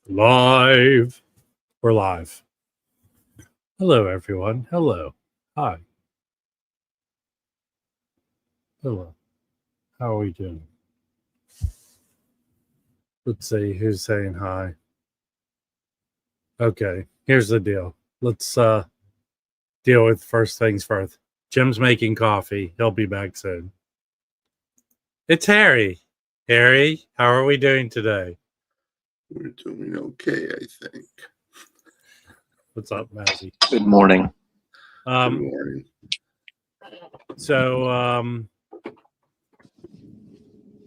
Live. We're live. Hello, everyone. Hello. Hi. Hello. How are we doing? Let's see who's saying hi. Okay, here's the deal. Let's deal with first things first. Jim's making coffee. He'll be back soon. It's Harry. Harry, how are we doing today? We're doing okay, I think. What's up, Mazzy? Good morning. Good morning. So,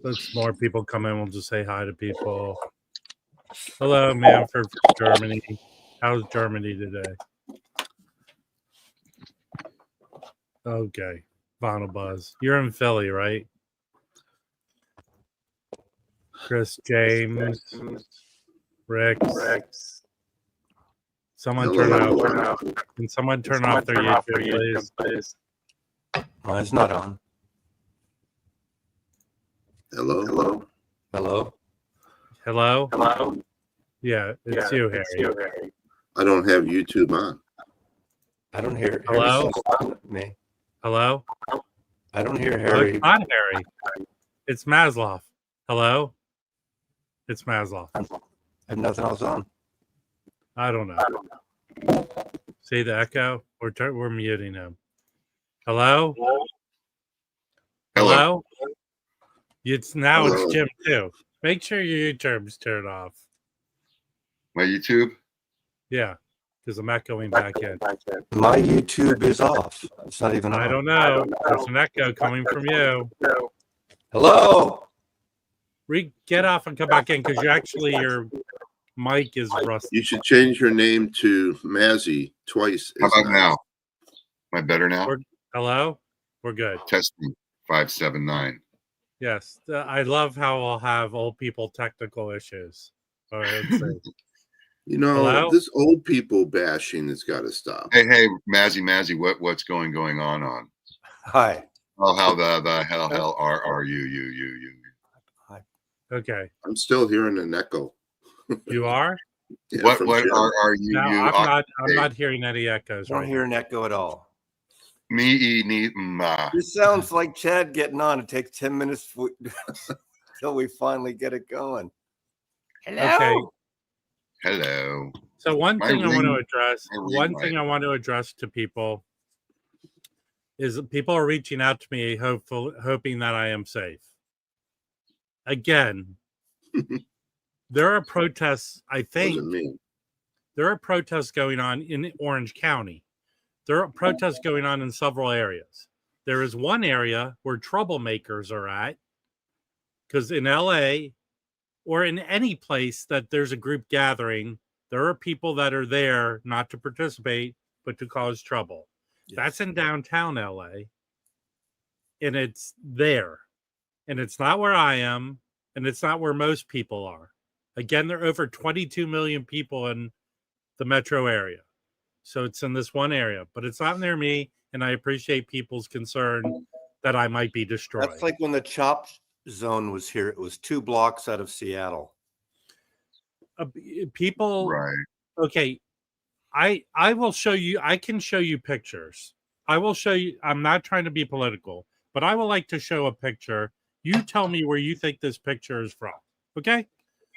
let's more people come in. We'll just say hi to people. Hello, Manford from Germany. How's Germany today? Okay. Vinyl Buzz. You're in Philly, right? Chris James. Rick. Someone turn off. Can someone turn off their YouTube, please? Mine's not on. Hello? Hello? Yeah, it's you, Harry. I don't have YouTube on. I don't hear Hello? Harry. Me. Hello? I don't hear Oh, Harry. it's not Harry. It's Maslow. Hello? It's Maslow. I have nothing else on. I don't know. See the echo? We're muting him. Hello? Hello? It's Jim too. Make sure your YouTube's turned off. My YouTube? Yeah, because I'm echoing back in. My YouTube is off. It's not even on. I don't know. There's an echo coming from you. Hello? Get off and come back in because your mic is rusty. You should change your name to Mazzy twice. How about now? Am I better now? Hello? We're good. Testing 579. Yes. I love how I'll have old people technical issues. All right, let's see. You know, Hello? this old people bashing has got to stop. Hey, Mazzy, what's going on? Hi. Oh, how the hell are you? Okay. I'm still hearing an echo. You are? Yeah, What from are Jim. you? No, you I'm not hearing any echoes I don't right hear now. an echo at all. Me. This sounds like Chad getting on. It takes 10 minutes till we finally get it going. Hello? Okay. Hello. So one thing I want to address to people is that people are reaching out to me hoping that I am safe. Again, there are protests, I think. Wasn't me. There are protests going on in Orange County. There are protests going on in several areas. There is one area where troublemakers are at, because in LA or in any place that there's a group gathering, there are people that are there not to participate, but to cause trouble. Yes. That's in downtown LA. And it's there. And it's not where I am. And it's not where most people are. Again, there are over 22 million people in the metro area. So it's in this one area, but it's not near me. And I appreciate people's concern that I might be destroyed. That's like when the chop zone was here. It was 2 blocks out of Seattle. People. Right. Okay. I will show you. I can show you pictures. I will show you. I'm not trying to be political, but I would like to show a picture. You tell me where you think this picture is from. Okay.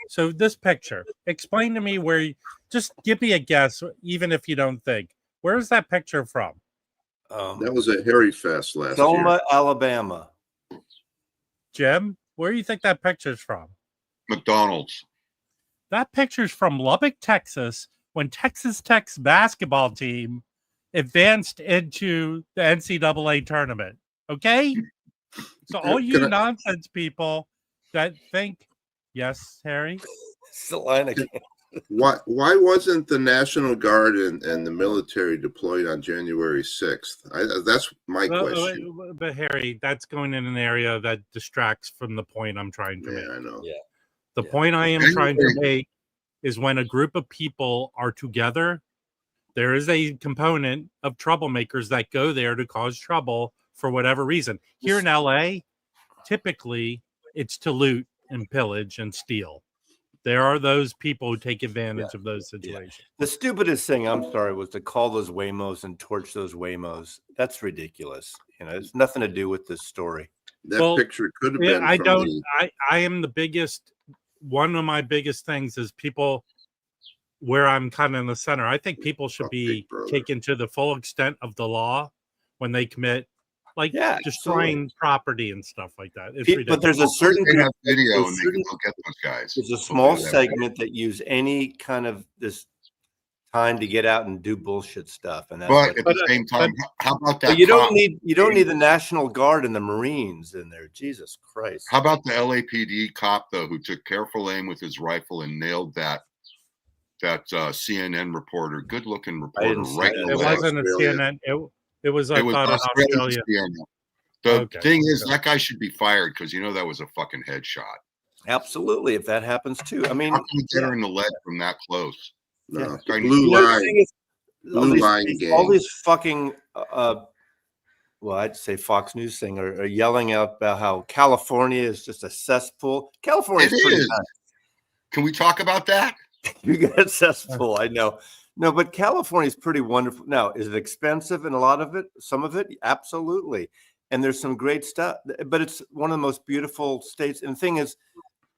So this picture, explain to me just give me a guess, even if you don't think. Where is that picture from? That was a Harry Fest last Selma, year. Alabama. Jim, where do you think that picture's from? McDonald's. That picture's from Lubbock, Texas, when Texas Tech's basketball team advanced into the NCAA tournament. Okay? So all you nonsense people that think, yes, Harry? Why wasn't the National Guard and the military deployed on January 6th? That's my question. But Harry, that's going in an area that distracts from the point I'm trying to make. I know. Yeah. The point I am trying to make is when a group of people are together, there is a component of troublemakers that go there to cause trouble for whatever reason. Here in LA, typically it's to loot and pillage and steal. There are those people who take advantage of those situations. The stupidest thing, I'm sorry, was to call those Waymos and torch those Waymos. That's ridiculous. You know, it's nothing to do with this story. That picture could have been. I am the biggest. One of my biggest things is people where I'm kind of in the center. I think people should be taken to the full extent of the law when they commit, like destroying property and stuff like that. It's ridiculous. But there's a certain video, and they can go get those guys. There's a small segment that use any kind of this time to get out and do bullshit stuff, and that's but at the same time, how about that? But you don't need the National Guard and the Marines in there. Jesus Christ! How about the LAPD cop though, who took careful aim with his rifle and nailed that CNN reporter, good-looking reporter, right in the leg? It wasn't a CNN. It was I thought in Australia. The thing is, that guy should be fired because that was a fucking headshot. Absolutely, if that happens too. I mean, how can you get her in the leg from that close? No, blue line game. All these fucking, well, I'd say Fox News thing are yelling out about how California is just a cesspool. California is pretty nice. Can we talk about that? You got a cesspool, I know. No, but California is pretty wonderful. Now, is it expensive in a lot of it? Some of it? Absolutely. And there's some great stuff, but it's one of the most beautiful states. And the thing is,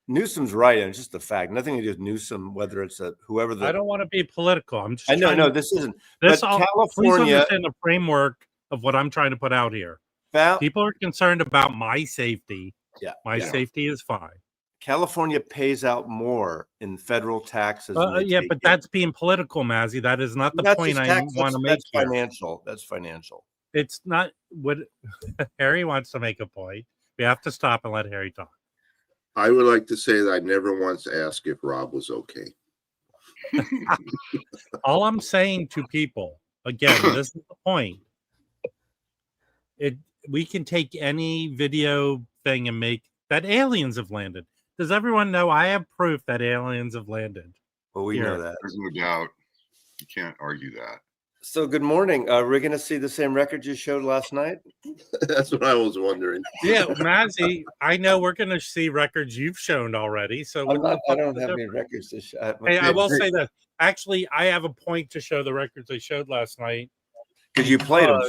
Newsom's right, and it's just a fact. Nothing to do with Newsom, whether it's whoever the. I don't want to be political. I'm just. I know, no, this isn't. This but all, California, please understand the framework of what I'm trying to put out here. People are concerned about my safety. Yeah, my safety is fine. California pays out more in federal taxes. But that's being political, Mazzy. That is not the point I want to make. That's financial. That's financial. It's not what Harry wants to make a point. We have to stop and let Harry talk. I would like to say that I never once asked if Rob was okay. All I'm saying to people, again, this is the point. We can take any video thing and make that aliens have landed. Does everyone know I have proof that aliens have landed? Well, we know that. There's no doubt. You can't argue that. So good morning. We're going to see the same record you showed last night? That's what I was wondering. Yeah, Mazzy, I know we're going to see records you've shown already. So I don't have any records to show. Hey, I will say that. Actually, I have a point to show the records I showed last night. Because you played them.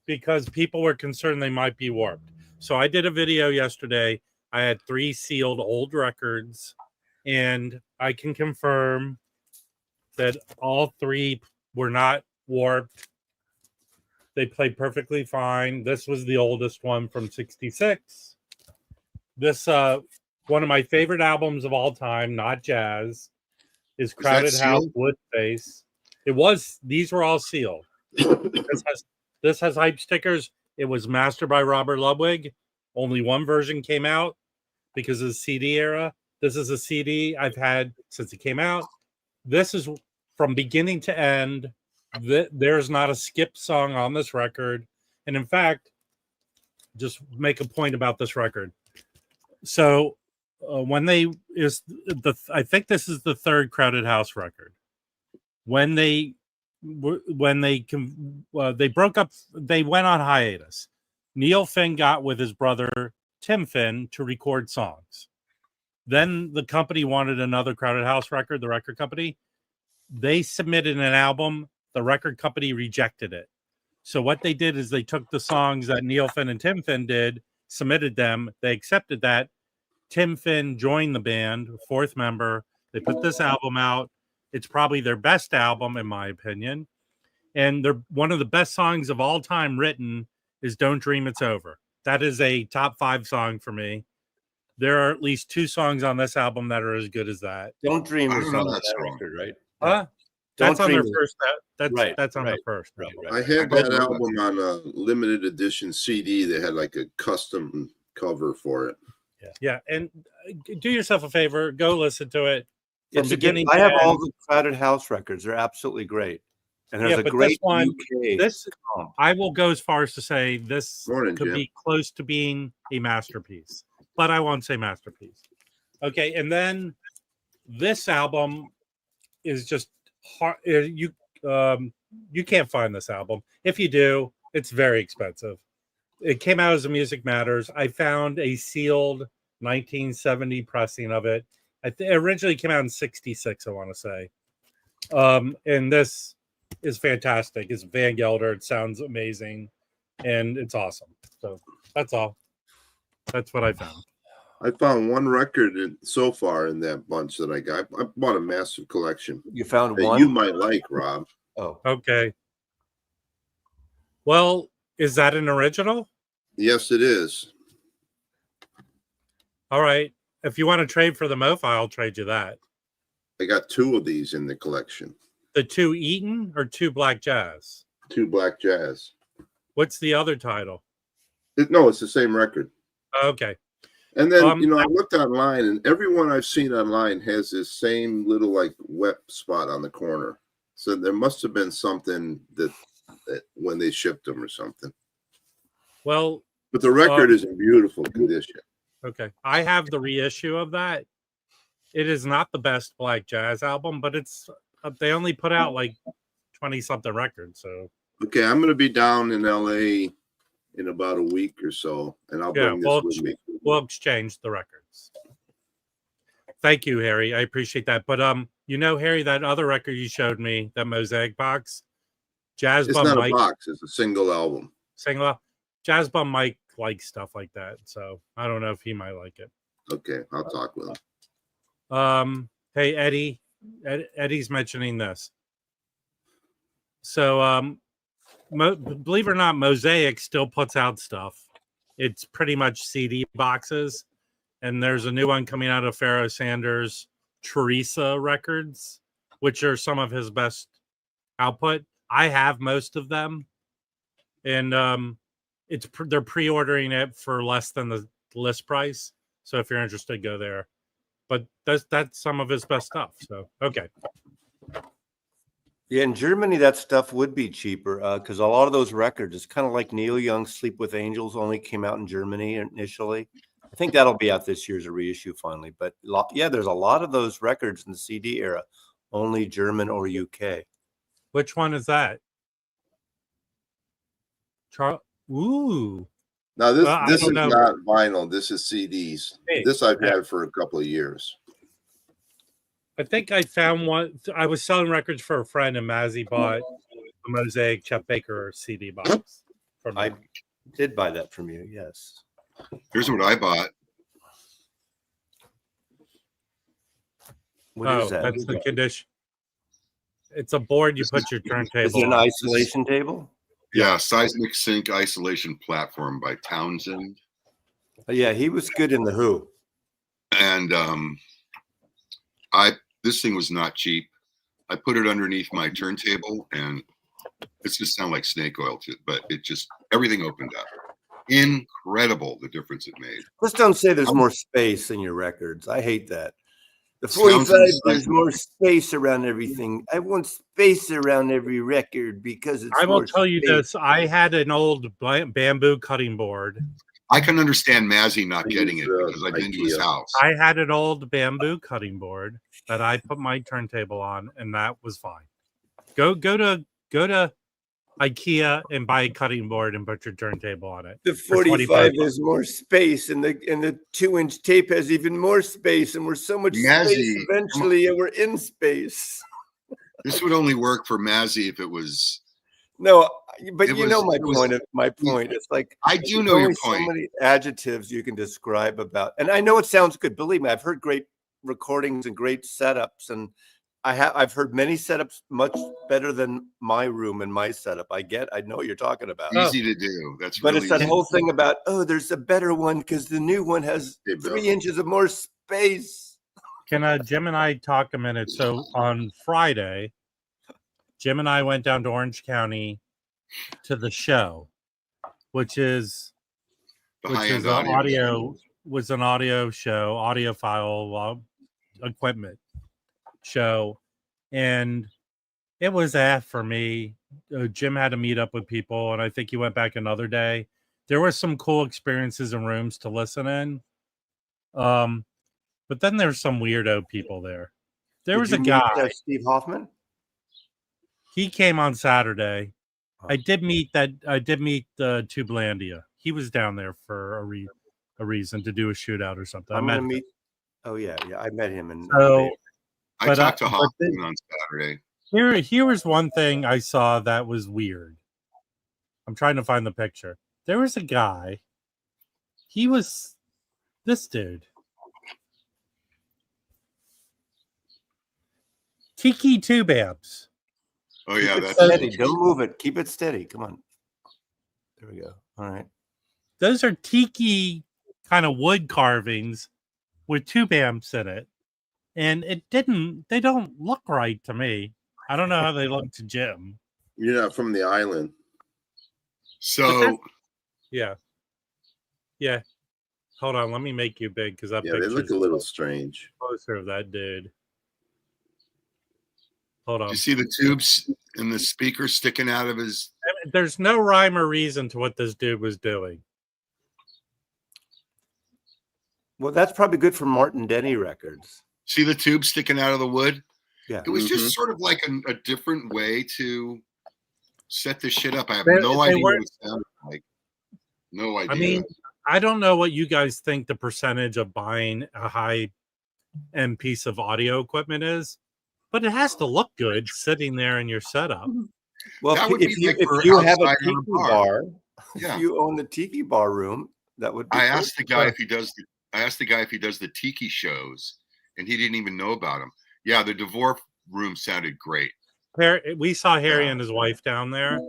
Because people were concerned they might be warped. So I did a video yesterday. I had 3 sealed old records, and I can confirm that all 3 were not warped. They played perfectly fine. This was the oldest one from 66. This one of my favorite albums of all time, not jazz, is Crowded House Woodface. These were all sealed. This has hype stickers. It was mastered by Robert Ludwig. Only one version came out because of the CD era. This is a CD I've had since it came out. This is from beginning to end. There's not a skip song on this record. And in fact, just make a point about this record. So I think this is the 3rd Crowded House record. When they broke up, they went on hiatus. Neil Finn got with his brother Tim Finn to record songs. Then the company wanted another Crowded House record, the record company. They submitted an album. The record company rejected it. So what they did is they took the songs that Neil Finn and Tim Finn did, submitted them. They accepted that. Tim Finn joined the band, 4th member. They put this album out. It's probably their best album, in my opinion. And they're one of the best songs of all time written is Don't Dream It's Over. That is a top 5 song for me. There are at least 2 songs on this album that are as good as that. Don't Dream is on that record, right? That's on their first. That's on their first. Right. I had that album on a limited edition CD. They had like a custom cover for it. Yeah. And do yourself a favor, go listen to it. I have all the Crowded House records. They're absolutely great. And there's a great one, UK. I will go as far as to say this could Jim. be close to being a masterpiece, but I won't say masterpiece. Okay, and then this album is just hard. You can't find this album. If you do, it's very expensive. It came out as a Music Matters. I found a sealed 1970 pressing of it. It originally came out in 66, I want to say. And this is fantastic. It's Van Gelder. It sounds amazing, and it's awesome. So that's all. That's what I found. I found one record so far in that bunch that I got. I bought a massive collection. You found that one you might like, Rob. Oh, okay. Well, is that an original? Yes, it is. All right. If you want to trade for the Mofi, I'll trade you that. I got 2 of these in the collection. The 2 Eaton or 2 Black Jazz? 2 Black Jazz. What's the other title? No, it's the same record. Okay. And then, I looked online, and everyone I've seen online has this same little, like, wet spot on the corner. So there must have been something that when they shipped them or something. Well, but the record is in beautiful condition. Okay. I have the reissue of that. It is not the best Black Jazz album, but it's they only put out like 20-something records. So okay, I'm going to be down in LA in about a week or so, and I'll bring this with me. We'll exchange the records. Thank you, Harry. I appreciate that. But Harry, that other record you showed me, that Mosaic box, Jazz It's Bum not Mike, a box; it's a single album. Jazz Bum Mike likes stuff like that, so I don't know if he might like it. Okay, I'll talk with him. Hey Eddie, Eddie's mentioning this. So, believe it or not, Mosaic still puts out stuff. It's pretty much CD boxes, and there's a new one coming out of Pharoah Sanders' Teresa Records, which are some of his best output. I have most of them, and they're pre-ordering it for less than the list price. So if you're interested, go there. But that's some of his best stuff. So okay. Yeah, in Germany, that stuff would be cheaper because a lot of those records, it's kind of like Neil Young's Sleep with Angels only came out in Germany initially. I think that'll be out this year as a reissue finally. But there's a lot of those records in the CD era, only German or UK. Which one is that? Ooh. Now this is not vinyl. This is CDs. Hey, this I've had for a couple of years. I think I found one. I was selling records for a friend, and Mazzy bought a Mosaic Chet Baker CD box. I did buy that from you, yes. Here's what I bought. What is that? That's the condition. It's a board you put your turntable. Is it an isolation table? Yeah, Seismic Sync Isolation Platform by Townsend. Yeah, he was good in The Who. And this thing was not cheap. I put it underneath my turntable, and it just sounded like snake oil, but it just, everything opened up. Incredible the difference it made. Just don't say there's more space in your records. I hate that. The 45, there's more space around everything. I want space around every record because it's I will tell you this. I had an old bamboo cutting board. I can understand Mazzy not getting it because I've been to his house. I had an old bamboo cutting board that I put my turntable on, and that was fine. Go to IKEA and buy a cutting board and put your turntable on it. The 45 has more space, and the 2-inch tape has even more space, and we're so much space eventually, and we're in space. This would only work for Mazzy if it was. No, but my point. It's like I do know your point. So many adjectives you can describe about, and I know it sounds good. Believe me, I've heard great recordings and great setups, and I've heard many setups much better than my room and my setup. I know what you're talking about. Easy to do. That's but really it's that whole thing about there's a better one because the new one has 3 inches of more space. Can Jim and I talk a minute? So on Friday, Jim and I went down to Orange County to the show, which is an audio show, audiophile equipment show, and it was for me. Jim had to meet up with people, and I think he went back another day. There were some cool experiences in rooms to listen in, but then there's some weirdo people there. There was a guy, Steve Hoffman. He came on Saturday. I did meet Tublandia. He was down there for a reason to do a shootout or something. I'm going to meet Oh yeah, I met him in. So, I but talked to but Hoffman on Saturday. here was one thing I saw that was weird. I'm trying to find the picture. There was a guy. He was this dude. Tiki tube amps. Oh yeah, Keep it that's steady. interesting. Don't move it. Keep it steady. Come on. There we go. All right. Those are tiki kind of wood carvings with tube amps in it. And they don't look right to me. I don't know how they look to Jim. You're not from the island. So Yeah. Yeah. Hold on, let me make you big because that Yeah, they look picture's a little strange. closer of that dude. Hold do on. you see the tubes and the speaker sticking out of his? There's no rhyme or reason to what this dude was doing. Well, that's probably good for Martin Denny records. See the tube sticking out of the wood? Yeah. It was Mm-hmm. just sort of like a different way to set this shit up. I have They no idea what weren't- it sounded like. No idea. I mean, I don't know what you guys think the percentage of buying a high-end piece of audio equipment is, but it has to look good sitting there in your setup. Well, That would if be you, like if for you have a outside tiki on a bar. bar, Yeah. if you own the tiki bar room, that would be I great. asked the guy if he does the tiki shows, and he didn't even know about them. Yeah, the Devore room sounded great. We saw Harry Yeah. and his wife down there.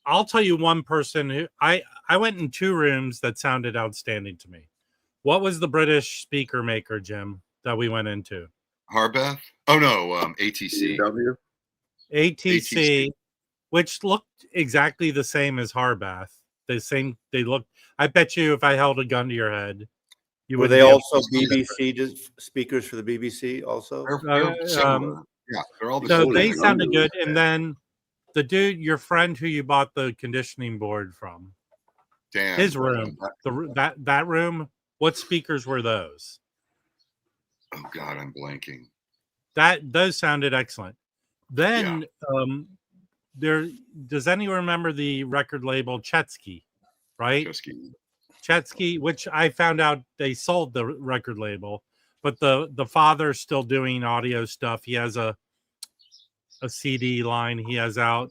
I'll tell you one person who I went in 2 rooms that sounded outstanding to me. What was the British speaker maker, Jim, that we went into? Harbeth? Oh no, ATC. CW? ATC, which looked exactly the same as Harbath. They looked. I bet you if I held a gun to your head, you Were would they be able also to see that. BBC speakers for the BBC also? They're similar. Yeah, they're all the So same. they sounded good. And then the dude, your friend who you bought the conditioning board from, Damn. his room, that room, what speakers were those? Oh God, I'm blanking. Those sounded excellent. Then does anyone remember the record label Chetsky, right? Chetsky, which I found out they sold the record label, but the father's still doing audio stuff. He has a CD line he has out,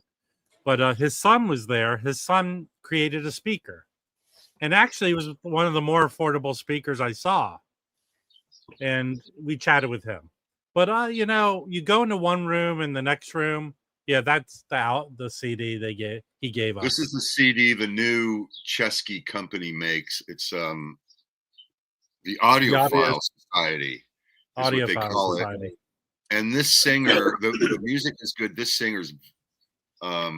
but his son was there. His son created a speaker, and actually it was one of the more affordable speakers I saw. And we chatted with him. But you go into one room and the next room, yeah, that's the CD he gave us. This is the CD the new Chesky company makes. It's the Audiophile Society. Is what they call it. And this singer, the music is good. This singer's, I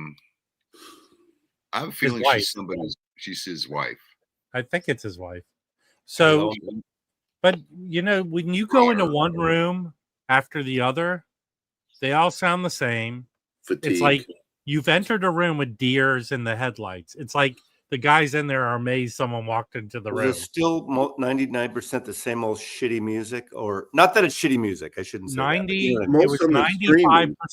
have a feeling she's his wife. I think it's his wife. So, but when you go into one room after the other, they all sound the same. Fatigue. It's like you've entered a room with deers in the headlights. It's like the guys in there are amazed someone walked into the room. Is it still 99% the same old shitty music? Or not that it's shitty music, I shouldn't say 90, that. it was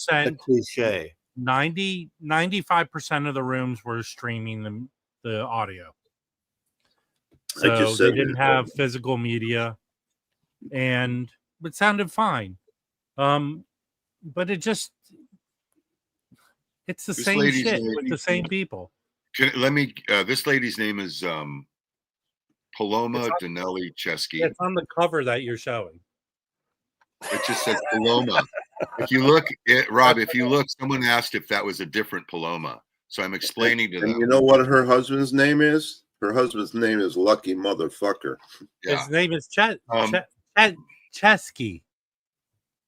95%. Cliche. 95% of the rooms were streaming the audio. I just So said they didn't have physical media, and it sounded fine. But it's the This same lady's shit name- with the same people. This lady's name is Paloma Danelli Chesky. It's on the cover that you're showing. It just says Paloma. If you look, Rob, someone asked if that was a different Paloma. So I'm explaining to them. And you know what her husband's name is? Her husband's name is Lucky Motherfucker. Yeah. His name is Chesky.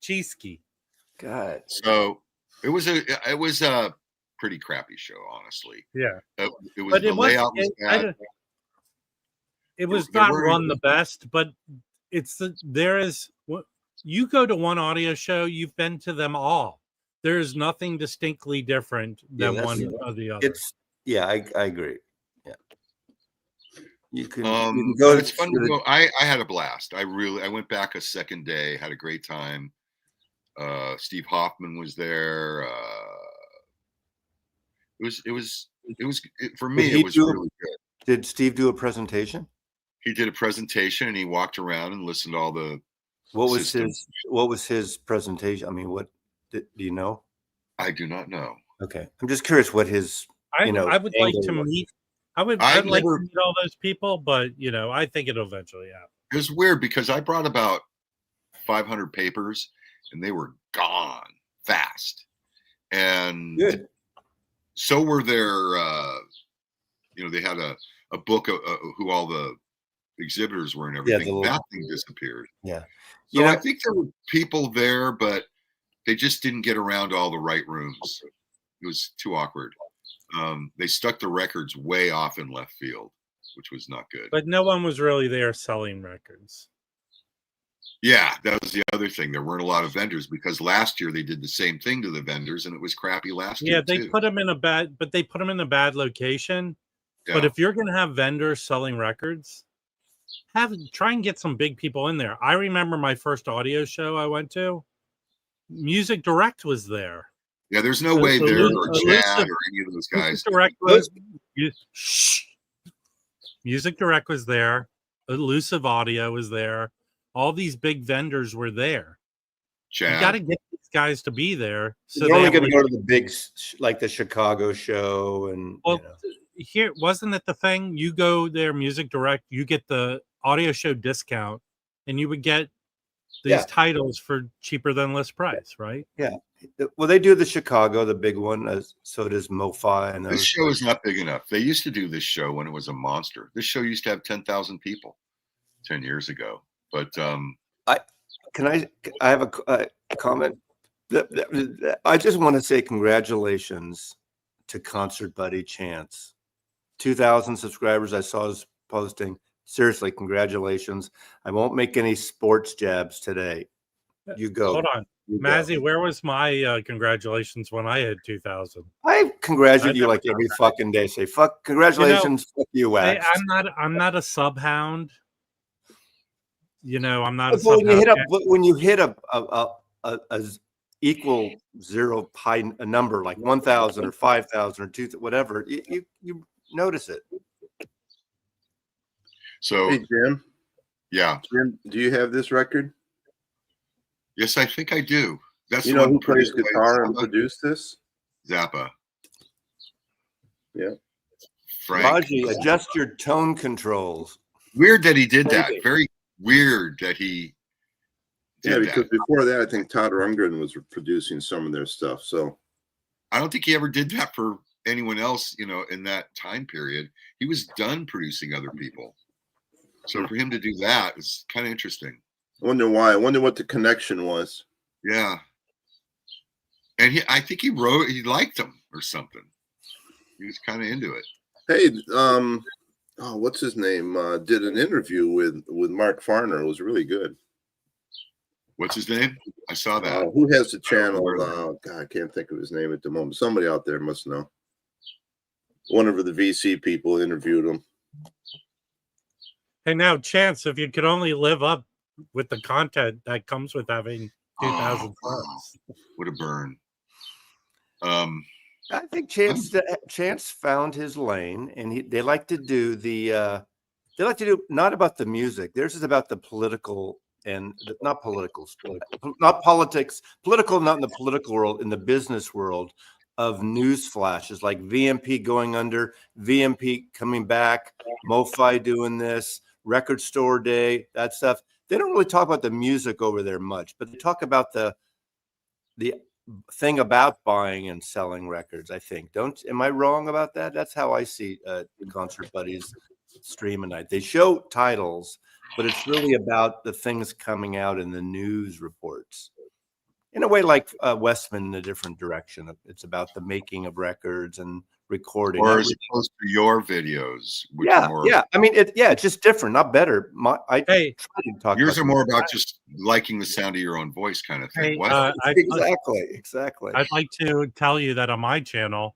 Cheesky. God. So it was a pretty crappy show, honestly. Yeah. It was the layout was bad. It was not run the best, but you go to one audio show, you've been to them all. There is nothing distinctly different than one or the other. I agree. Yeah. You can go. It's fun to go. I had a blast. I went back a second day, had a great time. Steve Hoffman was there. It was for me. It was really good. Did Steve do a presentation? He did a presentation and he walked around and listened to all the What was systems. his presentation? I mean, what do you know? I do not know. Okay, I'm just curious what his I would like to angle was. meet. I'd like to meet all those people, but I think it'll eventually happen. It was weird because I brought about 500 papers and they were gone fast. And Good. so were their, they had a book of who all the exhibitors were and everything. That thing disappeared. Yeah. So I think there were people there, but they just didn't get around to all the right rooms. It was too awkward. They stuck the records way off in left field, which was not good. But no one was really there selling records. Yeah, that was the other thing. There weren't a lot of vendors because last year they did the same thing to the vendors and it was crappy last year. Yeah, they put them in a bad location. Yeah. But if you're going to have vendors selling records, try and get some big people in there. I remember my first audio show I went to. Music Direct was there. Yeah, there's no way there or Chad or any of those guys. Music Direct was there. Elusive Audio was there. All these big vendors were there. Chad. You got to get these guys to be there. So you're only going to go to the big, like the Chicago show, and here wasn't it the thing? You go there, Music Direct, you get the audio show discount, and you would get these titles for cheaper than list price, right? Yeah. Well, they do the Chicago, the big one. So does Mofi. And this show is not big enough. They used to do this show when it was a monster. This show used to have 10,000 people 10 years ago. But I have a comment. I just want to say congratulations to Concert Buddy Chance. 2,000 subscribers. I saw his posting. Seriously, congratulations. I won't make any sports jabs today. You go. Hold on. Mazzy, where was my congratulations when I had 2,000? I congratulate you like every fucking day. Say fuck, congratulations, fuck you, Wax. I'm not a sub hound. I'm not a sub hound. When you hit a equal zero high a number like 1,000 or 5,000 or 2,000, whatever, you notice it. So, hey, Jim. Yeah. Jim, do you have this record? Yes, I think I do. That's you know who plays guitar and produced this? Zappa. Yeah. Frank. Raji, adjust your tone controls. Weird that he did that. Very weird that he did because before that, I think Todd Rundgren was producing some of their stuff. So I don't think he ever did that for anyone else, in that time period. He was done producing other people. So for him to do that is kind of interesting. I wonder why. I wonder what the connection was. Yeah. And I think he liked them or something. He was kind of into it. Hey, what's his name? Did an interview with Mark Farner. It was really good. What's his name? I saw that. Who has the channel? God, I can't think of his name at the moment. Somebody out there must know. One of the VC people interviewed him. Hey, now, Chance, if you could only live up with the content that comes with having 2,000 subs. What a burn. I think Chance found his lane, and they like to do not about the music. Theirs is about the political and not politics, not in the political world, in the business world of news flashes like VMP going under, VMP coming back, Mofi doing this, Record Store Day, that stuff. They don't really talk about the music over there much, but they talk about the thing about buying and selling records, I think. Am I wrong about that? That's how I see Concert Buddies stream at night. They show titles, but it's really about the things coming out in the news reports. In a way like Westman in a different direction. It's about the making of records and recording. Or as opposed to your videos. Yeah. I mean, it's just different, not better. Try to talk yours are more about just liking the sound of your own voice kind of thing. Exactly. I'd like to tell you that on my channel,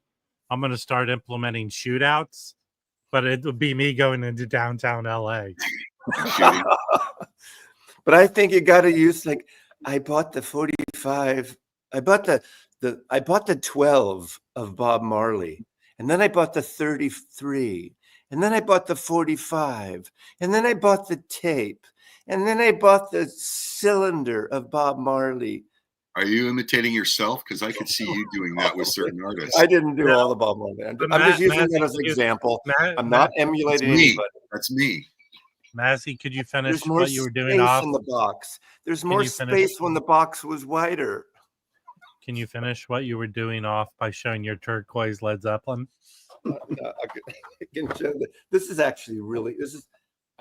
I'm going to start implementing shootouts, but it would be me going into downtown LA. But I think you got to use I bought the 45. I bought the 12 of Bob Marley, and then I bought the 33, And then I bought the 45. And then I bought the tape. And then I bought the cylinder of Bob Marley. Are you imitating yourself? Because I could see you doing that with certain artists. I didn't do all the Bob Marley. I'm just using that as an example. I'm not emulating anybody. That's me. Mazzy, could you finish There's more what you were doing space off? in the box. There's more space when the box was wider. Can you finish what you were doing off by showing your turquoise Led Zeppelin? I can show that. This is actually really.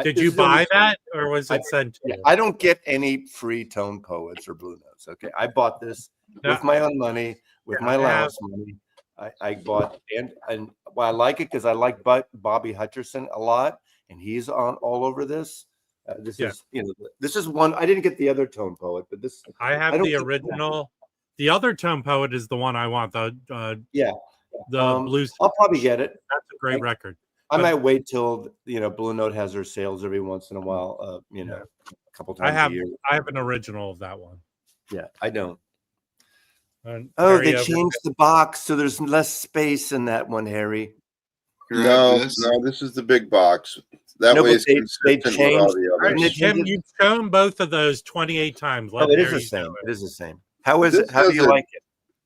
Did you buy that, or was it sent to you? I don't get any free Tone Poets or Blue Notes. Okay, I bought this with my own money, with my last money. I bought and well, I like it because I like Bobby Hutcherson a lot, and he's on all over this. This is one. I didn't get the other Tone Poet, but this I have the original. The other Tone Poet is the one I want. The blues. I'll probably get it. That's a great record. I might wait till Blue Note has their sales every once in a while. A couple times a year. I have an original of that one. Yeah, I don't. Harry, they changed the box so there's less space in that one, Harry. No, this is the big box. That way it's they changed. With all the others. Jim, you've shown both of those 28 times. It is the same. It is the same. How is it? How do you like it?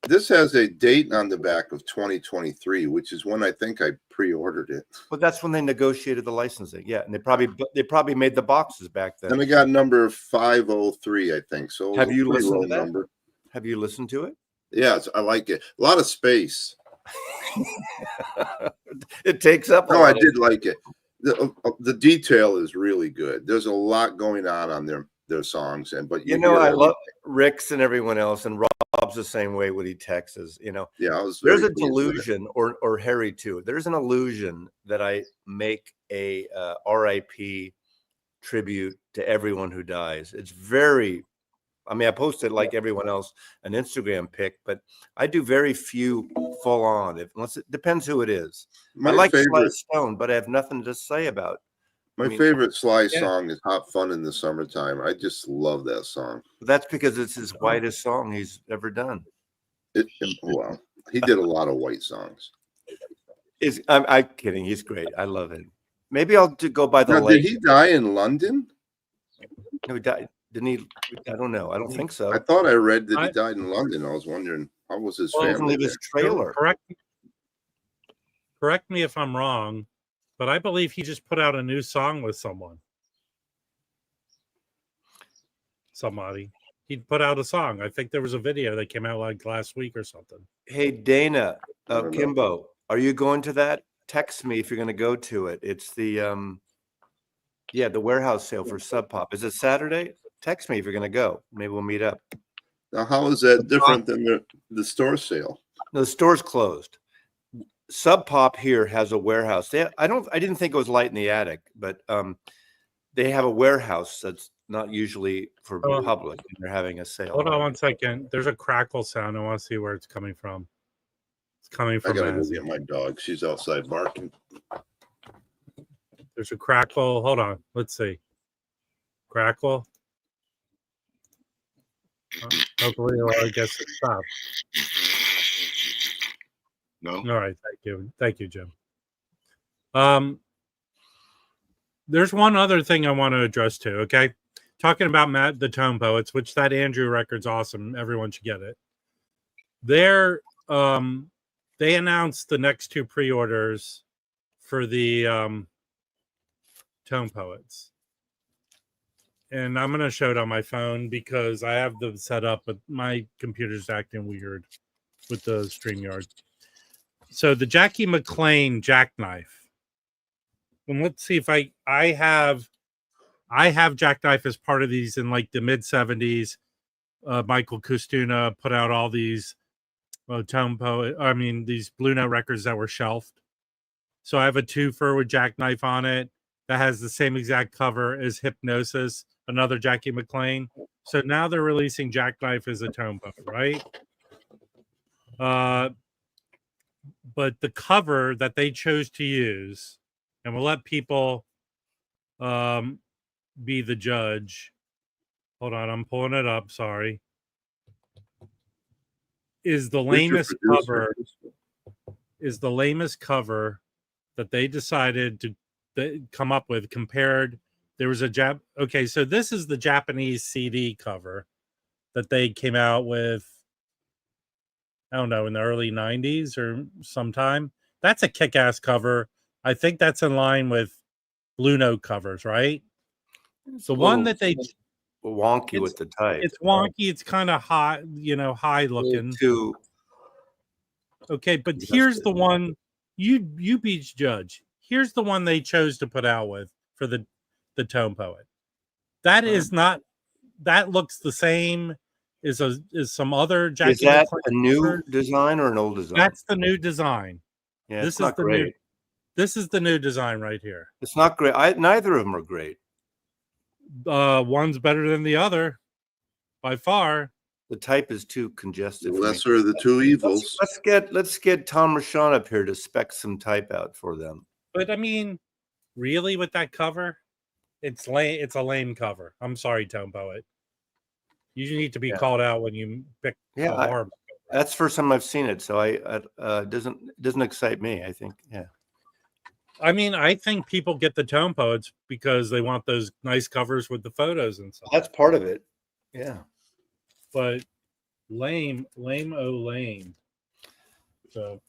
This has a date on the back of 2023, which is when I think I pre-ordered it. Well, that's when they negotiated the licensing. Yeah, and they probably made the boxes back then. And I got number 503, I think. So have you listened to that? Number. Have you listened to it? Yeah, I like it. A lot of space. It takes up. I did like it. The detail is really good. There's a lot going on their songs, but I love Rick's and everyone else, and Rob's the same way when he texts. There's a delusion, or Harry too. There's an illusion that I make a RIP tribute to everyone who dies. It's very. I mean, I posted like everyone else an Instagram pic, but I do very few full on. Unless it depends who it is. I like Sly Stone, but I have nothing to say about. My favorite Sly song is "Hot Fun in the Summertime." I just love that song. That's because it's his whitest song he's ever done. Well, he did a lot of white songs. I'm kidding. He's great. I love him. Maybe I'll go by the lake. Did he die in London? No, he died. Didn't he? I don't know. I don't think so. I thought I read that he died in London. I was wondering how was his family. His trailer. Correct me if I'm wrong, but I believe he just put out a new song with somebody. He put out a song. I think there was a video that came out like last week or something. Hey, Dana, Kimbo, are you going to that? Text me if you're going to go to it. It's the the warehouse sale for Sub Pop. Is it Saturday? Text me if you're going to go. Maybe we'll meet up. Now, how is that different than the store sale? No, the store's closed. Sub Pop here has a warehouse. I didn't think it was light in the attic, but they have a warehouse that's not usually for public. They're having a sale. Hold on one second. There's a crackle sound. I want to see where it's coming from. It's coming from. I gotta go get my dog. She's outside barking. There's a crackle. Hold on. Let's see. Crackle. Hopefully, I guess it stopped. No. All right. Thank you, Jim. There's one other thing I want to address too. Okay, talking about the Tone Poets, which that Andrew record's awesome. Everyone should get it. They announced the next two pre-orders for the Tone Poets. And I'm going to show it on my phone because I have them set up, but my computer's acting weird with the StreamYard. So the Jackie McLean Jackknife. And let's see if I have Jackknife as part of these in like the mid 70s. Michael Kustuna put out all these these Blue Note records that were shelved. So I have a twofer with Jackknife on it that has the same exact cover as Hypnosis, another Jackie McLean. So now they're releasing Jackknife as a Tone Poet, right? But the cover that they chose to use, and we'll let people be the judge. Hold on, I'm pulling it up. Sorry. Is the lamest cover that they decided to come up with compared. There was a okay, so this is the Japanese CD cover that they came out with, I don't know, in the early 90s or sometime. That's a kick-ass cover. I think that's in line with Blue Note covers, right? The one that they wonky with the type. It's wonky. It's kind of high, high looking. Too. Okay, but here's the one you beach judge. Here's the one they chose to put out with for the Tone Poet. That is not. That looks the same as some other Jackie. Is that a new design or an old design? That's the new design. Yeah, this is the great. new. This is the new design right here. It's not great. Neither of them are great. One's better than the other, by far. The type is too congested. The lesser of the two evils. Let's get Tom Rashawn up here to spec some type out for them. But I mean, really, with that cover, it's lame. It's a lame cover. I'm sorry, Tone Poet. You need to be called out when you pick. That's the first time I've seen it, so it doesn't excite me. I think, I mean, I think people get the Tone Poets because they want those nice covers with the photos and stuff. That's part of it. Yeah. But lame. So,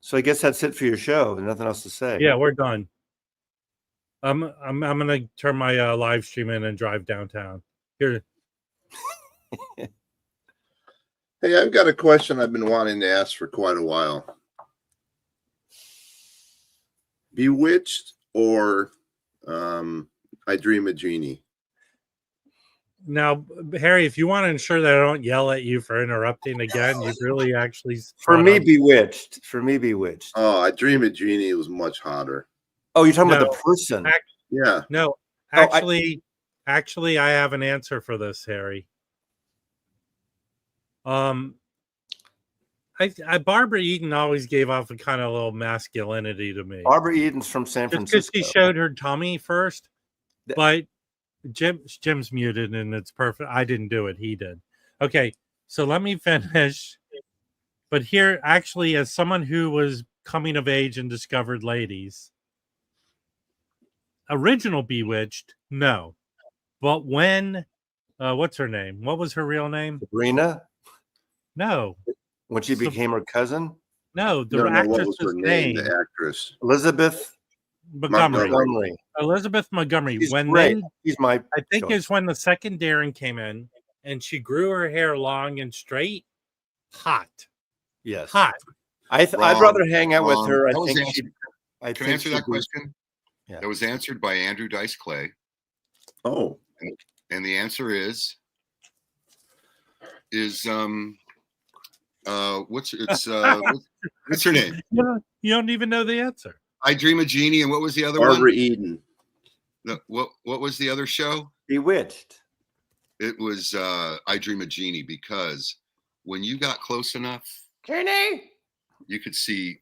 so I guess that's it for your show. There's nothing else to say. Yeah, we're done. I'm gonna turn my live stream in and drive downtown. Here. Hey, I've got a question I've been wanting to ask for quite a while. Bewitched or I Dream a Genie? Now, Harry, if you want to ensure that I don't yell at you for interrupting again, you've really actually... Bewitched. Oh, I Dream a Genie was much hotter. Oh, you're talking about the person? Yeah. No, actually, I have an answer for this, Harry. Barbara Eden always gave off a kind of little masculinity to me. Barbara Eden's from San Francisco. Just because she showed her tummy first, but Jim's muted and it's perfect. I didn't do it. He did. Okay, so let me finish. But here, actually, as someone who was coming of age and discovered ladies, original Bewitched, no. But when, what's her name? What was her real name? Sabrina? No. When she became her cousin? No, the actress what was her name? The actress. Elizabeth Montgomery. Elizabeth Montgomery. She's great. I think is when the second Darren came in and she grew her hair long and straight. Hot. Yes. Hot. I'd rather hang out with her. Can I answer that question? Yeah. That was answered by Andrew Dice Clay. Oh. And the answer is what's her name? You don't even know the answer. I Dream a Genie, and what was the other Barbara one? Eden. What was the other show? Bewitched. It was I Dream a Genie, because when you got close enough, Genie, you could see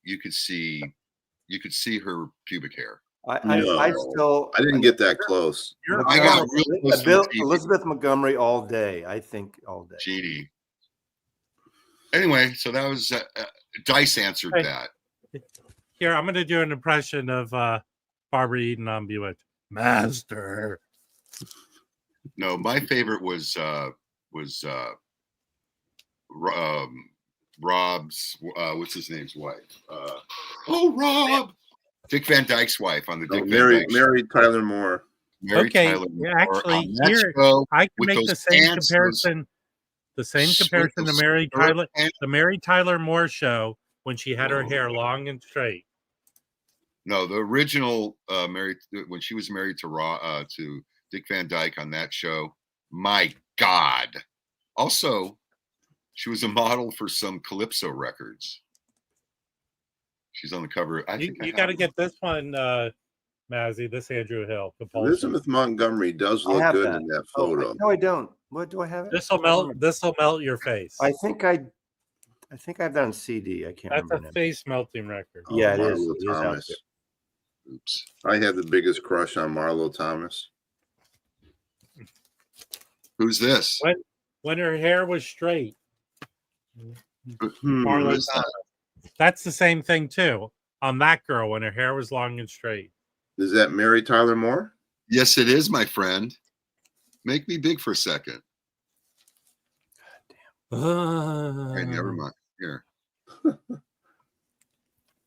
her pubic hair. I didn't get that close. I got real close. Elizabeth Montgomery all day. I think all day. Genie. Anyway, so that was Dice answered that. Here, I'm going to do an impression of Barbara Eden on Bewitched. Master. No, my favorite was Rob's what's his name's wife? Rob. Dick Van Dyke's wife on the Dick Van Dyke Mary Tyler Moore. Actually, here I can make the same comparison. The same comparison to Mary Tyler, the Mary Tyler Moore show when she had her hair long and straight. No, the original when she was married to Dick Van Dyke on that show. My God! Also, she was a model for some Calypso records. She's on the cover. You got to get this one, Mazzy. This Andrew Hill. Elizabeth Montgomery does look good in that photo. No, I don't. What do I have? This will melt your face. I think I have that on CD. I can't remember. That's a face melting record. Yeah, it is. Marlo Thomas. Oops. I had the biggest crush on Marlo Thomas. Who's this? When her hair was straight. Marlo Thomas. That's the same thing too on that girl when her hair was long and straight. Is that Mary Tyler Moore? Yes, it is, my friend. Make me big for a second. Hey, never mind. Here.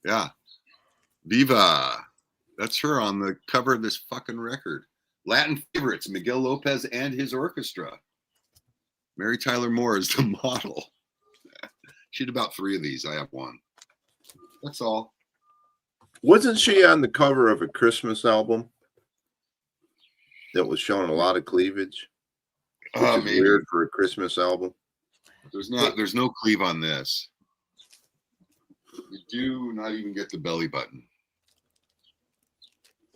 Yeah. Viva. That's her on the cover of this fucking record. Latin favorites, Miguel Lopez and his orchestra. Mary Tyler Moore is the model. She had about 3 of these. I have 1. That's all. Wasn't she on the cover of a Christmas album that was showing a lot of cleavage? Which is Maybe. weird for a Christmas album. There's no cleave on this. You do not even get the belly button.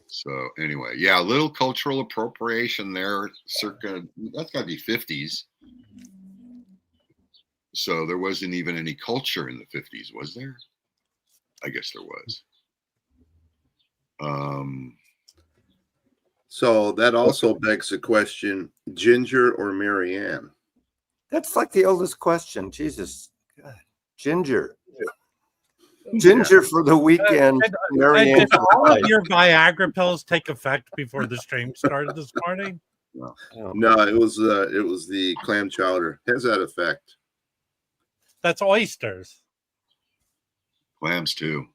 So anyway, yeah, a little cultural appropriation there, circa, that's got to be 50s. So there wasn't even any culture in the 50s, was there? I guess there was. So that also begs the question, Ginger or Marianne? That's like the oldest question. Jesus. God. Ginger for the weekend. Did all of your Viagra pills take effect before the stream started this morning? No, it was the clam chowder. Has that effect? That's oysters. Clams too.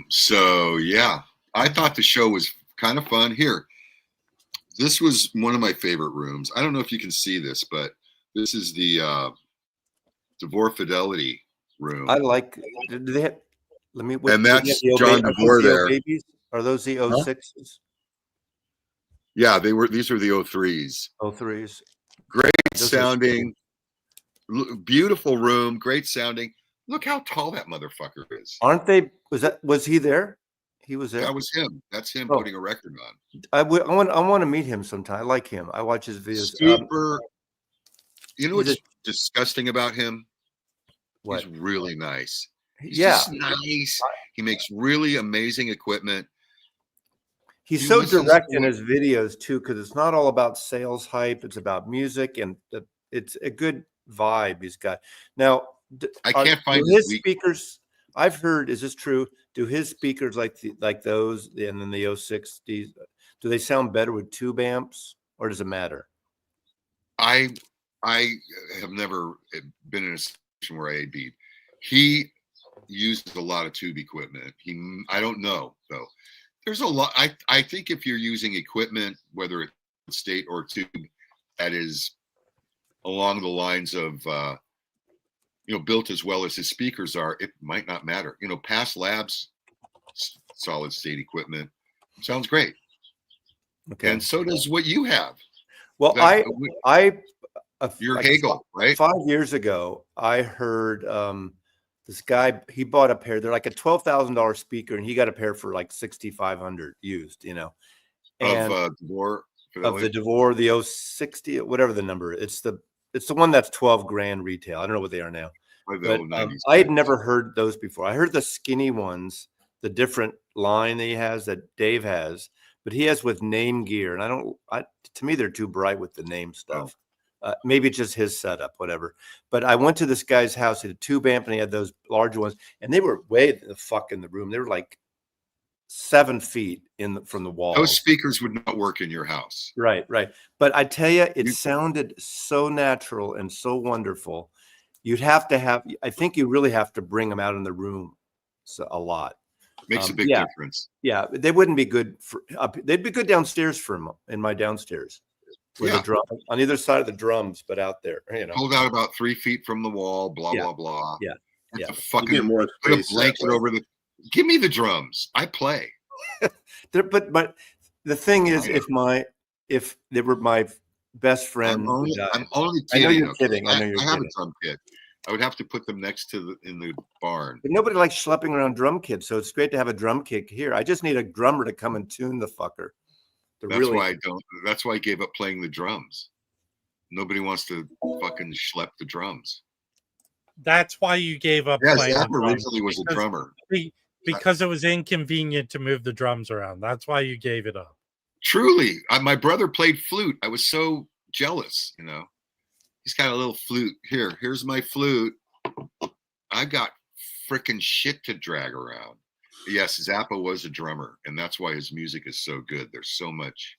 So yeah, I thought the show was kind of fun. Here, this was one of my favorite rooms. I don't know if you can see this, but this is the Devore Fidelity room. I like. Do they have? Let me. And that's John Devore there. Babies? Are those the 06s? Yeah, they were. These are the 03s. 03s. Great sounding, beautiful room. Great sounding. Look how tall that motherfucker is. Aren't they? Was he there? He was there. That was him. That's him putting a record on. I want to meet him sometime. I like him. I watch his videos. Super. You know what's disgusting about him? What? He's really nice. He's just nice. He makes really amazing equipment. He's so direct in his videos too, because it's not all about sales hype. It's about music, and it's a good vibe he's got. Now, I can't find his speakers. I've heard. Is this true? Do his speakers like those and then the 06s? Do they sound better with tube amps, or does it matter? I have never been in a situation where I beat. He uses a lot of tube equipment. I don't know though. There's a lot. I think if you're using equipment, whether it's state or tube, that is along the lines of built as well as his speakers are, it might not matter. Past labs, solid state equipment sounds great. Okay. And so does what you have. Well, you're Hagel, right? 5 years ago, I heard this guy, he bought a pair. They're like a $12,000 speaker, and he got a pair for like $6,500 used, and of Devore, of the Devore, the 060, whatever the number. It's the one that's 12 grand retail. I don't know what they are now. But, I had never heard those before. I heard the skinny ones, the different line that he has, that Dave has, but he has with name gear, and to me they're too bright with the name stuff. Maybe it's just his setup, whatever. But I went to this guy's house. He had a tube amp, and he had those larger ones, and they were way the fuck in the room. They were like 7 feet from the wall. Those speakers would not work in your house. Right. But I tell you, it sounded so natural and so wonderful. I think you really have to bring them out in the room a lot. Makes a big difference. Yeah, they wouldn't be good they'd be good downstairs in my downstairs. With the drum on either side of the drums, but out there, Hold out about 3 feet from the wall, blah, blah, blah. Yeah. Fucking put a blanket over give me the drums. I play. But the thing is, if they were my best friend, I'm only kidding. I know you're kidding. I have a drum kit. I would have to put them next to in the barn. But nobody likes schlepping around drum kits, so it's great to have a drum kit here. I just need a drummer to come and tune the fucker. That's why I gave up playing the drums. Nobody wants to fucking schlep the drums. That's why you gave up playing the drums. Originally was a drummer. Because it was inconvenient to move the drums around. That's why you gave it up. Truly. My brother played flute. I was so jealous, He's got a little flute. Here's my flute. I got freaking shit to drag around. Yes, Zappa was a drummer, and that's why his music is so good. There's so much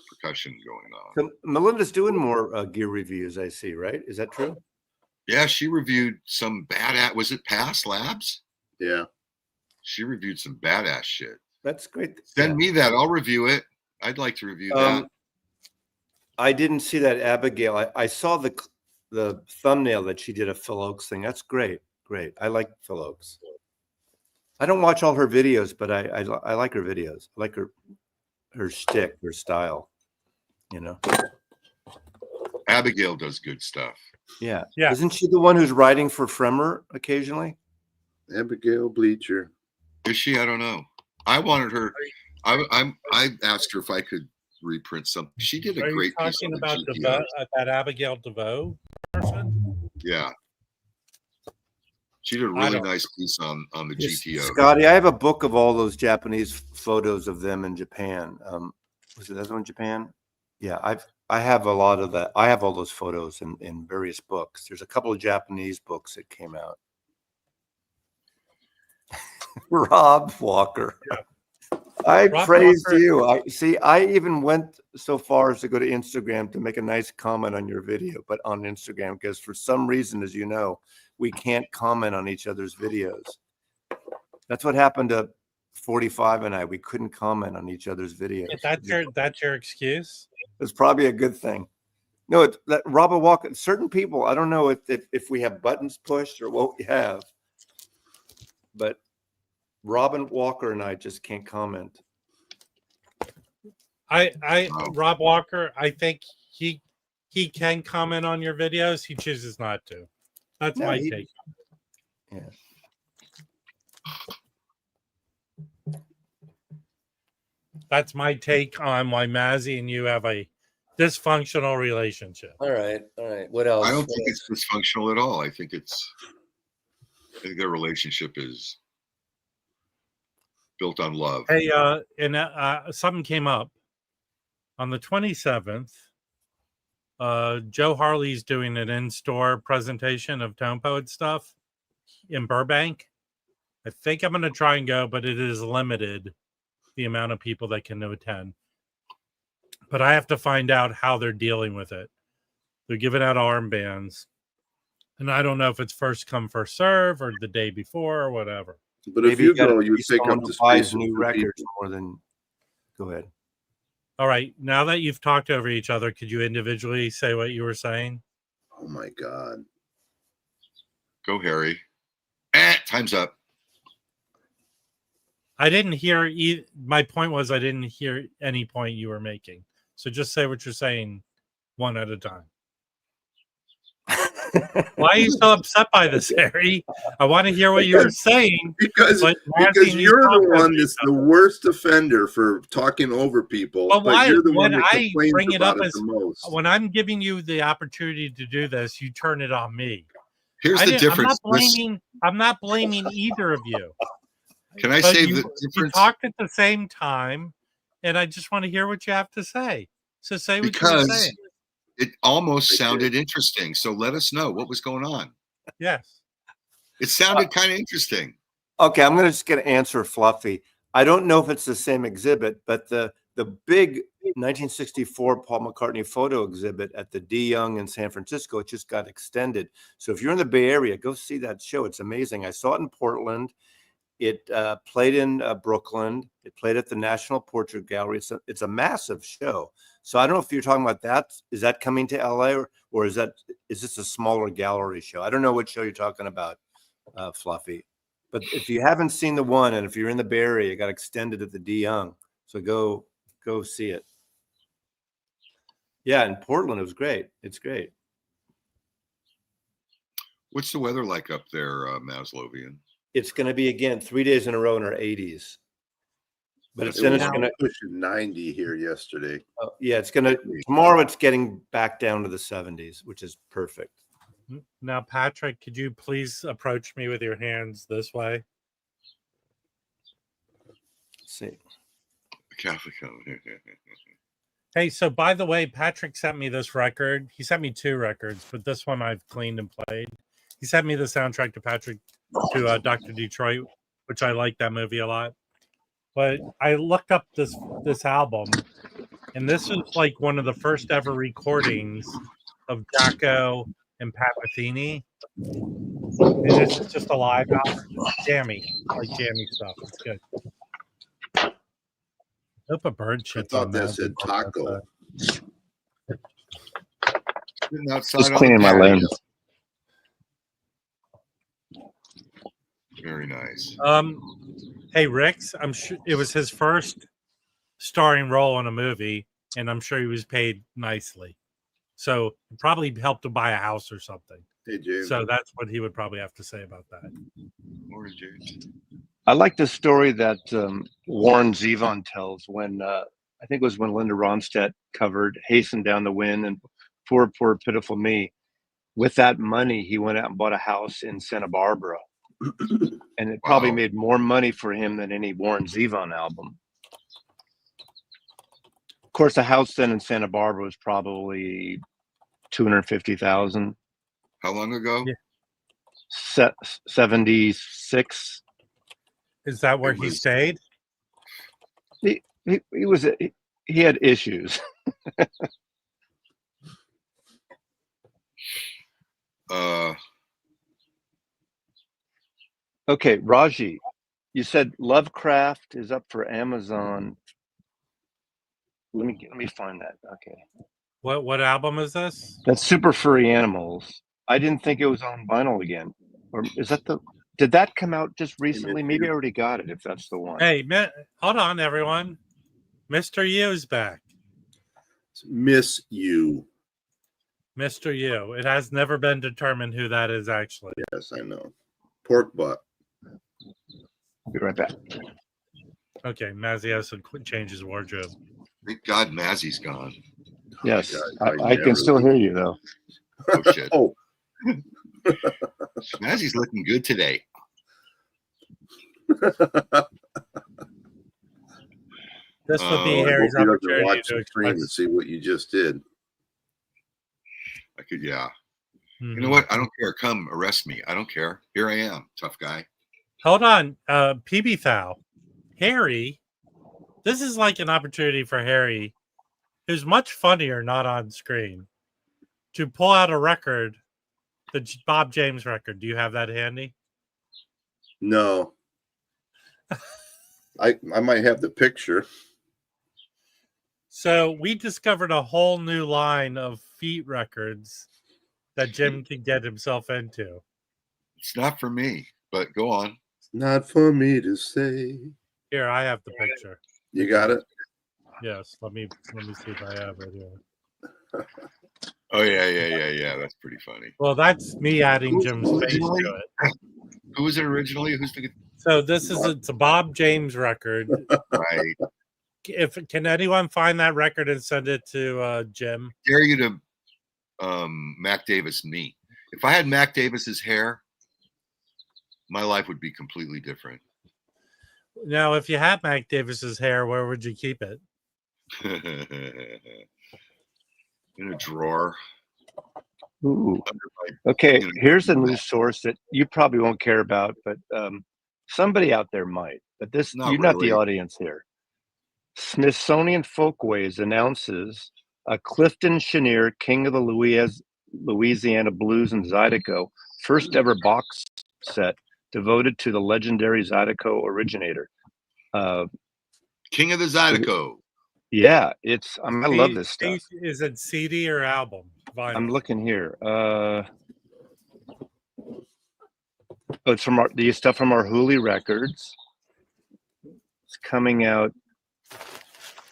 percussion going on. So Melinda's doing more gear reviews, I see, right? Is that true? Yeah, she reviewed some badass. Was it Past Labs? Yeah. She reviewed some badass shit. That's great. Send me that. I'll review it. I'd like to review that. I didn't see that, Abigail. I saw the thumbnail that she did a Phil Oakes thing. That's great. Great. I like Phil Oakes. I don't watch all her videos, but I like her videos. I like her shtick, her style. You know. Abigail does good stuff. Yeah. Yeah. Isn't she the one who's writing for Fremer occasionally? Abigail Bleacher. Is she? I don't know. I wanted her. I asked her if I could reprint something. She did a Are great you piece talking on about the GTO. that Abigail Devore person? Yeah. She did a really nice piece on the GTO. Scotty, I have a book of all those Japanese photos of them in Japan. Was it that one in Japan? Yeah, I have a lot of that. I have all those photos in various books. There's a couple of Japanese books that came out. Rob Walker. Yeah. Rob praised Walker. you. I even went so far as to go to Instagram to make a nice comment on your video, but on Instagram, because for some reason, as you know, we can't comment on each other's videos. That's what happened to 45 and I. We couldn't comment on each other's videos. That's your excuse? It's probably a good thing. No, that Robert Walker, certain people, I don't know if we have buttons pushed or what we have, but Robin Walker and I just can't comment. Rob Walker, I think he can comment on your videos. He chooses not to. That's my take. Yeah. That's my take on why Mazzy and you have a dysfunctional relationship. All right. What else? I don't think it's dysfunctional at all. I think their relationship is built on love. Hey, something came up on the 27th. Joe Harley's doing an in-store presentation of Tone Poet stuff in Burbank. I think I'm going to try and go, but it is limited, the amount of people that can attend. But I have to find out how they're dealing with it. They're giving out armbands, and I don't know if it's first come, first serve, or the day before, or whatever. But if you go, you take up the space. New records more than. Go ahead. All right. Now that you've talked over each other, could you individually say what you were saying? Oh my God. Go, Harry. Time's up. I didn't hear. My point was I didn't hear any point you were making. So just say what you're saying one at a time. Why are you so upset by this, Harry? I want to hear what you were saying. Because you're the one that's the worst offender for talking over people. But why? You're the When one that I complains bring it about up it as the most. when I'm giving you the opportunity to do this, you turn it on me. Here's the difference. I'm not blaming either of you. Can I say the difference? You talked at the same time, and I just want to hear what you have to say. So say what you're saying. It almost sounded interesting. So let us know what was going on. Yes. It sounded kind of interesting. Okay, I'm just going to answer Fluffy. I don't know if it's the same exhibit, but the big 1964 Paul McCartney photo exhibit at the De Young in San Francisco, it just got extended. So if you're in the Bay Area, go see that show. It's amazing. I saw it in Portland. It played in Brooklyn. It played at the National Portrait Gallery. It's a massive show. So I don't know if you're talking about that. Is that coming to LA or is this a smaller gallery show? I don't know what show you're talking about, Fluffy. But if you haven't seen the one, and if you're in the Bay Area, it got extended at the De Young. So go see it. Yeah, in Portland, it was great. It's great. What's the weather like up there, Maslovian? It's going to be, again, 3 days in a row in our 80s. But it's going to push 90 here yesterday. Yeah, it's going to tomorrow. It's getting back down to the 70s, which is perfect. Now, Patrick, could you please approach me with your hands this way? Let's see. Catholic. Hey, so by the way, Patrick sent me this record. He sent me 2 records, but this one I've cleaned and played. He sent me the soundtrack to Dr. Detroit, which I like that movie a lot. But I looked up this album, and this was like one of the first ever recordings of Jacko and Pat Metheny. And this is just a live album, jammy stuff. It's good. I hope a bird I shits thought on that that. said taco. Just cleaning my lens. Very nice. Hey, Rix, I'm sure it was his first starring role in a movie, and I'm sure he was paid nicely. So it probably helped to buy a house or something. Hey, James. So that's what he would probably have to say about that. Morning, James. I like the story that Warren Zevon tells when I think it was when Linda Ronstadt covered "Hasten Down the Wind" and "Poor, Poor, Pitiful Me." With that money, he went out and bought a house in Santa Barbara, and it probably made more money for him than any Warren Zevon album. Of course, the house then in Santa Barbara was probably $250,000. How long ago? Yeah. 76. Is that where he stayed? He had issues. Okay, Raji, you said Lovecraft is up for Amazon. Let me find that. Okay. What album is this? That's Super Furry Animals. I didn't think it was on vinyl again. Or is that did that come out just recently? Maybe I already got it if that's the one. Hey, hold on, everyone. Mr. U's back. Miss You. Mr. U. It has never been determined who that is actually. Yes, I know. Pork butt. I'll be right back. Okay, Mazzy has to change his wardrobe. Thank God Mazzy's gone. Yes, God, I can still hear you though. Oh shit. Oh. Mazzy's looking good today. This would be I Harry's hope you opportunity watch to the stream and see what you just did. I could, yeah. Mm-hmm. You know what? I don't care. Come arrest me. I don't care. Here I am, tough guy. Hold on, PB Foul. Harry, this is like an opportunity for Harry, who's much funnier not on screen, to pull out a record, the Bob James record. Do you have that handy? No. I might have the picture. So we discovered a whole new line of feet records that Jim can get himself into. It's not for me, but go on. It's not for me to say. Here, I have the picture. You got it? Yes. Let me see if I have it here. Oh yeah. That's pretty funny. Well, that's me adding Jim's face to it. Who was it originally? Who's the? So it's a Bob James record. Right. Can anyone find that record and send it to Jim? Dare you to Mac Davis me. If I had Mac Davis's hair, my life would be completely different. Now, if you had Mac Davis's hair, where would you keep it? In a drawer. Ooh. Okay, here's a news source that you probably won't care about, but somebody out there might. But you're not the audience here. Smithsonian Folkways announces a Clifton Chenier King of the Louisiana Blues and Zydeco first ever box set devoted to the legendary Zydeco originator. King of the Zydeco. Yeah, I love this stuff. Is it CD or album? Vinyl. I'm looking here. It's from the stuff from our Hooli Records. It's coming out.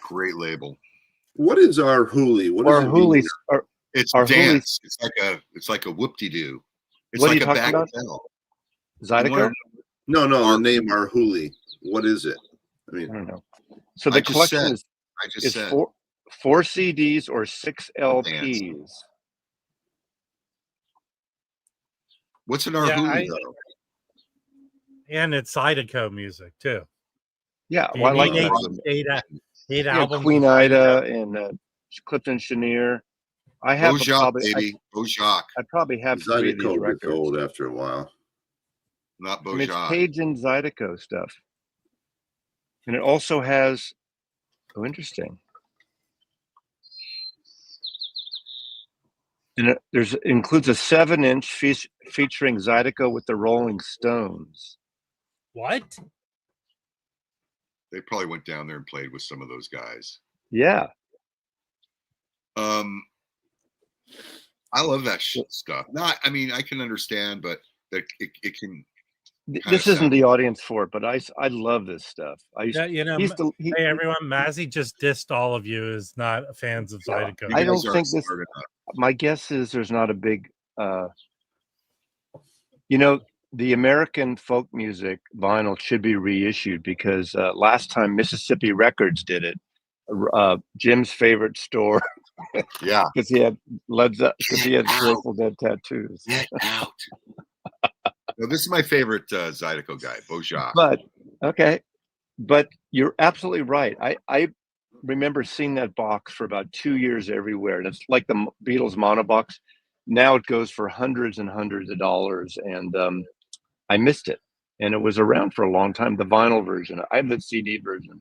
Great label. What is our Hooli? What our is Hooli? It's our dance. Hooli. It's like a whoop-de-doo. It's What like are you a talking about? Zydeco? No, the name our Hooli. What is it? I don't know. So the collection is four CDs or 6 LPs. What's an our Hooli though? And it's Zydeco music too. Yeah, well, I like eight albums. Queen Ida and Clifton Chenier. I have Bojack, baby. Bojack. I probably have 3 of these Zydeco gets records. old after a while. Not I mean, it's Bojack. Page and Zydeco stuff. And it also has, oh, interesting. And it includes a 7-inch featuring Zydeco with the Rolling Stones. What? They probably went down there and played with some of those guys. Yeah. I love that stuff. Not, I mean, I can understand, but that it can. This isn't the audience for it, but I love this stuff. Hey everyone, Mazzy just dissed all of you as not fans of Zydeco. I don't think this. My guess is there's not a big. The American folk music vinyl should be reissued because last time Mississippi Records did it, Jim's favorite store. Yeah, because he had Grateful Dead tattoos. Get out. No, this is my favorite Zydeco guy, Bojack. But you're absolutely right. I remember seeing that box for about 2 years everywhere, and it's like the Beatles mono box. Now it goes for hundreds and hundreds of dollars, and I missed it. And it was around for a long time. The vinyl version. I have the CD version.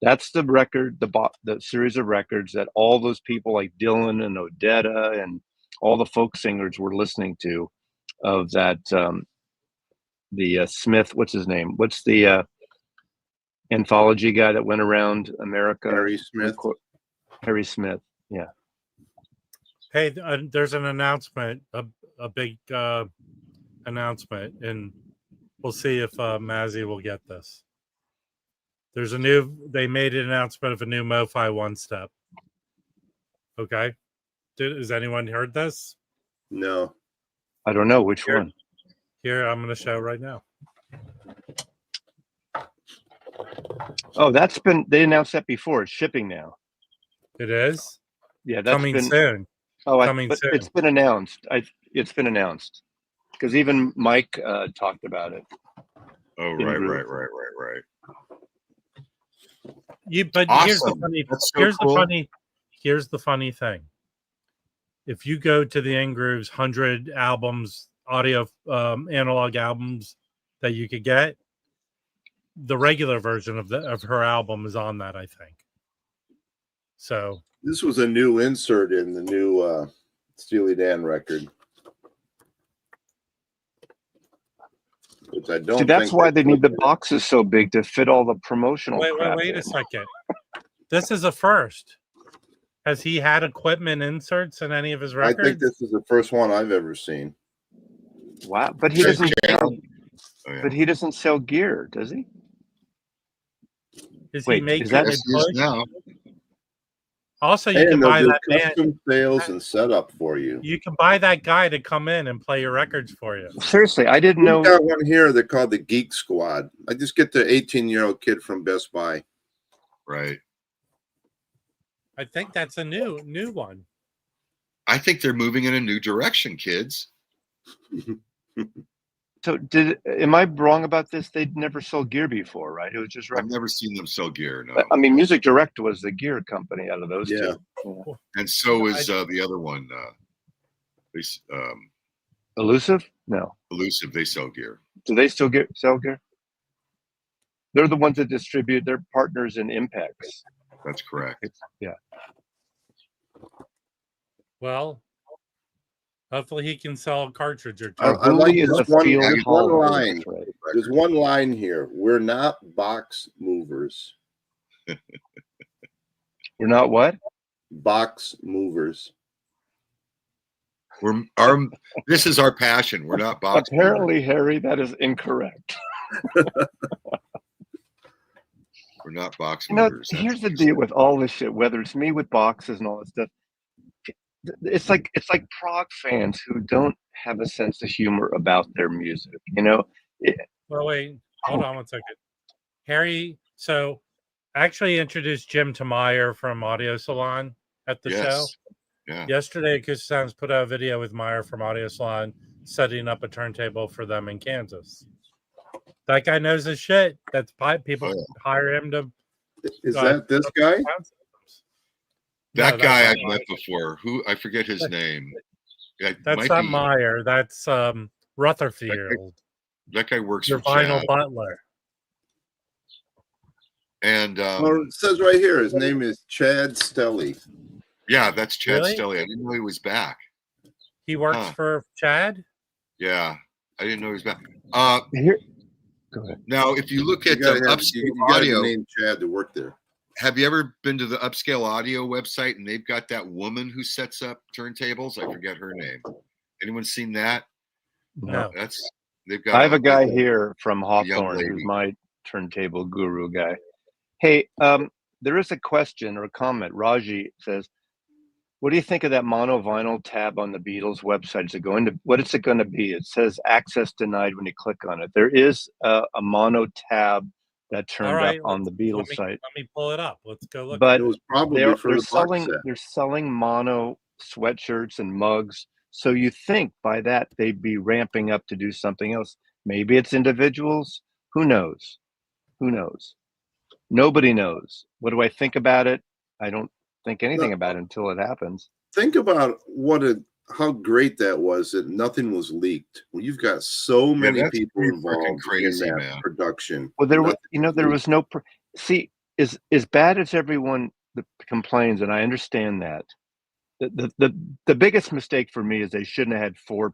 That's the record, the series of records that all those people like Dylan and Odetta and all the folk singers were listening to. Of that, the Smith, what's his name? What's the anthology guy that went around America? Harry Smith. Harry Smith, yeah. Hey, there's an announcement, a big announcement, and we'll see if Mazzy will get this. They made an announcement of a new Mofi OneStep. Okay. Has anyone heard this? No. I don't know which one. Here, I'm going to show right now. Oh, they announced that before. It's shipping now. It is? Yeah, that's coming soon. Oh, soon. It's been announced. It's been announced. Because even Mike talked about it. Oh, right. But awesome. Here's the funny thing. If you go to the Ingrooves 100 albums, audio analog albums that you could get, the regular version of her album is on that, I think. So this was a new insert in the new Steely Dan record. Which I don't. See, that's why they need the boxes so big to fit all the promotional. Wait a second. This is a first. Has he had equipment inserts in any of his records? I think this is the first one I've ever seen. Wow, but he doesn't. But he doesn't sell gear, does he? He making that now? Also, you can buy that custom sales and setup for you. You can buy that guy to come in and play your records for you. Seriously, I didn't know. We got one here. They're called the Geek Squad. I just get the 18-year-old kid from Best Buy. Right. I think that's a new one. I think they're moving in a new direction, kids. So am I wrong about this? They'd never sold gear before, right? It was just I've never seen them sell gear. No. I mean, Music Direct was the gear company out of those two. Yeah. And so is the other one. Elusive? No. Elusive, they sell gear. Do they still sell gear? They're the ones that distribute. They're partners in Impex. That's correct. Yeah. Well, hopefully he can sell a cartridge or two. I like this one line. Right. There's one line here. We're not box movers. We're not what? Box movers. This is our passion. We're not box Apparently, movers. Harry, that is incorrect. We're not box movers. Here's the deal with all this shit, whether it's me with boxes and all that stuff. It's like prog fans who don't have a sense of humor about their music, you know? Well, wait, hold on one second. Harry, so I actually introduced Jim to Meyer from Audio Salon at the show. Yeah. Yesterday, Acoustic Sounds put out a video with Meyer from Audio Salon setting up a turntable for them in Kansas. That guy knows his shit. That's people hire him to. Is that this guy? That No, guy that's I've not met before. Who I forget his name. It That's might not be Meyer. That's Rutherford, that guy works your for vinyl Chad. butler. Well, And it says right here his name is Chad Stelly. yeah, that's Chad Really? Stelly. I didn't know he was back. He works Huh. for Chad. Yeah, I didn't know he was back. Here, go ahead. Now, if you look You at gotta have Upscale you gotta Audio, name Chad to work there. have you ever been to the Upscale Audio website and they've got that woman who sets up turntables? I forget her name. Anyone seen that? No. They've got. I have a guy here from young Hawthorne lady. who's my turntable guru guy. Hey, there is a question or a comment. Raji says, what do you think of that mono vinyl tab on the Beatles website? What is it going to be? It says access denied when you click on it. There is a mono tab that turned All right, up on the Beatles site. Let me pull it up. Let's go look. But It was probably they're for the box set. they're selling mono sweatshirts and mugs. So you think by that they'd be ramping up to do something else. Maybe it's individuals. Who knows? Who knows? Nobody knows. What do I think about it? I don't think anything about it until it happens. Think about how great that was that nothing was leaked. Well, you've got so many that's people pretty involved crazy, in that man. production. Well, there was no. See, as bad as everyone complains, and I understand that. The biggest mistake for me is they shouldn't have had 4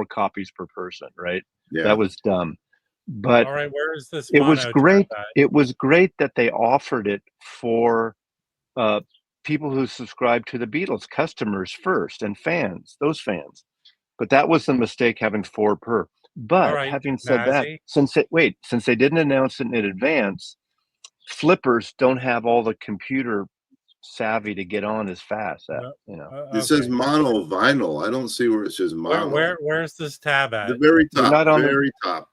copies per person. Right? Yeah. That was dumb. But all right, where is this? It was mono great. tab at? It was great that they offered it for people who subscribe to the Beatles, customers first, and those fans. But that was the mistake, having 4 per. But right, having said that, Nazi. since they didn't announce it in advance, flippers don't have all the computer savvy to get on as fast. It says mono vinyl. I don't see where it says mono. Where's this tab at? The very top. Not on very top.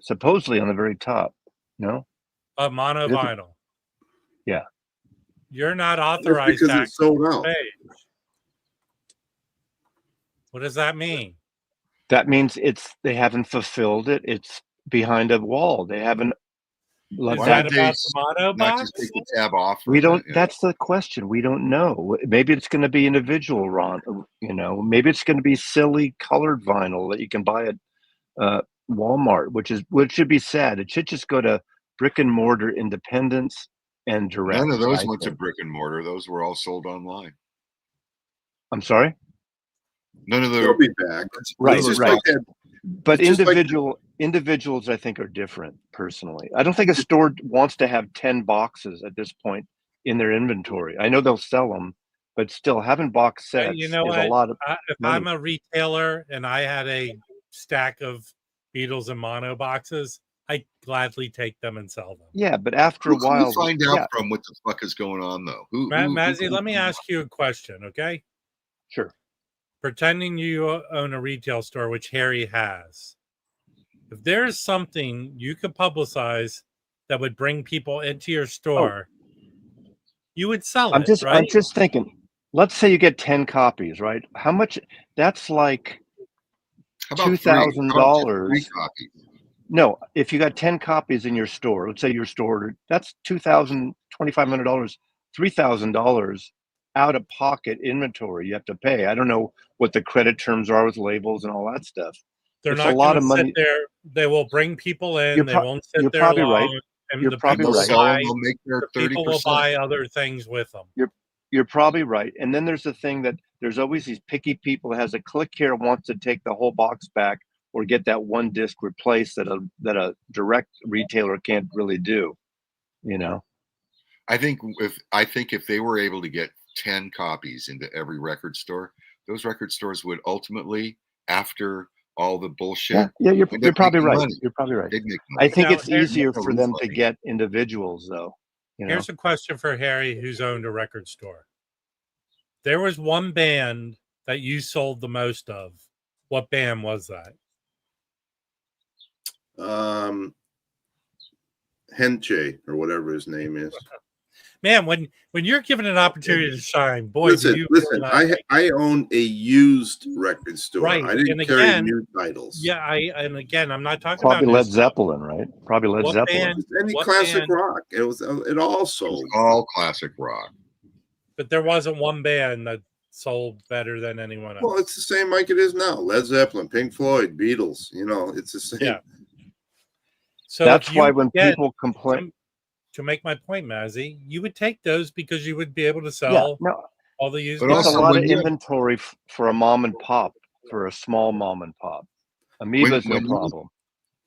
Supposedly on the very top. No. Mono vinyl. Yeah. You're not authorized because it's sold out. Page. What does that mean? That means they haven't fulfilled it. It's behind a wall. They haven't. Is that about the mono box? Just take the tab off. We don't. That's the question. We don't know. Maybe it's going to be individual, Ron. Maybe it's going to be silly colored vinyl that you can buy at Walmart, which should be sad. It should just go to brick and mortar independents and direct. None of those went to brick and mortar. Those were all sold online. I'm sorry. None of They'll the be back. Right. But individuals, I think, are different. Personally, I don't think a store wants to have 10 boxes at this point in their inventory. I know they'll sell them, but still, having box sets is a lot of. If money. I'm a retailer and I had a stack of Beatles and mono boxes, I gladly take them and sell them. Yeah, but after a while, we find out from what the fuck is going on, though. Mazzy, let me ask you a question, okay? Sure. Pretending you own a retail store, which Harry has. If there is something you could publicize that would bring people into your store, you would sell it, right? I'm just thinking, let's say you get 10 copies, right? How much? That's like $2,000. No, if you got 10 copies in your store, let's say your store, that's $2,000, $2,500, $3,000 out of pocket inventory you have to pay. I don't know what the credit terms are with labels and all that stuff. They're not going to sit there. They will bring people in. They won't sit there long. Right. And you're probably right. They'll make their 30%. People will buy other things with them. You're probably right. And then there's the thing that there's always these picky people that has a click here, wants to take the whole box back or get that one disc replaced that a direct retailer can't really do. I think if they were able to get 10 copies into every record store, those record stores would ultimately, after all the bullshit. Yeah, you're probably right. Money. You're probably right. They'd make money. I think it's easier for them to get individuals, though. Here's a question for Harry, who's owned a record store. There was one band that you sold the most of. What band was that? Henche, or whatever his name is. Man, when you're given an opportunity to shine, boy, listen. I own a used record store. Right. I didn't carry new titles. Yeah, I'm not talking probably about Led Zeppelin, right? Probably Led Zeppelin. Any classic rock. It all sold. All classic rock. But there wasn't one band that sold better than anyone else. Well, it's the same like it is now. Led Zeppelin, Pink Floyd, Beatles. It's the same. Yeah. So that's why when people complain. To make my point, Mazzy, you would take those because you would be able to sell all the used. But there's a lot of inventory for a mom and pop, for a small mom and pop. Amoeba's no problem.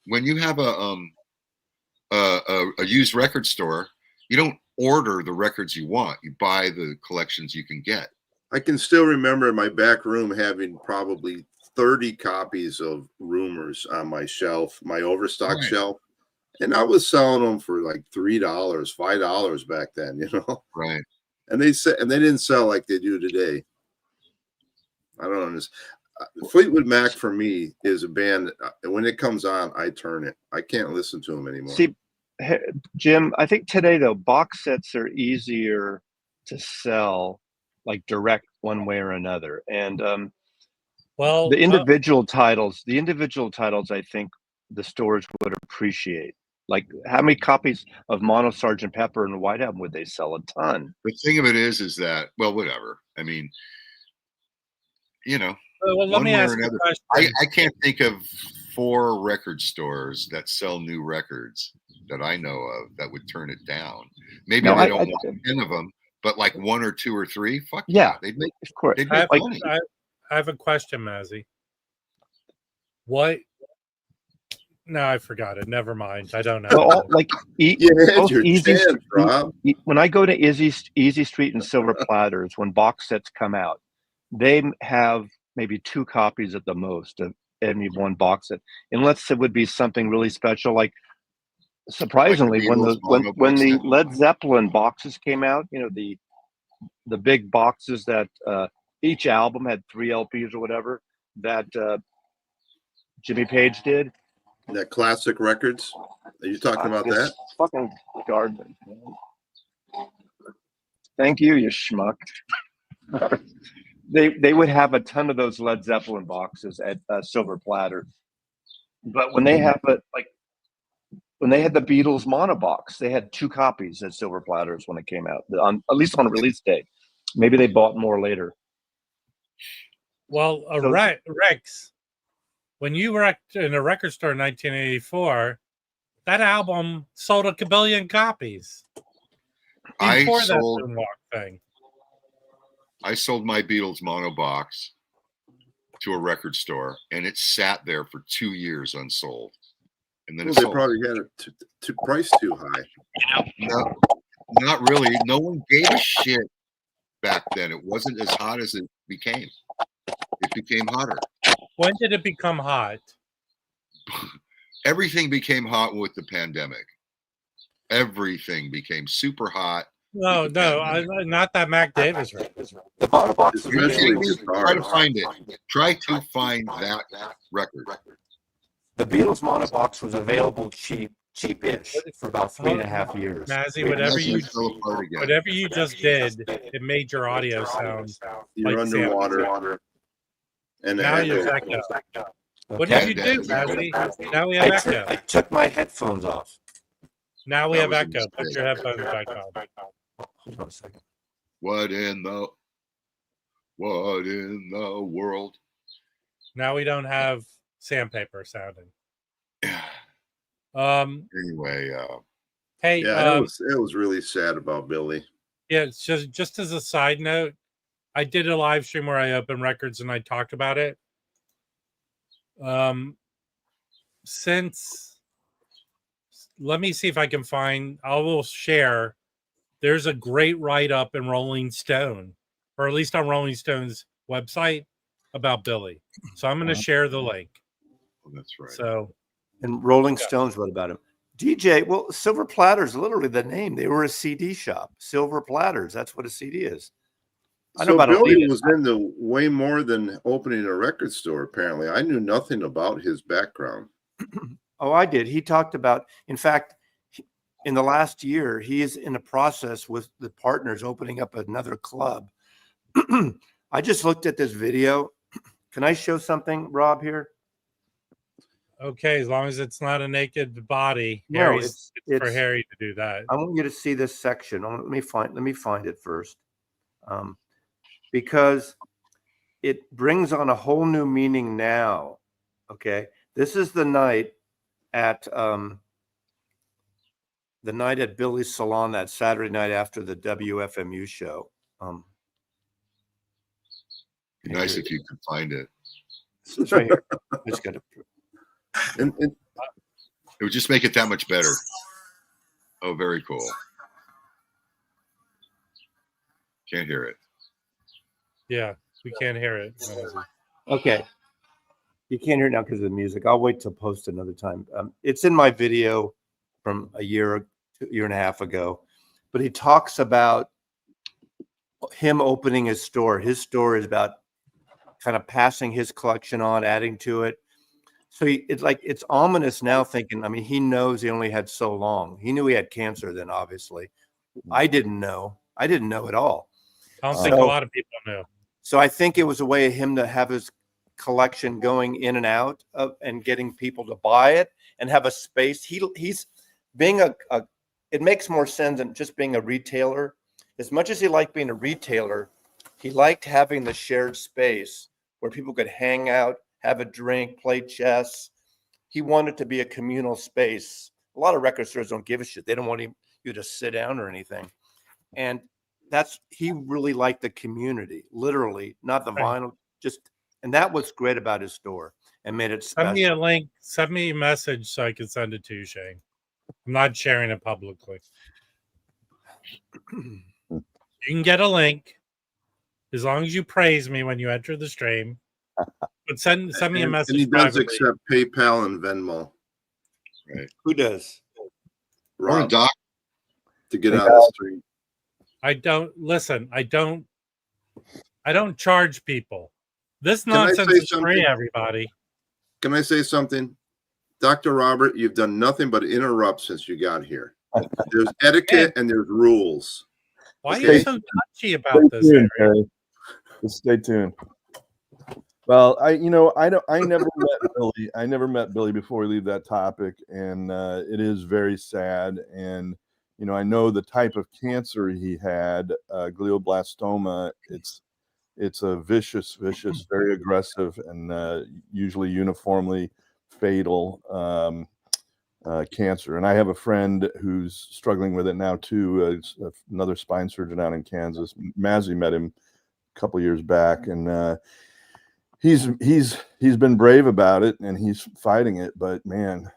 When you have a used record store, you don't order the records you want. You buy the collections you can get. I can still remember my back room having probably 30 copies of Rumors on my shelf, my overstock shelf. And I was selling them for like $3, $5 back then, Right. And they didn't sell like they do today. I don't understand. Fleetwood Mac for me is a band. When it comes on, I turn it. I can't listen to them anymore. See, Jim, I think today though, box sets are easier to sell, like direct one way or another. And the individual titles, I think the stores would appreciate. Like, how many copies of Mono Sgt. Pepper and the White Album would they sell? A ton. The thing of it is that, well, whatever. I mean, well, let me ask you a question. I can't think of 4 record stores that sell new records that I know of that would turn it down. Maybe they don't want 10 of them, but like 1 or 2 or 3, fuck yeah, they'd make, of course. They'd make money. I have a question, Mazzy. What? No, I forgot it. Never mind. I don't know. Well, like Rob. When I go to Easy Street and Silver Platters, when box sets come out, they have maybe 2 copies at the most of any one box set, unless it would be something really special. Like, surprisingly, when the Led Zeppelin boxes came out, the big boxes that each album had 3 LPs or whatever that Jimmy Page did. That Classic Records. Are you talking about that? Fucking garbage. Thank you, you schmuck. They would have a ton of those Led Zeppelin boxes at Silver Platters, but when they have when they had the Beatles mono box, they had 2 copies at Silver Platters when it came out, at least on release day. Maybe they bought more later. Well, Rex, when you were in a record store in 1984, that album sold a kabillion copies. Before that Moonwalk thing. I sold my Beatles mono box to a record store, and it sat there for 2 years unsold. And then they probably had it to price too high. No, not really. No one gave a shit back then. It wasn't as hot as it became. It became hotter. When did it become hot? Everything became hot with the pandemic. Everything became super hot. No, not that Mac Davis record. The mono box. Try to find it. Try to find that record. The Beatles mono box was available cheap-ish for about 3.5 years. Mazzy, whatever you just did, it made your audio sound. You're like underwater. And now you're echo. What did you do, Mazzy? Now we have echo. I took my headphones off. Now we have echo. Put your headphones back on. Hold on a second. What in the world? Now we don't have sandpaper sounding. Anyway, hey, it was really sad about Billy. Yeah, it's just as a side note, I did a live stream where I opened records and I talked about it. Let me see if I can find. I will share. There's a great write-up in Rolling Stone, or at least on Rolling Stone's website, about Billy. So I'm going to share the link. Oh, that's right. So, and Rolling Stones wrote about him. DJ, well, Silver Platters, literally the name. They were a CD shop. Silver Platters, that's what a CD is. I know about Billy was into way more than opening a record store, apparently. I knew nothing about his background. Oh, I did. He talked about, in fact, in the last year, he is in a process with the partners opening up another club. I just looked at this video. Can I show something, Rob, here? Okay, as long as it's not a naked body. No, it's for Harry to do that. I want you to see this section. Let me find it first. because it brings on a whole new meaning now. Okay, this is the night at Billy's Salon that Saturday night after the WFMU show. Be nice if you could find it. It's right here. I just got to. And It would just make it that much better. Oh, very cool. Can't hear it. Yeah, we can't hear it. Okay. You can't hear it now because of the music. I'll wait to post another time. It's in my video from a year and a half ago, but he talks about him opening his store. His store is about kind of passing his collection on, adding to it. So it's ominous now thinking, I mean, he knows he only had so long. He knew he had cancer then, obviously. I didn't know. I didn't know at all. I don't think a lot of people knew. So I think it was a way of him to have his collection going in and out of and getting people to buy it and have a space. He's being it makes more sense than just being a retailer. As much as he liked being a retailer, he liked having the shared space where people could hang out, have a drink, play chess. He wanted to be a communal space. A lot of record stores don't give a shit. They don't want you to sit down or anything. And he really liked the community, literally, not the vinyl, and that was great about his store and made it special. Send me a link, send me a message so I can send it to you, Shane. I'm not sharing it publicly. You can get a link as long as you praise me when you enter the stream. But send me a message. And he does privately. accept PayPal and Venmo. Right. Who does? Rob, Doc. to get out of the street. I don't charge people. This Can I nonsense say is free, something? everybody. Can I say something? Dr. Robert, you've done nothing but interrupt since you got here. There's etiquette and there's rules. Why are Okay. you so touchy about this? Tuned, Harry? Harry. Just stay tuned. Well, I never met Billy. I never met Billy before we leave that topic, and it is very sad. And I know the type of cancer he had, glioblastoma. It's a vicious, very aggressive, and usually uniformly fatal cancer. And I have a friend who's struggling with it now too. Another spine surgeon out in Kansas. Mazzy met him a couple years back, and he's been brave about it, and he's fighting it. But man,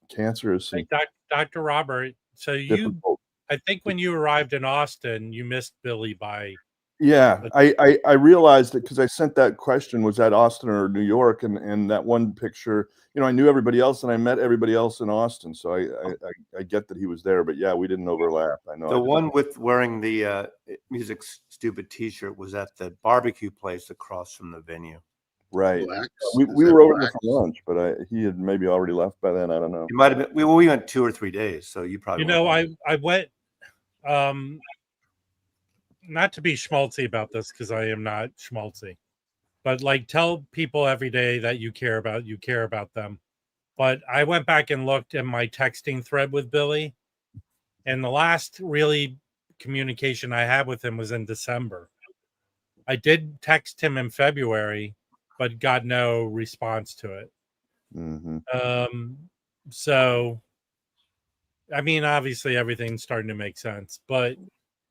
cancer is Like Dr. Robert. So I think when you arrived in Austin, you missed Billy by. Yeah, I realized it because I sent that question, was that Austin or New York, and that one picture, I knew everybody else and I met everybody else in Austin, so I get that he was there, but yeah, we didn't overlap. I know The one with wearing the Music Stupid T-shirt was at the barbecue place across from the venue. Right. Blacks? We Is were that over there Blacks? for lunch, but he had maybe already left by then. I don't know. It might have been. We went 2 or 3 days, so you probably. I went. Not to be schmaltzy about this because I am not schmaltzy, but tell people every day that you care about them. But I went back and looked at my texting thread with Billy, and the last really communication I had with him was in December. I did text him in February, but got no response to it. Mm-hmm. So, I mean, obviously everything's starting to make sense, but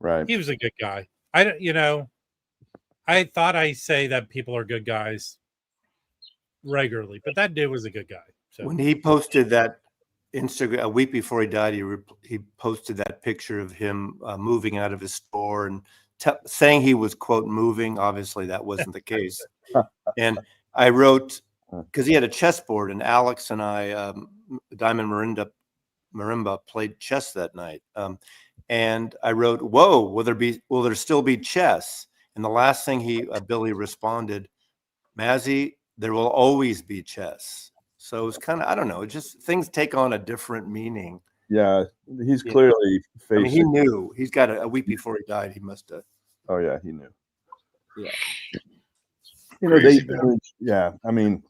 Right. he was a good guy. I thought I say that people are good guys regularly, but that dude was a good guy. So. When he posted that Instagram a week before he died, he posted that picture of him moving out of his store and saying he was, quote, moving. Obviously, that wasn't the case. And I wrote, because he had a chessboard, and Alex and I, Diamond Marimba, played chess that night. And I wrote, "Whoa, will there still be chess?" And the last thing Billy responded, "Mazzy, there will always be chess." So it was kind of, I don't know, just things take on a different meaning. Yeah, he's clearly facing. I mean, he knew. He's got a week before he died. He must have. Oh yeah, he knew. Yeah. I mean,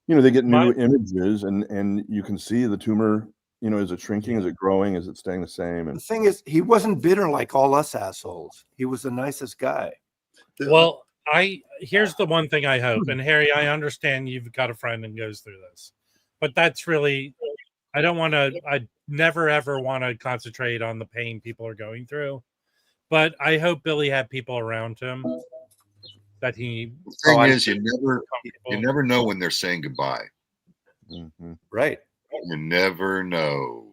they get new images, and you can see the tumor is it shrinking? Is it growing? Is it staying the same? The And thing is, he wasn't bitter like all us assholes. He was the nicest guy. Well, here's the one thing I hope, and Harry, I understand you've got a friend and goes through this, but that's really, I never ever want to concentrate on the pain people are going through, but I hope Billy had people around him that he. The thing is, you never know when they're saying goodbye. Right. You never know.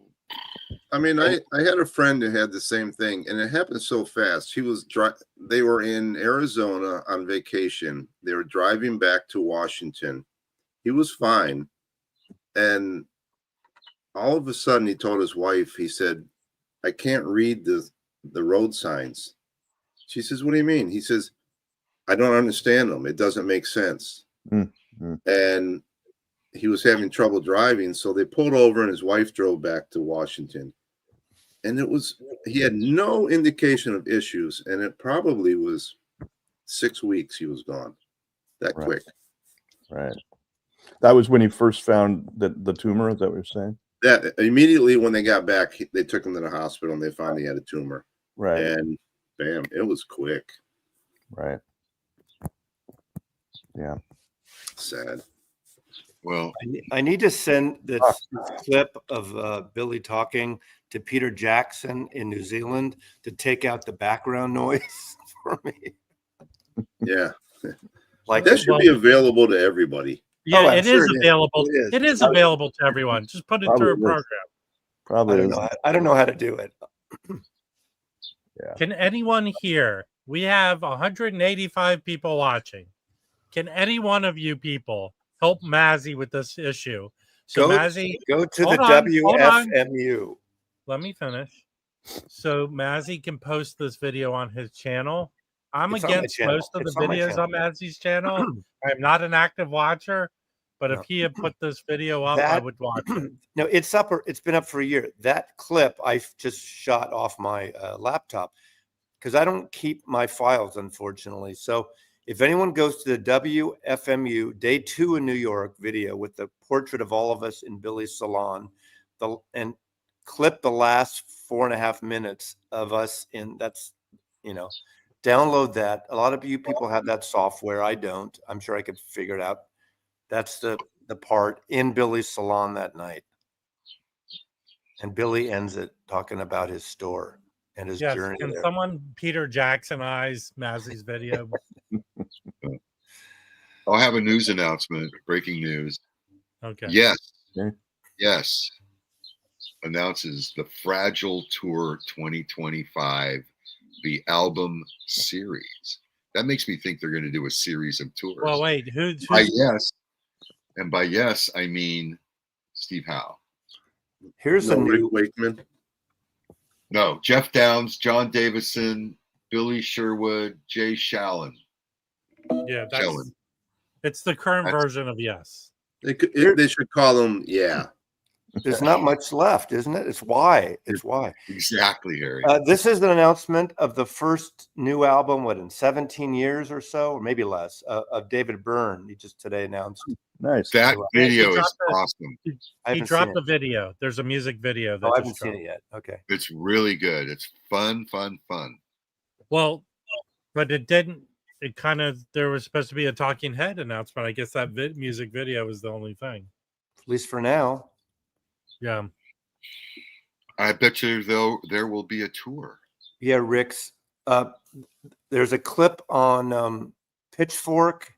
I mean, I had a friend who had the same thing, and it happened so fast. They were in Arizona on vacation. They were driving back to Washington. He was fine, and all of a sudden, he told his wife, he said, "I can't read the road signs." She says, "What do you mean?" He says, "I don't understand them. It doesn't make sense." And he was having trouble driving, so they pulled over, and his wife drove back to Washington. And he had no indication of issues, and it probably was 6 weeks he was gone. That quick. Right. That was when he first found the tumor. Is that what you're saying? That immediately when they got back, they took him to the hospital, and they found he had a tumor. Right. And bam, it was quick. Right. Yeah. Sad. Well, I need to send this clip of Billy talking to Peter Jackson in New Zealand to take out the background noise for me. Yeah. Like that should be available to everybody. Yeah, it is available. It is. It is available to everyone. Just put it through a program. Probably. I don't know how to do it. Yeah. Can anyone here? We have 185 people watching. Can any one of you people help Mazzy with this issue? So Mazzy, go to the WFMU. Let me finish. So Mazzy can post this video on his channel. I'm against most of the videos on Mazzy's channel. I'm not an active watcher, but if he had put this video up, I would watch it. No, it's up. It's been up for a year. That clip I just shot off my laptop because I don't keep my files, unfortunately. So if anyone goes to the WFMU Day 2 in New York video with the portrait of all of us in Billy's salon, and clip the last 4.5 minutes of us download that. A lot of you people have that software. I don't. I'm sure I could figure it out. That's the part in Billy's salon that night. And Billy ends it talking about his store and his journey. Can there. someone Peter Jackson-ize Mazzy's video? I'll have a news announcement. Breaking news. Okay. Yes. Okay. Yes. Announces the Fragile Tour 2025, the album series. That makes me think they're going to do a series of tours. Well, wait. Who's by yes, and by yes, I mean Steve Howe. Here's a new Rick Wakeman. No, Jeff Downs, John Davison, Billy Sherwood, Jay Shallon. Yeah, it's the current version of yes. They should call him There's not much left, isn't it? It's why. It's why. Exactly, Harry. This is an announcement of the first new album, in 17 years or so, or maybe less, of David Byrne. He just today announced. Nice. That video is awesome. He dropped the video. There's a music video. I haven't seen it yet. Okay. It's really good. It's fun. Well, but it didn't. It kind of, there was supposed to be a talking head announcement. I guess that music video was the only thing. At least for now. Yeah. I bet you there will be a tour. Yeah, Rick's. There's a clip on Pitchfork,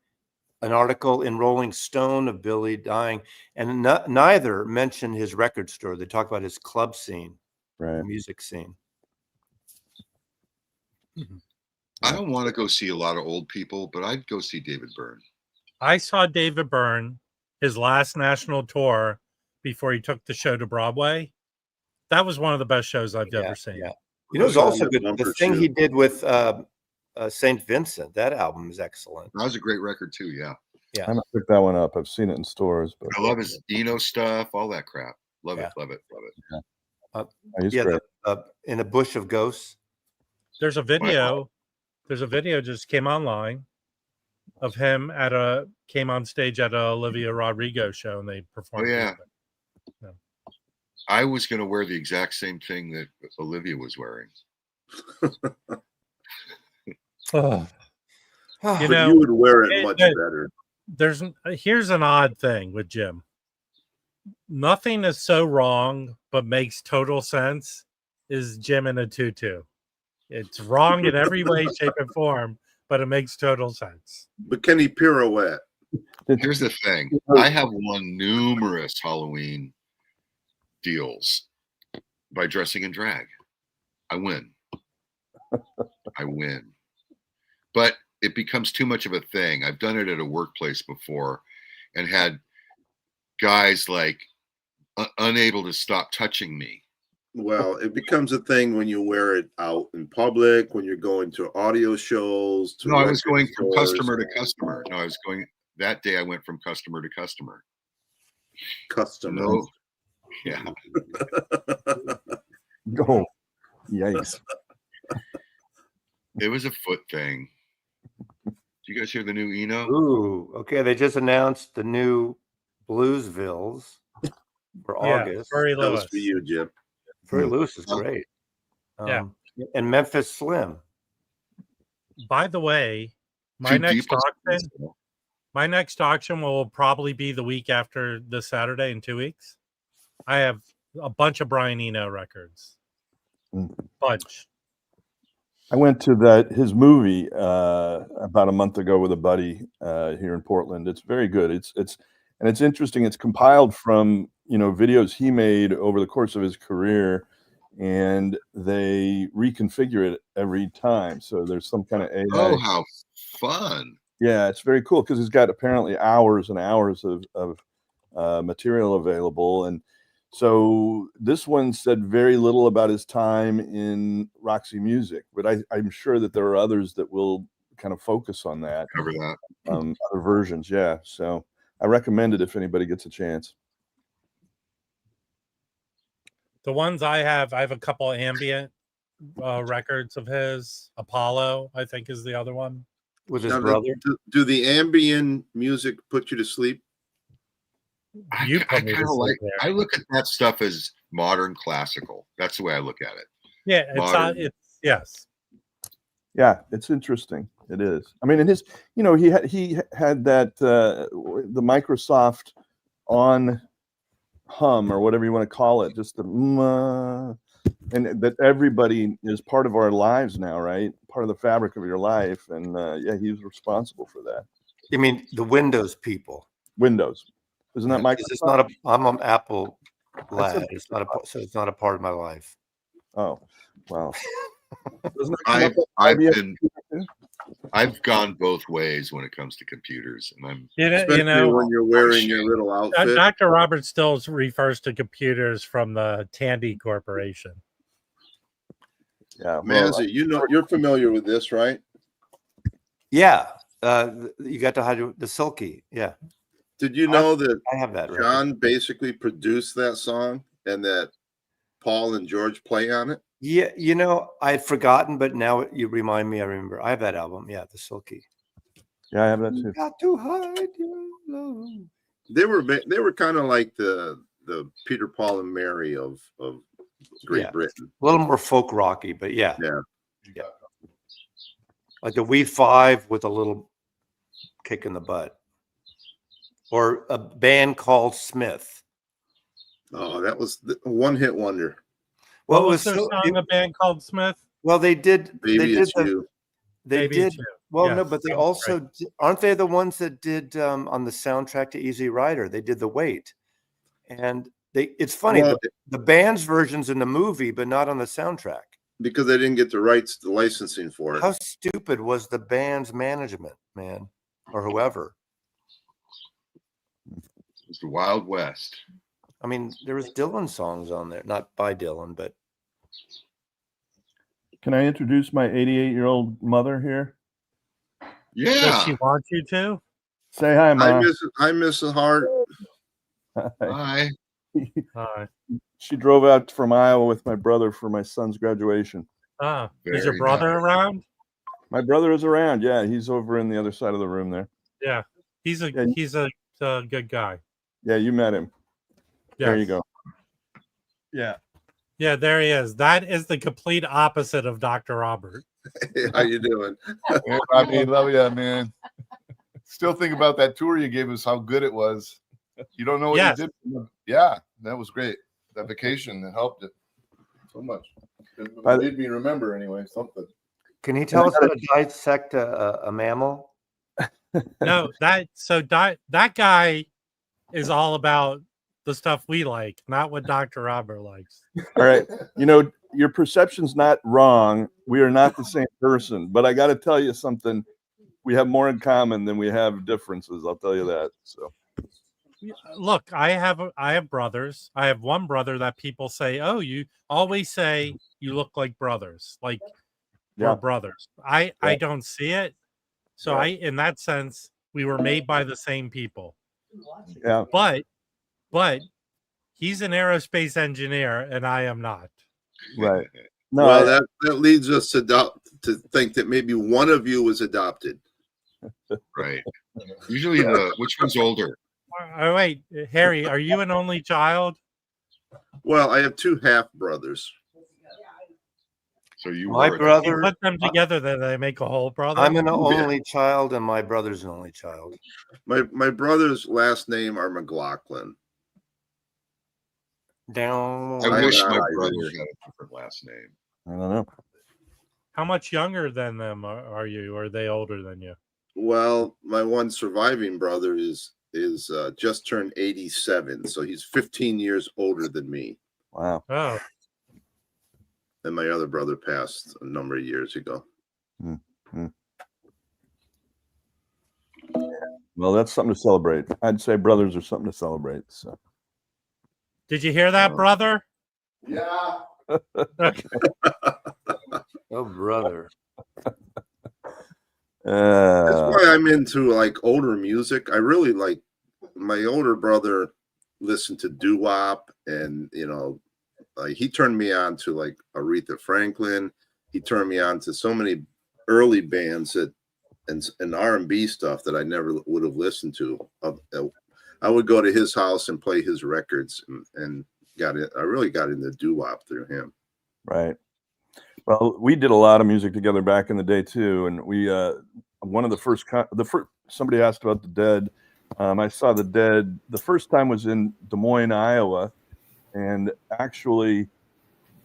an article in Rolling Stone of Billy dying, and neither mentioned his record store. They talk about his club scene, right? Music scene. I don't want to go see a lot of old people, but I'd go see David Byrne. I saw David Byrne, his last national tour before he took the show to Broadway. That was one of the best shows I've ever seen. Yeah. It's also good. The thing he did with St. Vincent, that album is excellent. That was a great record too. Yeah. Yeah. I'm gonna pick that one up. I've seen it in stores, but I love his Dino stuff, all that crap. Love it. In a Bush of Ghosts. There's a video. There's a video just came online of him came on stage at a Olivia Rodrigo show and they performed. Oh yeah. I was going to wear the exact same thing that Olivia was wearing. Oh. But you would wear it much better. Here's an odd thing with Jim. Nothing is so wrong but makes total sense is Jim in a tutu. It's wrong in every way, shape, and form, but it makes total sense. But can he pirouette? Here's the thing. I have won numerous Halloween deals by dressing in drag. I win. I win. But it becomes too much of a thing. I've done it at a workplace before and had guys like unable to stop touching me. Well, it becomes a thing when you wear it out in public, when you're going to audio shows. No, I was going from customer to customer. No, I was going that day. I went from customer to customer. Customer. No. Yeah. Oh, yikes. It was a foot thing. Did you guys hear the new Eno? Ooh, okay. They just announced the new Bluesvilles for August. Furry That Lewis. was for you, Jim. Furry Lewis is great. Yeah. And Memphis Slim. By the way, my next auction will probably be the week after this Saturday in 2 weeks. I have a bunch of Brian Eno records. Bunch. I went to his movie about a month ago with a buddy here in Portland. It's very good. It's interesting. It's compiled from videos he made over the course of his career, and they reconfigure it every time. So there's some kind of AI. Oh, how fun! Yeah, it's very cool because he's got apparently hours and hours of material available. And so this one said very little about his time in Roxy Music, but I'm sure that there are others that will kind of focus on that. Cover that. Other versions, yeah. So I recommend it if anybody gets a chance. The ones I have a couple Ambient records of his. Apollo, I think, is the other one. With his brother. Do the ambient music put you to sleep? I look at that stuff as modern classical. That's the way I look at it. Yeah, it's yes. Yeah, it's interesting. It is. I mean, in his, he had that the Microsoft on hum or whatever you want to call it, just the and that everybody is part of our lives now, right? Part of the fabric of your life, and yeah, he was responsible for that. You mean the Windows people? Windows. Isn't that Microsoft? It's not I'm an Apple lad. It's not so it's not a part of my life. Oh, wow. I've gone both ways when it comes to computers, and I'm especially when you're wearing your little outfit. Dr. Robert Stills refers to computers from the Tandy Corporation. Yeah, Mazzy, you're familiar with this, right? Yeah, you got to hide the Silky. Yeah. Did you know that I have that? John basically produced that song and that Paul and George play on it? Yeah, I had forgotten, but now you remind me. I remember. I have that album. Yeah, the Silky. Yeah, I have that too. Got to hide your love. They were kind of like the Peter, Paul, and Mary of Great Britain. A little more folk rocky, but yeah. Yeah. Like the We Five with a little kick in the butt. Or a band called Smith. Oh, that was a one-hit wonder. What was their song? A band called Smith? Well, they did. Baby, it's you. They did. Well, no, but they also aren't they the ones that did on the soundtrack to Easy Rider? They did The Wait, and it's funny. The band's version's in the movie, but not on the soundtrack because they didn't get the rights, the licensing for it. How stupid was the band's management, man, or whoever? It's the Wild West. I mean, there was Dylan songs on there, not by Dylan, but. Can I introduce my 88-year-old mother here? Yeah. Does she want you to? Say hi, Mom. Hi, Mrs. Hart. Hi. Hi. She drove out from Iowa with my brother for my son's graduation. Is your brother around? My brother is around. Yeah, he's over in the other side of the room there. Yeah, he's a good guy. Yeah, you met him. Yes. There you go. Yeah. Yeah, there he is. That is the complete opposite of Dr. Robert. Hey, how you doing? Hey, Robbie, love you, man. Still think about that tour you gave us, how good it was. You don't know what Yes. you did. Yeah, that was great. That vacation that helped it so much. It made me remember anyway, something. Can you tell us how to dissect a mammal? No, that guy is all about the stuff we like, not what Dr. Robert likes. All right. You know, your perception's not wrong. We are not the same person, but I got to tell you something. We have more in common than we have differences. I'll tell you that. So, Look, I have brothers. I have one brother that people say, "Oh, you always say you look like brothers, like we're brothers." I don't see it. So in that sense, we were made by the same people. Yeah. But he's an aerospace engineer and I am not. Right. No, Well, that leads us to think that maybe one of you was adopted. Right. Usually which one's older? Oh, wait, Harry, are you an only child? Well, I have 2 half brothers. So you My were brother. You put them together, then they make a whole brother. I'm an only child, and my brother's an only child. My brother's last name are McLaughlin. Down. I wish my Irish. brother had a different last name. I don't know. How much younger than them are you? Or are they older than you? Well, my one surviving brother is just turned 87, so he's 15 years older than me. Wow. Oh, And my other brother passed a number of years ago. Mm-hmm. Well, that's something to celebrate. I'd say brothers are something to celebrate. So. did you hear that, brother? Yeah. Oh, brother. That's why I'm into like older music. I really like my older brother listened to doo-wop, and like he turned me on to like Aretha Franklin. He turned me on to so many early bands and R&B stuff that I never would have listened to. I would go to his house and play his records and I really got into doo-wop through him. Right. Well, we did a lot of music together back in the day too, and we one of the first somebody asked about the Dead. I saw the Dead the first time was in Des Moines, Iowa, and actually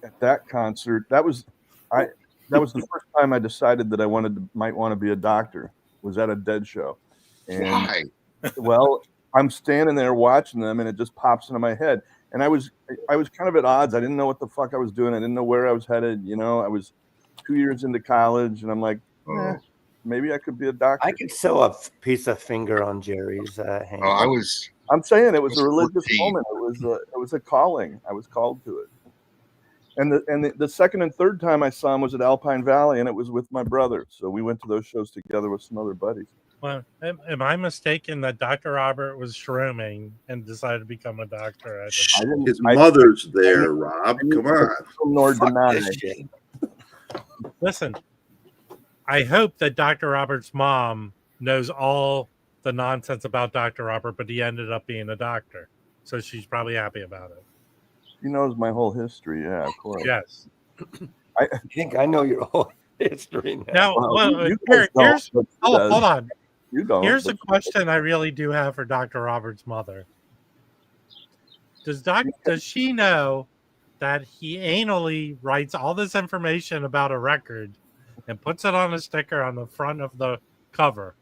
at that concert that was the first time I decided that I might want to be a doctor. Was at a Dead show. And, Why? Well, I'm standing there watching them, and it just pops into my head. And I was kind of at odds. I didn't know what the fuck I was doing. I didn't know where I was headed. I was 2 years into college, and I'm like, maybe I could be a doctor. I could sew a piece of finger on Jerry's hand. I'm saying it was a religious 14. moment. It was a calling. I was called to it. And the second and third time I saw him was at Alpine Valley, and it was with my brother. So we went to those shows together with some other buddies. Well, am I mistaken that Dr. Robert was shrooming and decided to become a doctor? His mother's there, Rob. Come on. Nor deny. Listen, I hope that Dr. Robert's mom knows all the nonsense about Dr. Robert, but he ended up being a doctor. So she's probably happy about it. She knows my whole history. Yeah, of course. Yes. I think I know your whole history now. Hold on. You don't. Here's a question I really do have for Dr. Robert's mother. Does she know that he anally writes all this information about a record and puts it on a sticker on the front of the cover?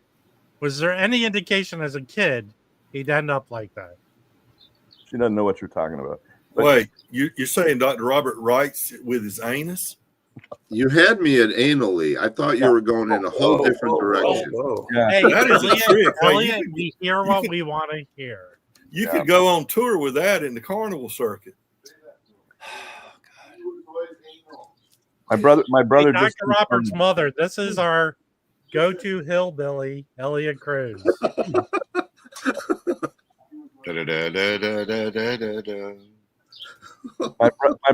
Was there any indication as a kid he'd end up like that? She doesn't know what you're talking about. But wait, you're saying Dr. Robert writes with his anus? You had me at anally. I thought you were going in a whole different direction. Yeah. Hey, That is a trick. Elliot, we hear what we want to hear. You could go on tour with that in the carnival circuit. My brother. Hey, Dr. Robert's mother. This is our go-to hillbilly, Elliot Cruz. My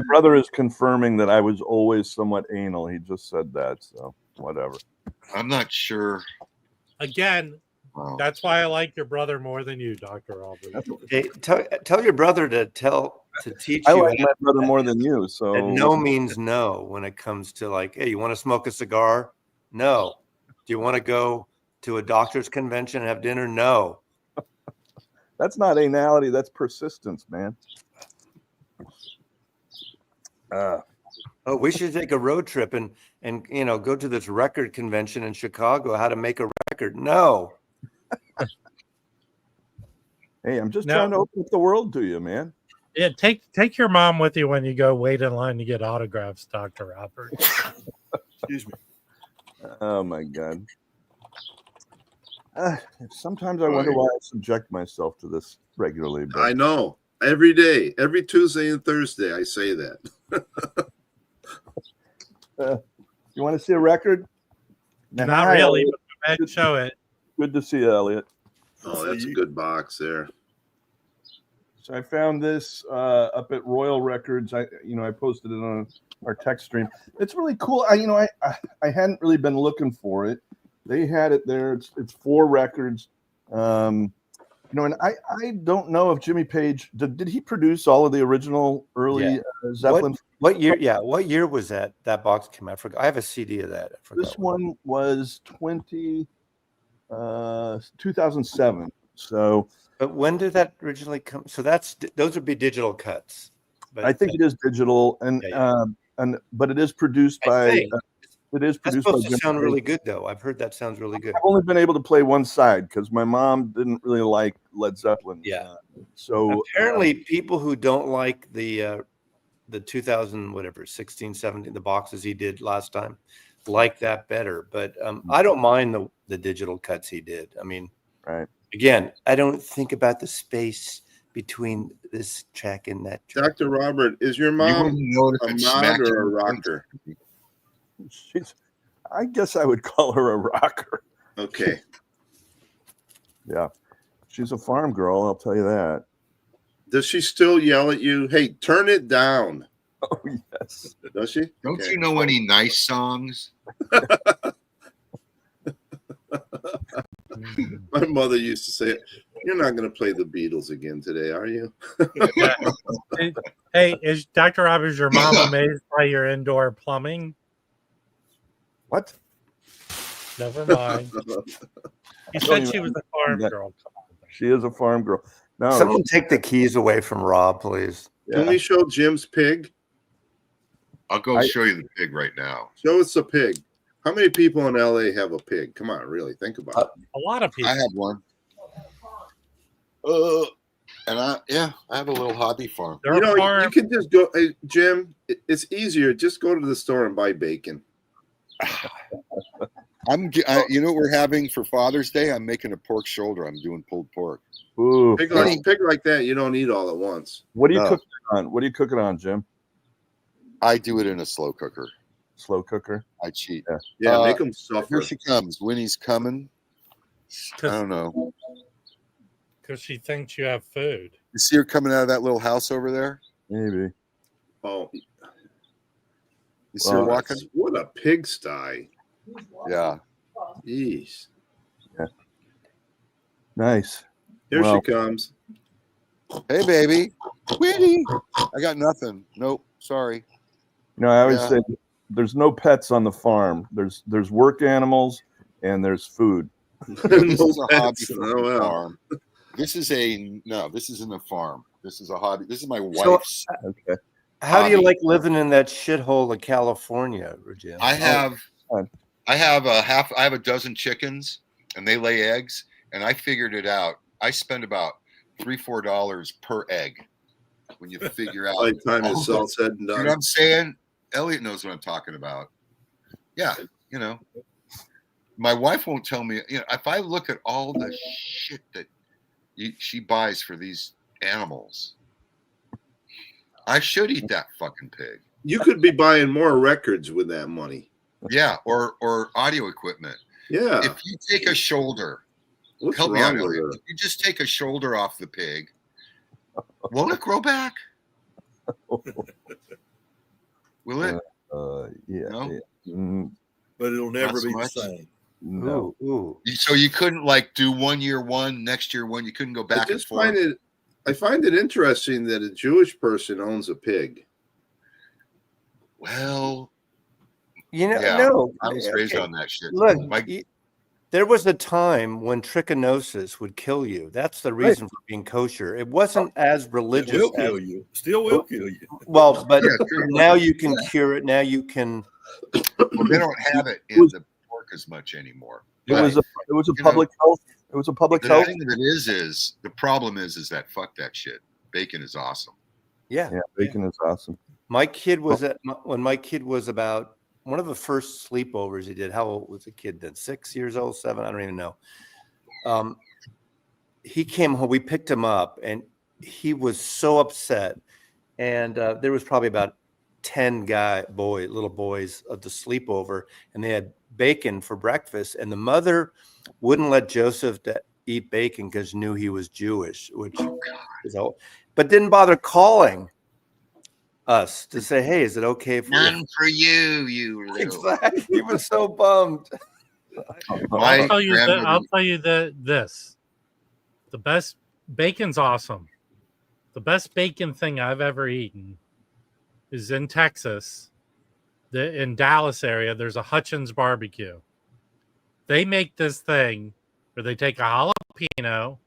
brother is confirming that I was always somewhat anal. He just said that, so whatever. I'm not sure. Again, that's why I like your brother more than you, Dr. Robert. Hey, tell your brother to tell to teach I you like my brother more than you. So that no means no when it comes to like, hey, you want to smoke a cigar? No. Do you want to go to a doctor's convention and have dinner? No. that's not anality. That's persistence, man. Oh, we should take a road trip and go to this record convention in Chicago. How to make a record? No. Hey, I'm just trying to open up the world to you, man. Yeah, take your mom with you when you go wait in line to get autographs, Dr. Robert. Excuse me. Oh my God. Sometimes I wonder why I subject myself to this regularly. But I know. Every day, every Tuesday and Thursday, I say that. you want to see a record? Not really, but go ahead and show it. Good to see you, Elliot. Oh, that's a good box there. So I found this up at Royal Records. I posted it on our text stream. It's really cool. I hadn't really been looking for it. They had it there. It's 4 records. And I don't know if Jimmy Page did he produce all of the original early Zeppelin. What year? Yeah, what year was that box came out? I forgot. I have a CD of that. This one was 2007. So, but when did that originally come? So those would be digital cuts. But I think it is digital, but it is produced by. That's supposed to sound really good, though. I've heard that sounds really good. I've only been able to play one side because my mom didn't really like Led Zeppelin. Yeah. So apparently, people who don't like the 16, 17, the boxes he did last time, like that better. But I don't mind the digital cuts he did. I mean, right. Again, I don't think about the space between this track and that track. Dr. Robert, is your mom a mod or a rocker? I guess I would call her a rocker. Okay. Yeah. She's a farm girl, I'll tell you that. Does she still yell at you? Hey, turn it down. Oh, yes. Does she? Don't you know any nice songs? My mother used to say, "You're not going to play the Beatles again today, are you?" Hey, is Dr. Roberts your mom amazed by your indoor plumbing? What? Never mind. You said she was a farm girl. She is a farm girl. No, someone take the keys away from Rob, please. Can we show Jim's pig? I'll go show you the pig right now. Show us the pig. How many people in LA have a pig? Come on, really think about it. A lot of people. I have one. And I have a little hobby farm. You can just go, hey, Jim. It's easier. Just go to the store and buy bacon. You know what we're having for Father's Day? I'm making a pork shoulder. I'm doing pulled pork. Ooh, pig like that, you don't eat all at once. What do you cook it on? What do you cook it on, Jim? I do it in a slow cooker. Slow cooker. I cheat. Yeah, make them suffer. Here she comes. Winnie's coming. I don't know. Because she thinks you have food. You see her coming out of that little house over there? Maybe. Oh. You see her walking? What a pigsty. Yeah. Jeez. Yeah. Nice. Here she comes. Hey, baby. Winnie. I got nothing. Nope. Sorry. I always say there's no pets on the farm. There's work animals and there's food. This is a hobby farm. This isn't a farm. This is a hobby. This is my wife's. Okay. How do you like living in that shithole of California, Virginia? I have a dozen chickens and they lay eggs, and I figured it out. I spend about $3-4 per egg when you figure out. By the time it's all said and done. You know what I'm saying? Elliot knows what I'm talking about. Yeah, my wife won't tell me. If I look at all the shit that she buys for these animals, I should eat that fucking pig. You could be buying more records with that money. Yeah, or audio equipment. Yeah. If you take a shoulder, help me out, Elliot. If you just take a shoulder off the pig, won't it grow back? Will it? Yeah. No? Yeah. Mm-hmm. But it'll never be the same. No. Ooh. So you couldn't do 1 year one, next year one. You couldn't go back and forth. I find it interesting that a Jewish person owns a pig. Well, Yeah. No. I was raised on that shit. Look, there was a time when trichinosis would kill you. That's the reason for being kosher. It wasn't as religious. It will kill you. Still will kill you. Well, but now you can cure it. Now you can. Well, they don't have it in the pork as much anymore. It was a public health. It was a public health. The thing of it is the problem is that fuck that shit. Bacon is awesome. Yeah, bacon is awesome. My kid was when my kid was about one of the first sleepovers he did. How old was the kid then? 6 years old, 7? I don't even know. He came home. We picked him up, and he was so upset. And there was probably about 10 little boys of the sleepover, and they had bacon for breakfast. And the mother wouldn't let Joseph eat bacon because knew he was Jewish, which but didn't bother calling us to say, "Hey, is it okay for none for you, you little." Exactly. He was so bummed. I'll tell you this. The best bacon's awesome. The best bacon thing I've ever eaten is in Texas. In Dallas area, there's a Hutchins barbecue. They make this thing where they take a jalapeno,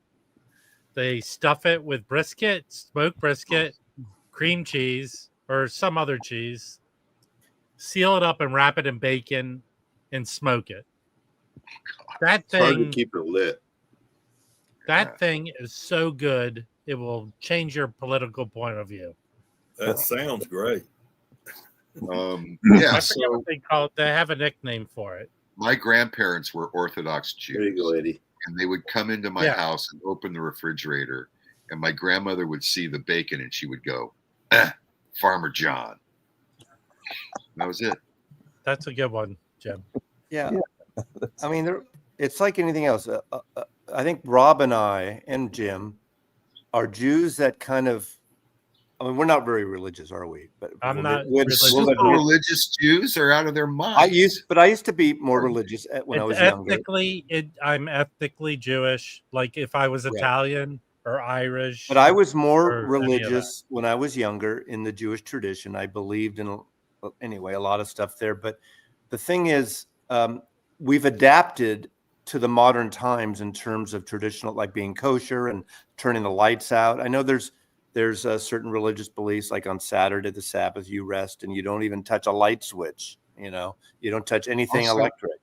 they stuff it with brisket, smoked brisket, cream cheese, or some other cheese, seal it up and wrap it in bacon and smoke it. That thing, it's hard to keep it lit. That thing is so good, it will change your political point of view. That sounds great. Yeah, so what they call it. They have a nickname for it. My grandparents were Orthodox Jews. There you go, Eddie. And they would come into my house and open the refrigerator, and my grandmother would see the bacon and she would go, Farmer John. That was it. That's a good one, Jim. Yeah. I mean, it's like anything else. I think Rob and I and Jim are Jews that kind of, I mean, we're not very religious, are we? But I'm not religious Jews are out of their minds. I used to be more religious when I was younger. I'm ethnically Jewish. Like if I was Italian or Irish. But I was more religious when I was younger in the Jewish tradition. I believed in, anyway, a lot of stuff there. But the thing is, we've adapted to the modern times in terms of traditional, like being kosher and turning the lights out. I know there's certain religious beliefs, like on Saturday, the Sabbath, you rest and you don't even touch a light switch. You don't touch anything electric.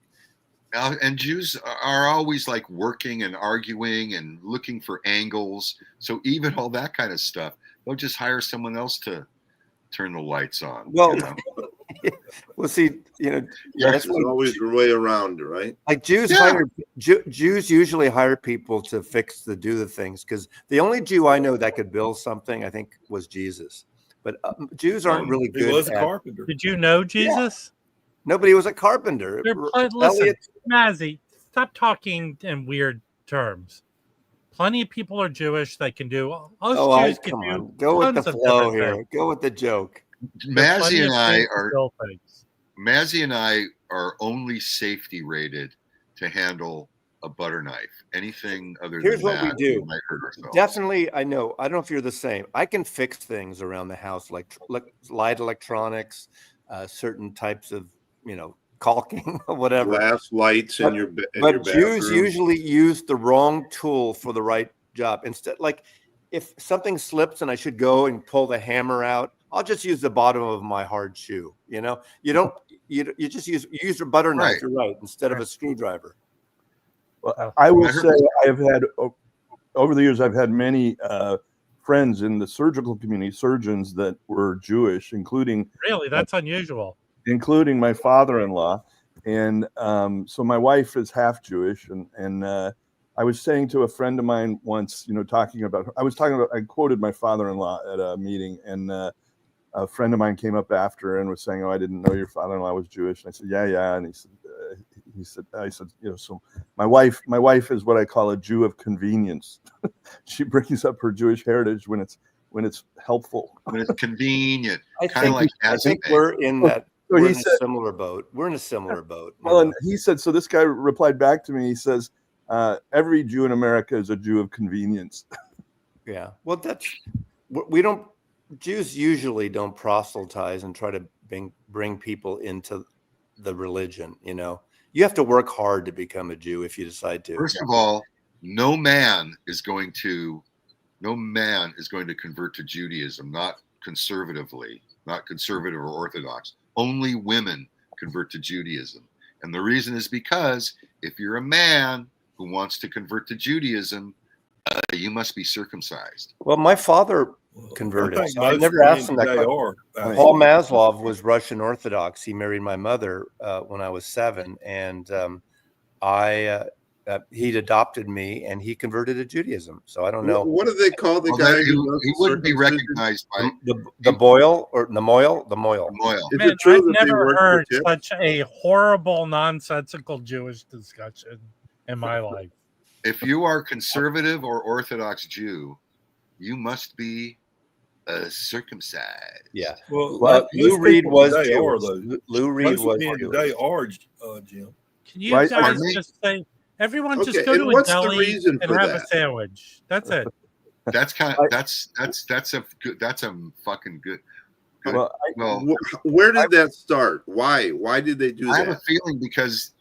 And Jews are always like working and arguing and looking for angles. So even all that kind of stuff, they'll just hire someone else to turn the lights on. Well, we'll see. That's always the way around, right? Like Jews Jews usually hire people to do the things, because the only Jew I know that could build something, I think, was Jesus. But Jews aren't really good. He was a carpenter. Did you know Jesus? Nobody was a carpenter. Listen, Mazzy, stop talking in weird terms. Plenty of people are Jewish that can do. Jews come on. Go with the flow here. Go with the joke. Mazzy and I are only safety rated to handle a butter knife. Anything other Here's than what that, we do. we might hurt ourselves. Definitely, I know. I don't know if you're the same. I can fix things around the house, like light electronics, certain types of, caulking or whatever. Glass lights in your bedroom. But Jews usually use the wrong tool for the right job. Instead, like if something slips and I should go and pull the hammer out, I'll just use the bottom of my hard shoe. You just use your butter knife, you're right, instead of a screwdriver. Well, I will say I've had over the years, I've had many friends in the surgical community, surgeons that were Jewish, including that's unusual. Including my father-in-law. And so my wife is half Jewish. And I was saying to a friend of mine once, I quoted my father-in-law at a meeting, and a friend of mine came up after and was saying, "Oh, I didn't know your father-in-law was Jewish." And I said, "Yeah." And I said, so my wife is what I call a Jew of convenience. She brings up her Jewish heritage when it's helpful. When it's convenient. I think we're in that. We're in a similar boat. Well, and he said, so this guy replied back to me. He says, every Jew in America is a Jew of convenience. Yeah. Well, we don't. Jews usually don't proselytize and try to bring people into the religion. You know, you have to work hard to become a Jew if you decide to. First of all, no man is going to convert to Judaism, not conservatively, not conservative or Orthodox. Only women convert to Judaism. And the reason is because if you're a man who wants to convert to Judaism, you must be circumcised. Well, my father converted. I think So I most never asked him that today question. are. Paul Maslov was Russian Orthodox. He married my mother when I was 7, and he'd adopted me, and he converted to Judaism. So I don't know. What do they call the Well, guy he who wouldn't be circumcision? recognized by The boil or the moil. Moyle. Is Man, it true I've that they never work for heard tips? such a horrible, nonsensical Jewish discussion in my life. If you are conservative or Orthodox Jew, you must be circumcised. Yeah. Well, Lou most Reed people was today are, Jewish. though. Lou Reed Most was men Jewish. today are, Jim. Can you Right. guys Pardon me? just say, everyone Okay, just go and to a what's the deli reason and for have a that? sandwich? That's it. That's kind of, that's a fucking good. Well, Where did that start? Why did they do I have a that? feeling because,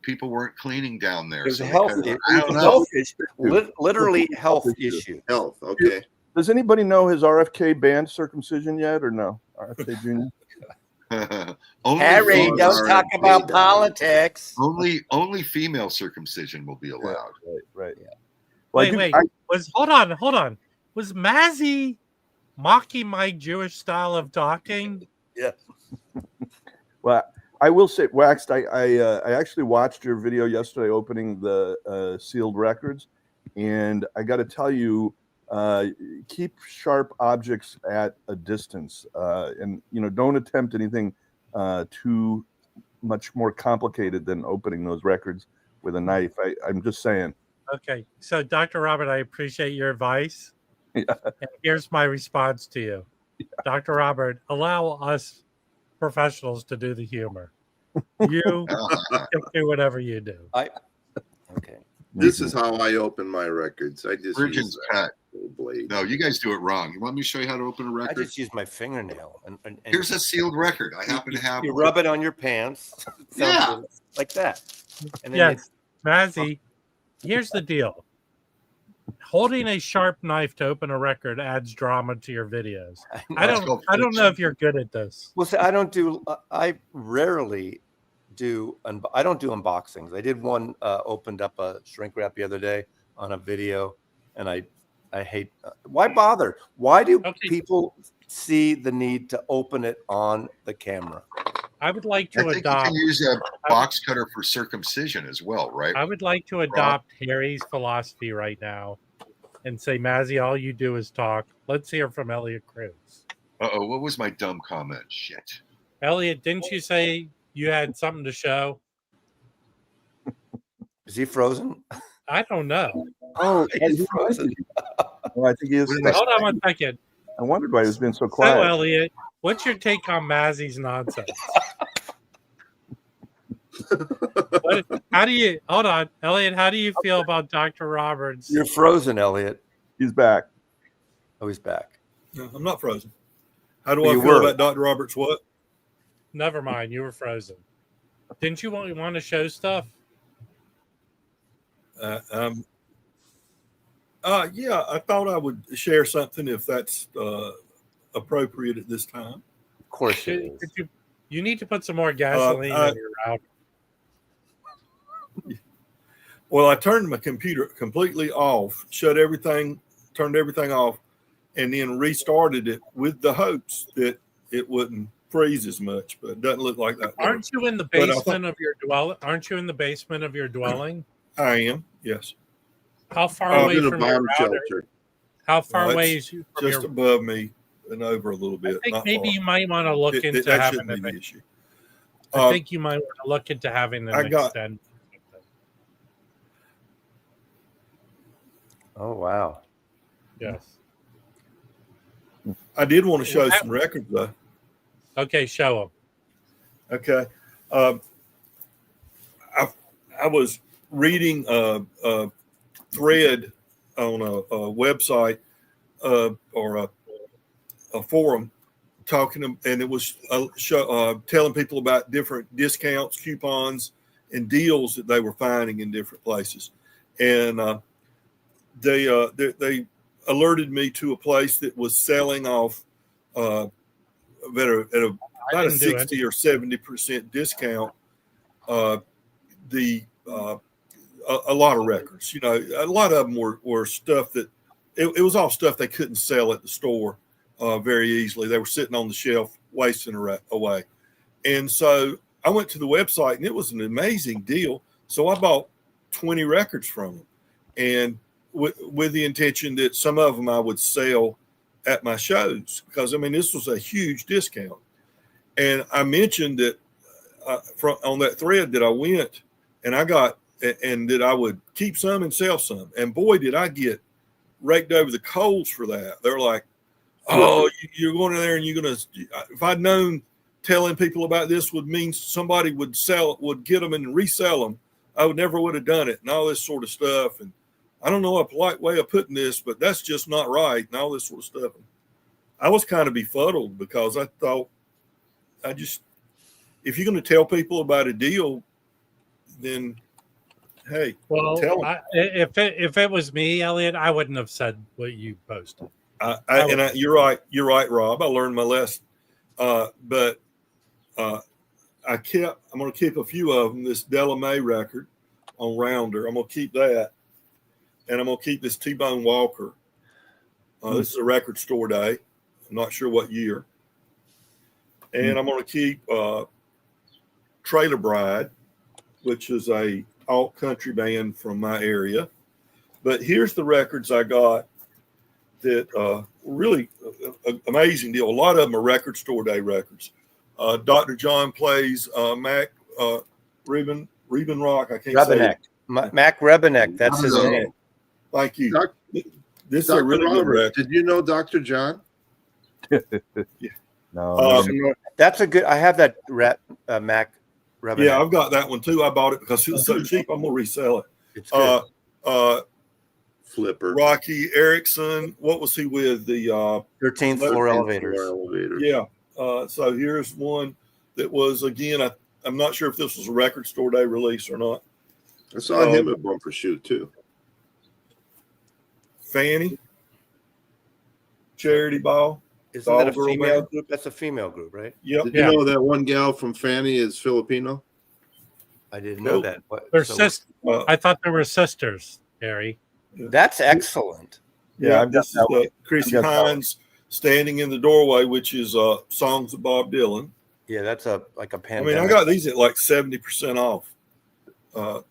people weren't cleaning down there. It was So a they health kinda- issue. I don't know. Literally health issue. Health. Okay. does anybody know his RFK banned circumcision yet, or no? RFK Jr. Only Harry, female- don't talk about politics. only female circumcision will be allowed. Right. Yeah. Well, Wait. Hold on. Was Mazzy mocking my Jewish style of talking? Yeah. Well, I will say, Waxed, I actually watched your video yesterday opening the sealed records, and I got to tell you, keep sharp objects at a distance, and don't attempt anything too much more complicated than opening those records with a knife. I'm just saying. Okay, so Dr. Robert, I appreciate your advice. Yeah. And here's my response to you. Yeah. Dr. Robert, allow us professionals to do the humor. You do whatever you do. Okay. This is how I open my records. I just Virgin's use cut. blade. No, you guys do it wrong. You want me to show you how to open a I record? just use my fingernail. And Here's a sealed record. I happen to have you one. rub it on your pants. Yeah. Like that. And then yes, Mazzy, here's the deal. Holding a sharp knife to open a record adds drama to your videos. I don't know if you're good at this. Well, see, I rarely do, I don't do unboxings. I did one, opened up a shrink wrap the other day on a video, and I hate, why bother? Why do people see the need to open it on the camera? I would like to I think adopt. you can use a box cutter for circumcision as well, right? I would like to adopt Harry's philosophy right now and say, Mazzy, all you do is talk. Let's hear from Elliot Cruz. Uh-oh, what was my dumb comment? Shit. Elliot, didn't you say you had something to show? Is he frozen? I don't know. Oh, he's frozen. Well, I think he is. Hold on one second. I wondered why he was being so quiet. So, Elliot, what's your take on Mazzy's nonsense? Hold on, Elliot, how do you feel about Dr. Roberts? You're frozen, Elliot. He's back. Oh, he's back. No, I'm not frozen. How do Well, I you feel were. about Dr. Roberts? What? Never mind, you were frozen. Didn't you want to show stuff? Yeah, I thought I would share something if that's appropriate at this time. Of course it is. You need to put some more gasoline in your router. Well, I turned my computer completely off, shut everything, turned everything off, and then restarted it with the hopes that it wouldn't freeze as much, but it doesn't look like that. Aren't you in the basement of your dwelling? Aren't you in the basement of your dwelling? I am, yes. How far away in a from your bomb router? shelter. How far away is you from Just your? above me and over a little bit. I think not maybe far. you might want to look into That having shouldn't be an. the issue. I think you might want to look into having an extend. Oh, wow. Yes. I did want to show some records though. Okay, show them. Okay. I was reading a thread on a website or a forum talking, and it was telling people about different discounts, coupons, and deals that they were finding in different places. And they alerted me to a place that was selling off at about a 60 or 70% discount. A lot of records, you know, a lot of them were stuff that it was all stuff they couldn't sell at the store very easily. They were sitting on the shelf wasting away. And so I went to the website, and it was an amazing deal. So I bought 20 records from them, and with the intention that some of them I would sell at my shows, because I mean, this was a huge discount. And I mentioned that on that thread that I went and I got, and that I would keep some and sell some. And boy, did I get raked over the coals for that. They're like, oh, you're going in there and you're going to, if I'd known telling people about this would mean somebody would get them and resell them, I would have done it, and all this sort of stuff. And I don't know a polite way of putting this, but that's just not right, and all this sort of stuff. I was kind of befuddled because I thought, if you're going to tell people about a deal, then hey, well, tell them. If it was me, Elliot, I wouldn't have said what you posted. You're right, Rob. I learned my lesson, but I'm going to keep a few of them. This Della Mae record on Rounder, I'm going to keep that, and I'm going to keep this T-Bone Walker. This is a record store day. I'm not sure what year. And I'm going to keep Trailer Bride, which is a alt country band from my area. But here's the records I got that really amazing deal. A lot of them are record store day records. Dr. John plays Mac Riebenrock. I can't say it. Mac Rebenek. That's his name. Thank you. This is a really good record. Did you know Dr. John? Yeah. No, That's a good. I have that Mac Rebenek. Yeah, I've got that one too. I bought it because it was so cheap. I'm gonna resell it. It's good. Flipper. Rocky Erickson. What was he with? The 13th floor elevators. Yeah. So here's one that was, again, I'm not sure if this was a record store day release or not. I saw him at Bumper Shoot too. Fanny. Charity Ball. Isn't that a female group? That's a female group, right? Yep. Did you know that one gal from Fanny is Filipino? I didn't know that. They're I thought they were sisters, Harry. That's excellent. Yeah, this is Chrissy Hines Standing in the Doorway, which is songs of Bob Dylan. Yeah, that's like a pandemic. I mean, I got these at like 70% off.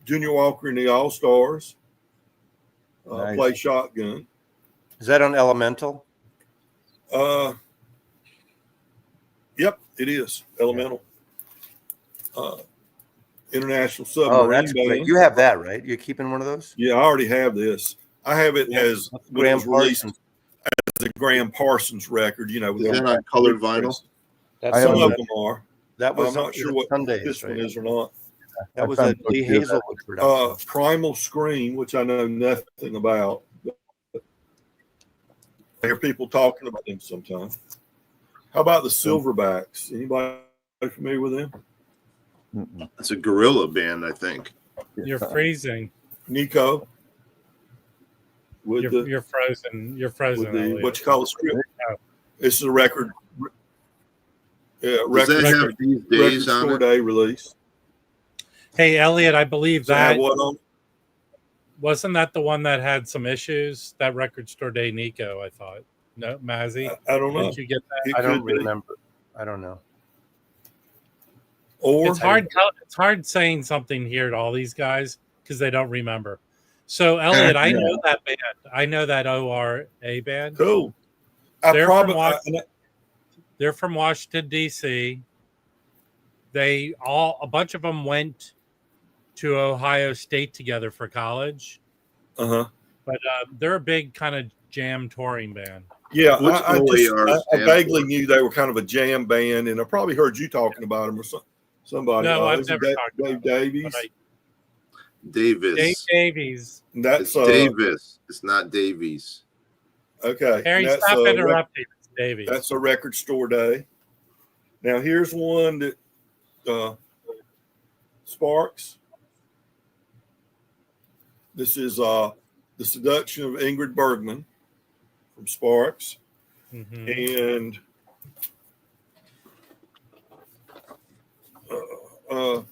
Junior Walker and the All Stars. Nice. Play Shotgun. Is that on Elemental? Yep, it is Elemental. International Submarine. Oh, that's great. You have that, right? You're keeping one of those? Yeah, I already have this. I have it as Graham Parsons. As a Graham Parsons record. You know, is that on colored vinyl? Some of them are. That was. I'm not sure what Sundays, this one is or not. That was a Lee Hazelwood production. Primal Scream, which I know nothing about. I hear people talking about them sometimes. How about the Silverbacks? Anybody familiar with them? It's a guerrilla band, I think. You're freezing. Nico. You're frozen. You're frozen. With the, what you call the script. This is a record. Does that have these days on store day release. Hey, Elliot, I believe that what on? Wasn't that the one that had some issues? That record store day, Nico. I thought. No, Mazzy. I don't know. Did you get that? I don't remember. I don't know. Or it's hard saying something here to all these guys because they don't remember. So, Elliot, I know that band. I know that ORA band. Cool. They're from Washington, D.C. A bunch of them went to Ohio State together for college. But they're a big kind of jam touring band. Yeah, I vaguely knew they were kind of a jam band, and I probably heard you talking about them or somebody. No, I've never talked Dave about Davies. Davis. Dave Davies. That's It's Davis. It's not Davies. okay. Harry, That's, stop interrupting. It's Davies. That's a record store day. Now here's one that Sparks. This is The Seduction of Ingrid Bergman from Sparks. Mm-hmm. And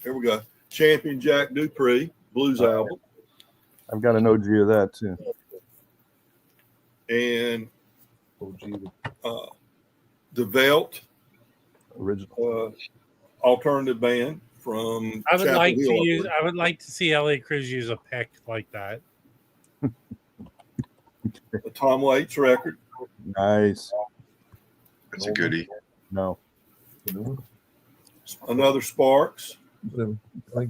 here we go. Champion Jack Dupree blues album. I've got an OG of that too. And the Velt Original. alternative band from I would Chapel like Hill, to use. I would like to see Elliot Cruz use a pick like that. a Tom Waits record. Nice. That's a goodie. No. Another Sparks. Like,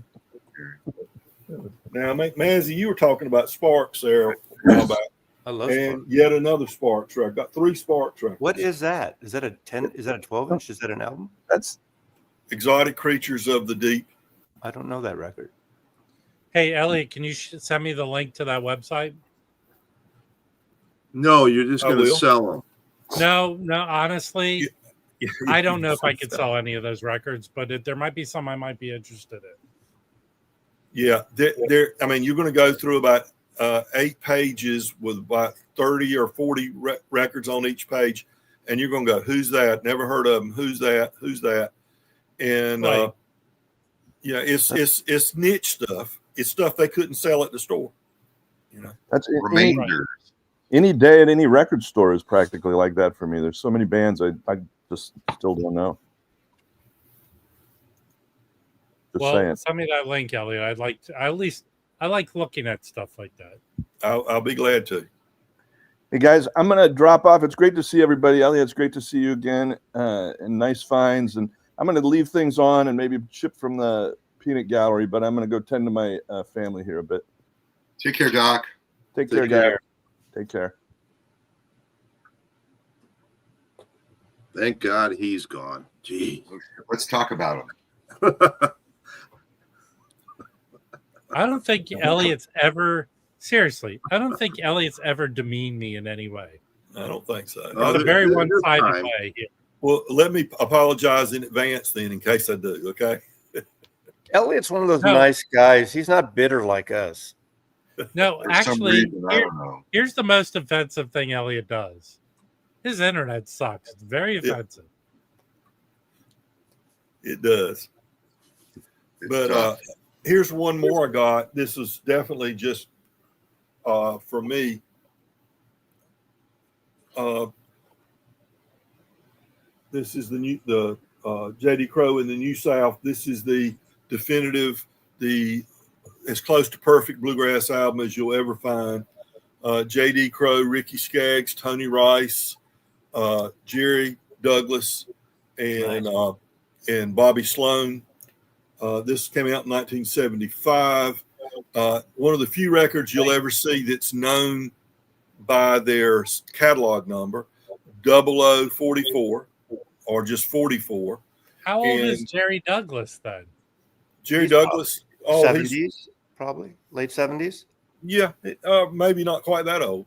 Now, Mazzy, you were talking about Sparks there a while back. I love And Sparks. yet another Sparks record. Got 3 Sparks records. What is that? Is that a 10? Is that a 12-inch? Is that an album? that's Exotic Creatures of the Deep. I don't know that record. Hey, Elliot, can you send me the link to that website? No, you're just I going to will. sell them. No, honestly, Yeah. I don't know if I could sell any of those records, but there might be some I might be interested in. Yeah, I mean, you're going to go through about 8 pages with about 30 or 40 records on each page, and you're going to go, "Who's that? Never heard of them. Who's that? Who's that?" And Right. yeah, it's niche stuff. It's stuff they couldn't sell at the store. You know, that's Remainders. any day at any record store is practically like that for me. There's so many bands I just still don't know. Just Well, saying. send me that link, Elliot. I'd like to. I like looking at stuff like that. I'll be glad to. Hey guys, I'm gonna drop off. It's great to see everybody. Elliot, it's great to see you again. And nice finds. And I'm gonna leave things on and maybe ship from the peanut gallery, but I'm gonna go tend to my family here a bit. Take care, Doc. Take care, guys. Take care. Thank God he's gone. Jeez. Let's talk about him. I don't think Elliot's ever demeaned me in any way. I don't think so. Oh, It's a very there's one-sided time. way here. Well, let me apologize in advance then, in case I do. Okay. Elliot's one of those No. nice guys. He's not bitter like us. No, For some actually, reason, I don't know. here's the most offensive thing Elliot does. His internet sucks. It's very offensive. It does. It's But tough. here's one more I got. This is definitely just for me. This is the J.D. Crowe in the New South. This is the definitive, as close to perfect bluegrass album as you'll ever find. J.D. Crowe, Ricky Skaggs, Tony Rice, Jerry Douglas, and Bobby Sloan. This came out in 1975. One of the few records you'll ever see that's known by their catalog number, 0044, or just 44. How old is And- Jerry Douglas then? Jerry He's Douglas, he's 70s, probably late 70s. yeah, maybe not quite that old.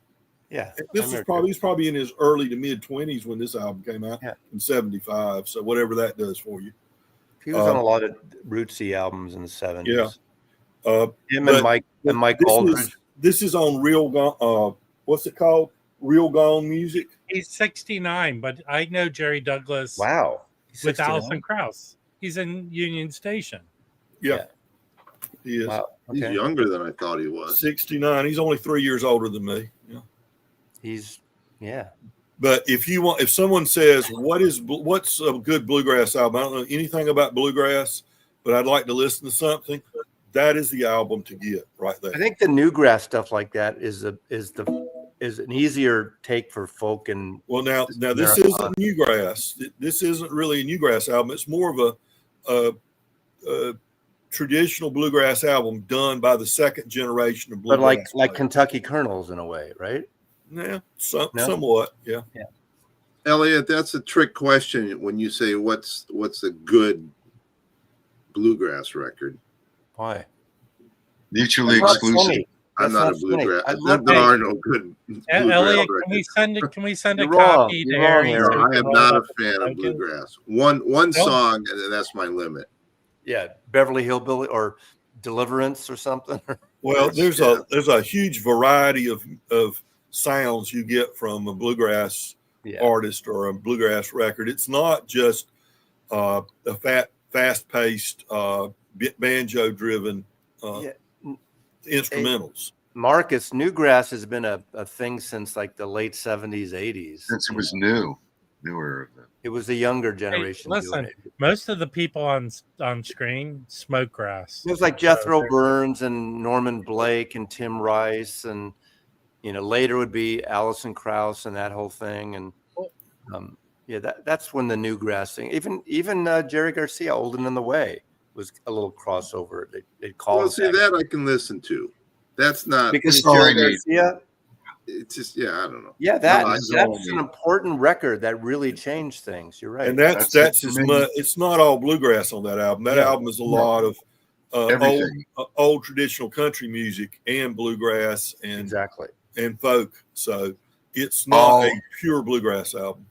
Yeah, He's probably in his early to mid 20s when this album came out in 75. So whatever that does for you. he was on a lot of rootsy albums in the 70s. Yeah. Him but and Mike this Aldridge. This is on Real Gone. What's it called? Real Gone Music. He's 69, but I know Jerry Douglas Wow. He's with 69? Alison Krauss. He's in Union Station. Yeah. He is. Wow. He's Okay. younger than I thought he was. 69. He's only 3 years older than me. Yeah. Yeah. But if someone says what's a good bluegrass album, I don't know anything about bluegrass, but I'd like to listen to something. That is the album to get right there. I think the newgrass stuff like that is an easier take for folk and Well, now this isn't Newgrass. This isn't really a Newgrass album. It's more of a traditional bluegrass album done by the second generation of but bluegrass. like Kentucky Colonels in a way, right? Yeah, No? somewhat. Yeah. Elliot, that's a trick question when you say what's a good bluegrass record. Why? Mutually That's not exclusive. funny. I'm That's not a not funny. bluegrass. I love There that. are no good bluegrass Elliot, records. can we send a You're wrong. copy to You're wrong, Harry? Harry. so No, he I can am roll not it a up with fan of focus? bluegrass. One song, and that's my limit. Yeah, Beverly Hillbilly or Deliverance or something. Well, Yes, there's a huge variety of sounds you get from a bluegrass Yeah. artist or a bluegrass record. It's not just a fast-paced, banjo-driven Yeah. instrumentals. Marcus, Newgrass has been a thing since like the late 70s, 80s. Since it was newer. It was the younger Hey, generation listen, doing it. most of the people on screen smoke grass. It was like Jethro Burns and Norman Blake and Tim Rice, and later would be Alison Krauss and that whole thing. And that's when the Newgrass thing. Even Jerry Garcia, Old and in the Way, was a little crossover. They call it that I can listen to. That's not because That's all Jerry I need. Garcia. It's just I don't know. Yeah, that's all I that's an need. important record that really changed things. You're right. And that's it as for me. much. It's not all bluegrass on that album. That Yeah. album is a lot of Everything. old traditional country music and bluegrass and folk. So it's not a pure bluegrass album.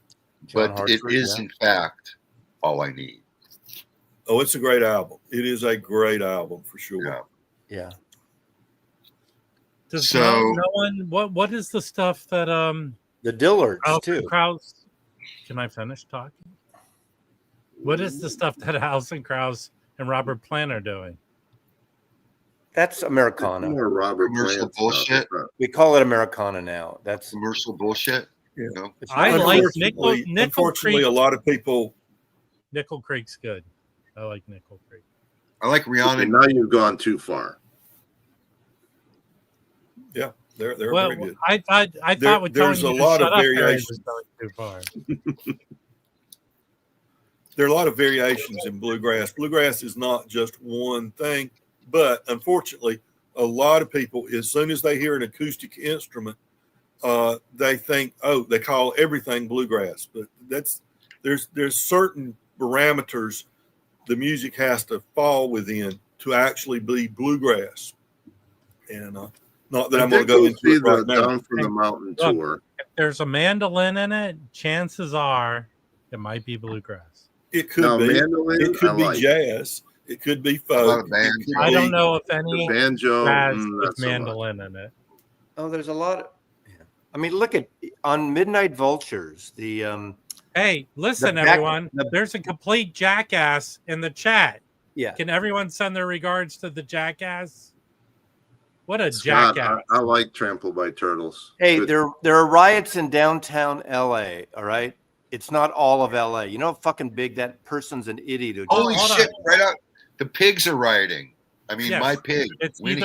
John But it Hartford, is, yeah. in fact, all I need. Oh, it's a great album. It is a great album for sure. Yeah. Yeah. Does So- no one what is the stuff that The Dillards too. Krause? Can I finish talking? What is the stuff that Alison Krauss and Robert Plant are doing? That's Americana. More Robert Commercial Plant bullshit. stuff. We call it Americana now. That's Commercial bullshit. Yeah. You know? it's I not- like Unfortunately- Nickel Unfortunately, Creek. a lot of people. Nickel Creek's good. I like Nickel Creek. I like Okay, Rihanna. now you've gone too far. Yeah, they're Well, very good. I thought with there's telling a you lot to of shut up, Harry, variations. was going too far. There are a lot of variations in bluegrass. Bluegrass is not just one thing, but unfortunately, a lot of people, as soon as they hear an acoustic instrument, they think, they call everything bluegrass. But there's certain parameters the music has to fall within to actually be bluegrass. And not that I'm going to go into it right now. Down from the Mountain Look, tour. If there's a mandolin in it, chances are it might be bluegrass. It could Now, be. mandolin, It could I be like. jazz. It could be A lot folk. of bands. It could I don't be- know if The any banjo, jazz not with so much. mandolin in it. Oh, there's a lot of. Yeah. I mean, look at on Midnight Vultures. The Hey, listen, back- everyone. the- There's a complete jackass in the chat. yeah. Can everyone send their regards to the jackass? What a Scott, jackass. I like Trampled by Turtles. Hey, Good. there are riots in downtown LA. All right, it's not all of LA. You know how fucking big that person's an idiot. Who just- Holy hold shit! on. Right out. The pigs are rioting. I mean, Yes. my pig. It's Winnie.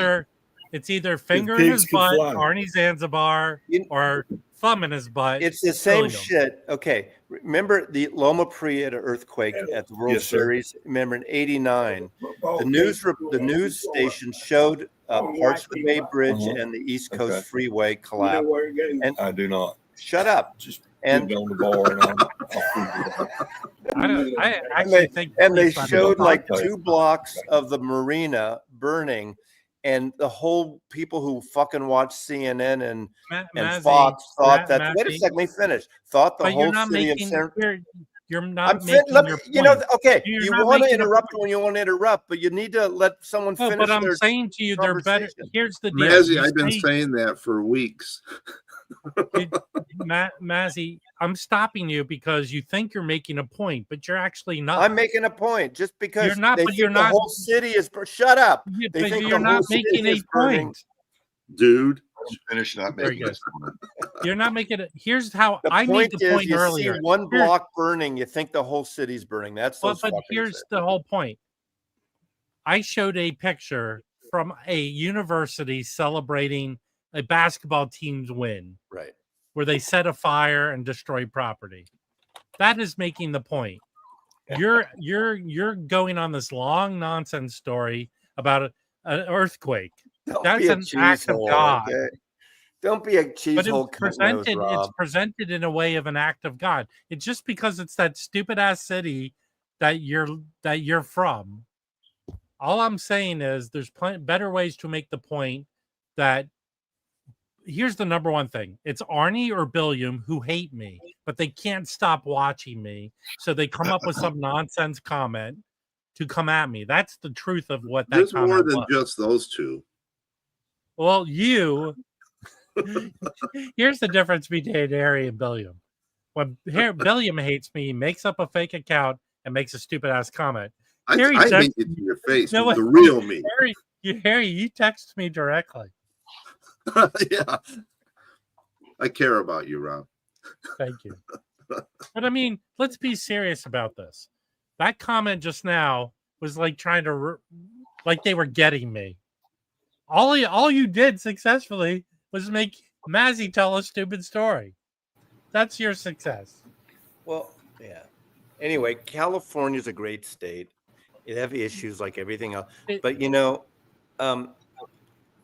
either finger in pigs his can butt, fly. Arnie Zanzibar, You- or thumb in his butt. It's the same killing him. shit. Okay, remember the Loma Prieta earthquake at the World Yes, sir. Series? Remember in '89, the news station showed parts of the Bay Bridge Uh-huh. and the East Okay. Coast Freeway collapse. And I do not. shut up. Just And on the bar and I'll I actually think and they police ought to showed go like back to it. 2 blocks of the marina burning, and the whole people who fucking watch CNN and Mazzy, Fox thought that. Wait a Mazzy, second, let me finish. Thought the but whole you're not city making. of San. You're not I'm making let me, your you know, point. okay. You're You not want to making a interrupt point. when you want to interrupt, but you need to let someone No, finish. but I'm their saying to you, they're better. conversation. Here's the deal. Mazzy, You I've been say- saying that for weeks. Mazzy, I'm stopping you because you think you're making a point, but you're actually not. I'm making a point. Just because You're not, they but think you're the not- whole city is. Shut up. Yeah, They but think you're the whole not city making a is burning. point. Dude, Finish not Very making good. this point. You're not making it. Here's how The I made point the is, point you earlier. see one Here- block burning, you think the whole city's burning. That's But, those but fuckers here's there. the whole point. I showed a picture from a university celebrating a basketball team's win, Right. where they set a fire and destroy property. That is making the point. You're going on this long nonsense story about an earthquake. Don't That's be a an act of cheesehole, God. okay? Don't be a But cheesehole it's cut nose, presented. It's Rob. presented in a way of an act of God. It's just because it's that stupid ass city that you're from. All I'm saying is there's better ways to make the point that here's the number one thing. It's Arnie or Billiam who hate me, but they can't stop watching me. So they come up with some nonsense comment to come at me. That's the truth of what that There's comment more than was. just those two. Well, here's the difference between Harry and Billiam. When Billiam hates me, he makes up a fake account and makes a stupid ass comment. I hate it to your face. No, the real me. Harry, you text me directly. Yeah. I care about you, Rob. Thank you. But I mean, let's be serious about this. That comment just now was like trying to, like they were getting me. All you did successfully was make Mazzy tell a stupid story. That's your success. Well, yeah. Anyway, California's a great state. It have issues like everything else, but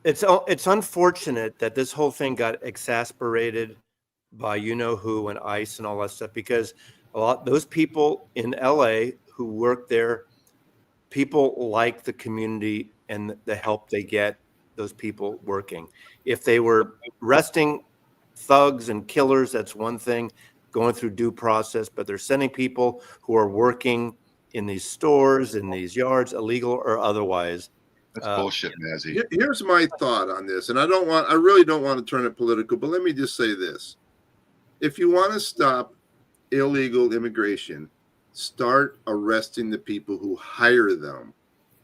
it's unfortunate that this whole thing got exacerbated by who and ICE and all that stuff, because those people in LA who work there, people like the community and the help they get. Those people working. If they were arresting thugs and killers, that's one thing, going through due process, but they're sending people who are working in these stores, in these yards, illegal or otherwise. That's bullshit, Mazzy. Here's my thought on this, and I really don't want to turn it political, but let me just say this. If you want to stop illegal immigration, start arresting the people who hire them.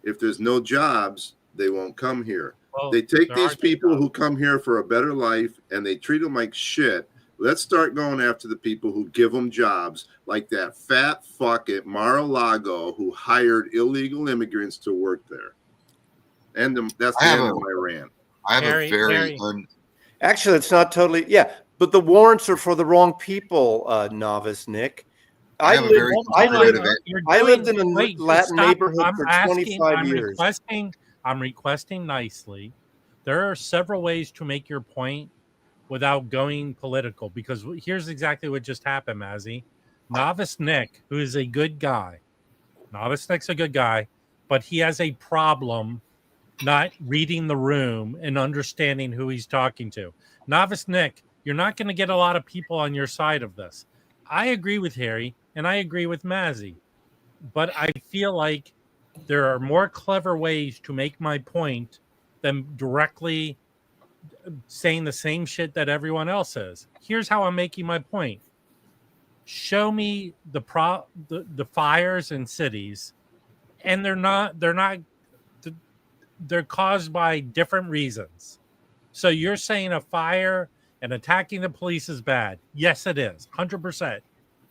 If there's no jobs, they won't come here. Well, they take these people who come here for a better life and they treat them like shit. Let's start going after the people who give them jobs, like that fat fuck at Mar-a-Lago who hired illegal immigrants to work there. And that's the end of my rant. I have a very Actually, it's not totally, but the warrants are for the wrong people, Novice Nick. I lived in a Latin neighborhood for 25 years. I'm requesting nicely. There are several ways to make your point without going political, because here's exactly what just happened, Mazzy. Novice Nick, who is a good guy, Novice Nick's a good guy, but he has a problem not reading the room and understanding who he's talking to. Novice Nick, you're not going to get a lot of people on your side of this. I agree with Harry and I agree with Mazzy, but I feel like there are more clever ways to make my point than directly saying the same shit that everyone else is. Here's how I'm making my point. Show me the fires in cities, and they're caused by different reasons. So you're saying a fire and attacking the police is bad. Yes, it is. 100%.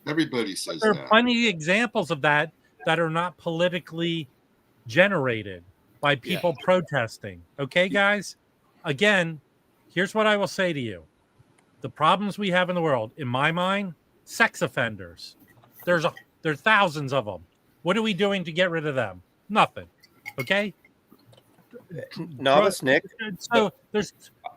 Everybody says there that. Are plenty of examples of that are not politically generated by people protesting. Okay, guys? Again, here's what I will say to you. The problems we have in the world, in my mind, sex offenders. There's thousands of them. What are we doing to get rid of them? Nothing. Okay? Novice Nick. So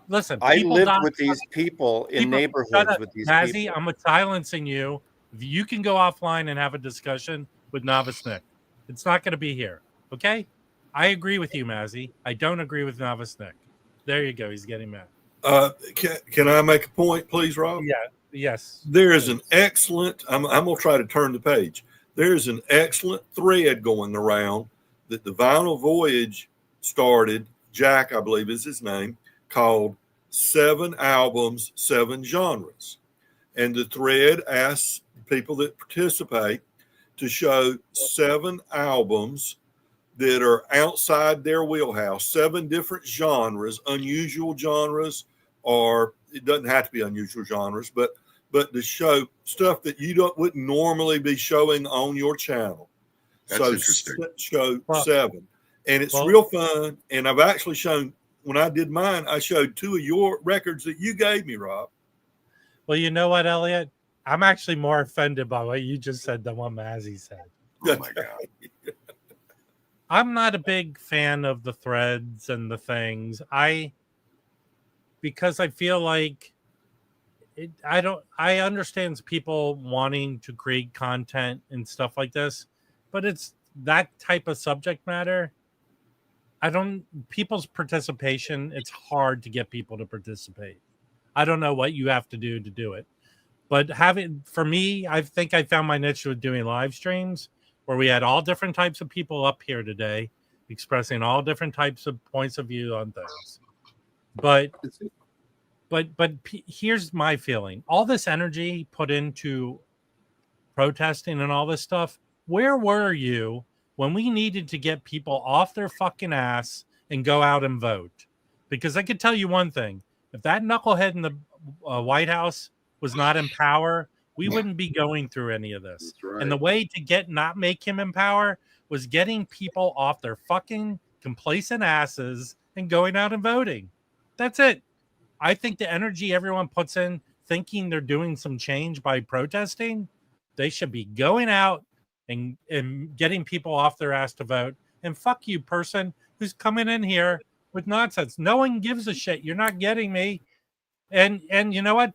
listen. I lived with these people in neighborhoods with these Mazzy, people. I'm silencing you. You can go offline and have a discussion with Novice Nick. It's not going to be here. Okay? I agree with you, Mazzy. I don't agree with Novice Nick. There you go. He's getting mad. Can I make a point, please, Rob? Yeah. Yes. There is an excellent, I'm going to try to turn the page. There's an excellent thread going around that the Vinyl Voyage started, Jack, I believe is his name, called 7 Albums, 7 Genres. And the thread asks people that participate to show 7 albums that are outside their wheelhouse, 7 different genres, unusual genres, or it doesn't have to be unusual genres, but to show stuff that you wouldn't normally be showing on your channel. That's interesting. Show 7. And it's real fun. And I've actually shown, when I did mine, I showed 2 of your records that you gave me, Rob. Well, you know what, Elliot? I'm actually more offended by what you just said than what Mazzy said. Oh, my God. I'm not a big fan of the threads and the things. Because I feel like I understand people wanting to create content and stuff like this, but it's that type of subject matter. people's participation, it's hard to get people to participate. I don't know what you have to do it. But for me, I think I found my niche with doing live streams where we had all different types of people up here today, expressing all different types of points of view on things. But here's my feeling. All this energy put into protesting and all this stuff, where were you when we needed to get people off their fucking ass and go out and vote? Because I could tell you one thing. If that knucklehead in the White House was not in power, we wouldn't be going through any of this. Right. And the way to not make him in power was getting people off their fucking complacent asses and going out and voting. That's it. I think the energy everyone puts in thinking they're doing some change by protesting, they should be going out and getting people off their ass to vote. And fuck you, person who's coming in here with nonsense. No one gives a shit. You're not getting me. And you know what?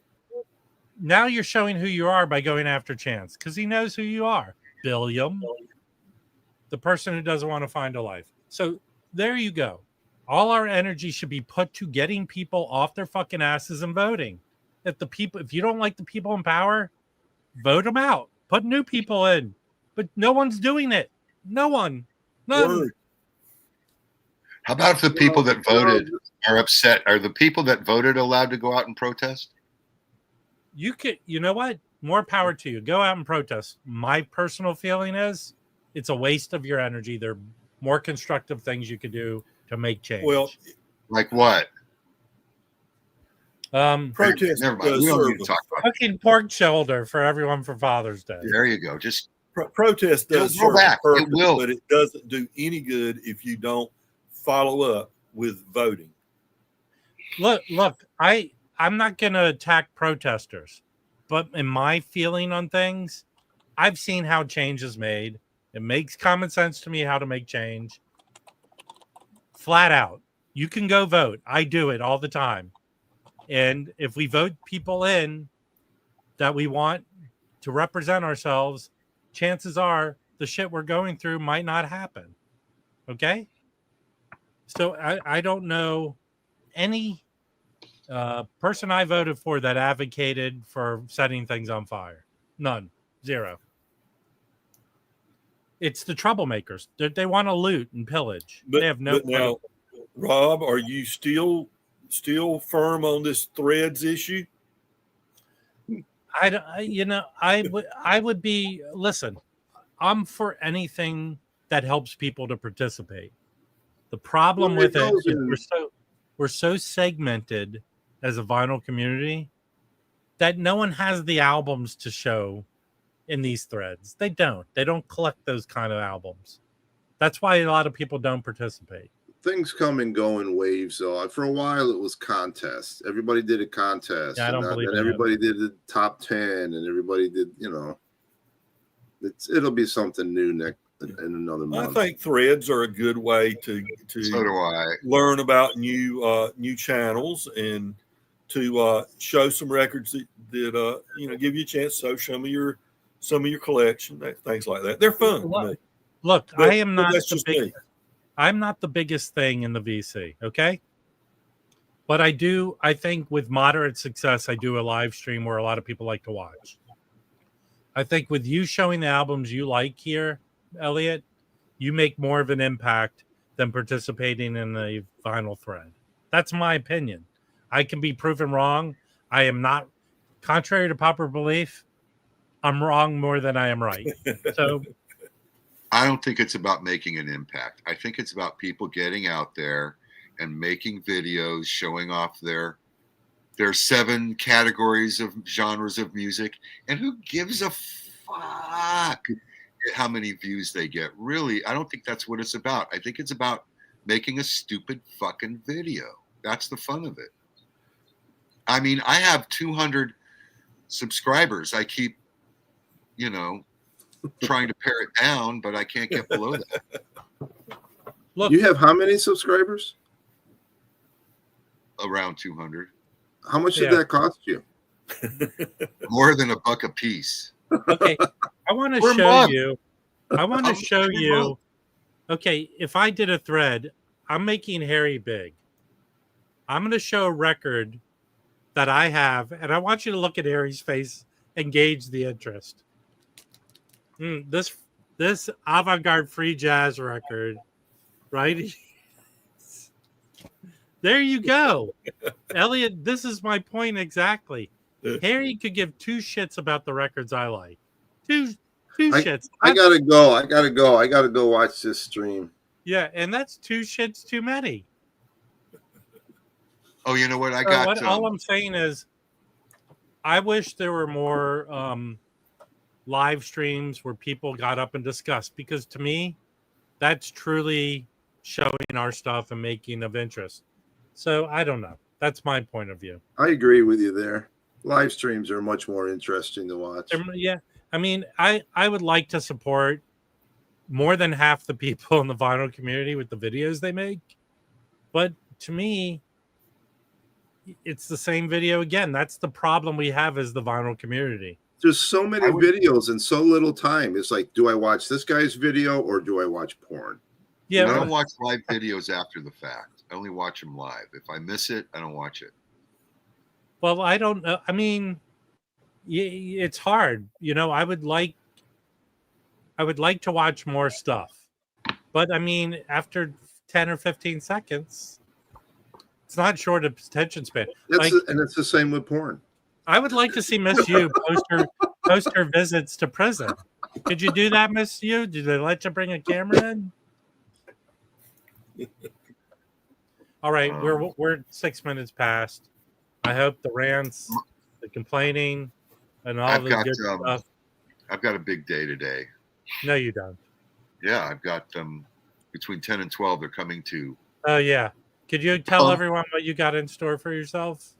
Now you're showing who you are by going after Chance, because he knows who you are. Billiam, the person who doesn't want to find a life. So there you go. All our energy should be put to getting people off their fucking asses and voting. If you don't like the people in power, vote them out. Put new people in. But no one's doing it. No one. None. Word. How about if the people that voted are upset? Are the people that voted allowed to go out and protest? You know what? More power to you. Go out and protest. My personal feeling is it's a waste of your energy. There are more constructive things you could do to make change. Well, like what? Protest. Never mind. We don't need to talk about it. Fucking pork shoulder for everyone for Father's Day. There you go. Just protest does It'll go serve a back. It purpose, will. but it doesn't do any good if you don't follow up with voting. Look, I'm not going to attack protesters, but in my feeling on things, I've seen how change is made. It makes common sense to me how to make change. Flat out. You can go vote. I do it all the time. And if we vote people in that we want to represent ourselves, chances are the shit we're going through might not happen. Okay? So I don't know any person I voted for that advocated for setting things on fire. None. Zero. It's the troublemakers. They want to loot and pillage. They have no. But now, Rob, are you still firm on this Threads issue? I would be. Listen, I'm for anything that helps people to participate. The problem with it is we're so segmented as a vinyl community that no one has the albums to show in these threads. They don't collect those kind of albums. That's why a lot of people don't participate. Things come and go in waves, though. For a while, it was contests. Everybody did a contest. Yeah, I don't believe and everybody did the top 10, and everybody did, it'll be something new in another month. I think Threads are a good way to so do I. learn about new channels and to show some records that give you a chance to show some of your collection, things like that. They're fun. Look, I am not that's just me. I'm not the biggest thing in the VC, okay? But I think with moderate success, I do a live stream where a lot of people like to watch. I think with you showing the albums you like here, Elliot, you make more of an impact than participating in the vinyl thread. That's my opinion. I can be proven wrong. I am not, contrary to popular belief, I'm wrong more than I am right. So I don't think it's about making an impact. I think it's about people getting out there and making videos showing off their 7 categories of genres of music. And who gives a fuck how many views they get? Really, I don't think that's what it's about. I think it's about making a stupid fucking video. That's the fun of it. I mean, I have 200 subscribers. I keep, trying to pare it down, but I can't get below that. Look, you have how many subscribers? Around 200. How much did that cost you? More than $1 a piece. Okay, I want to show you. Okay, if I did a thread I'm making Harry big. I'm going to show a record that I have, and I want you to look at Harry's face and gauge the interest. This avant-garde free jazz record, right? There you go. Elliot, this is my point exactly. Harry could give two shits about the records I like. Two shits. I gotta go. I gotta go watch this stream. Yeah, and that's two shits too many. Oh, you know what? All I'm saying is, I wish there were more live streams where people got up and discussed, because to me, that's truly showing our stuff and making of interest. So I don't know. That's my point of view. I agree with you there. Live streams are much more interesting to watch. Yeah. I mean, I would like to support more than half the people in the vinyl community with the videos they make. But to me, it's the same video again. That's the problem we have as the vinyl community. There's so many videos in so little time. It's like, do I watch this guy's video or do I watch porn? Yeah, I don't watch live videos after the fact. I only watch them live. If I miss it, I don't watch it. Well, I don't know. I mean, it's hard. You know, I would like to watch more stuff. But I mean, after 10 or 15 seconds, it's not short of attention span. And it's the same with porn. I would like to see Miss U post her visits to prison. Could you do that, Miss U? Do they let you bring a camera in? All right, we're 6 minutes past. I hope the rants, the complaining, and all the good stuff. I've got a big day today. No, you don't. Yeah, I've got between 10 and 12. They're coming to. Oh yeah. Could you tell everyone what you got in store for yourself?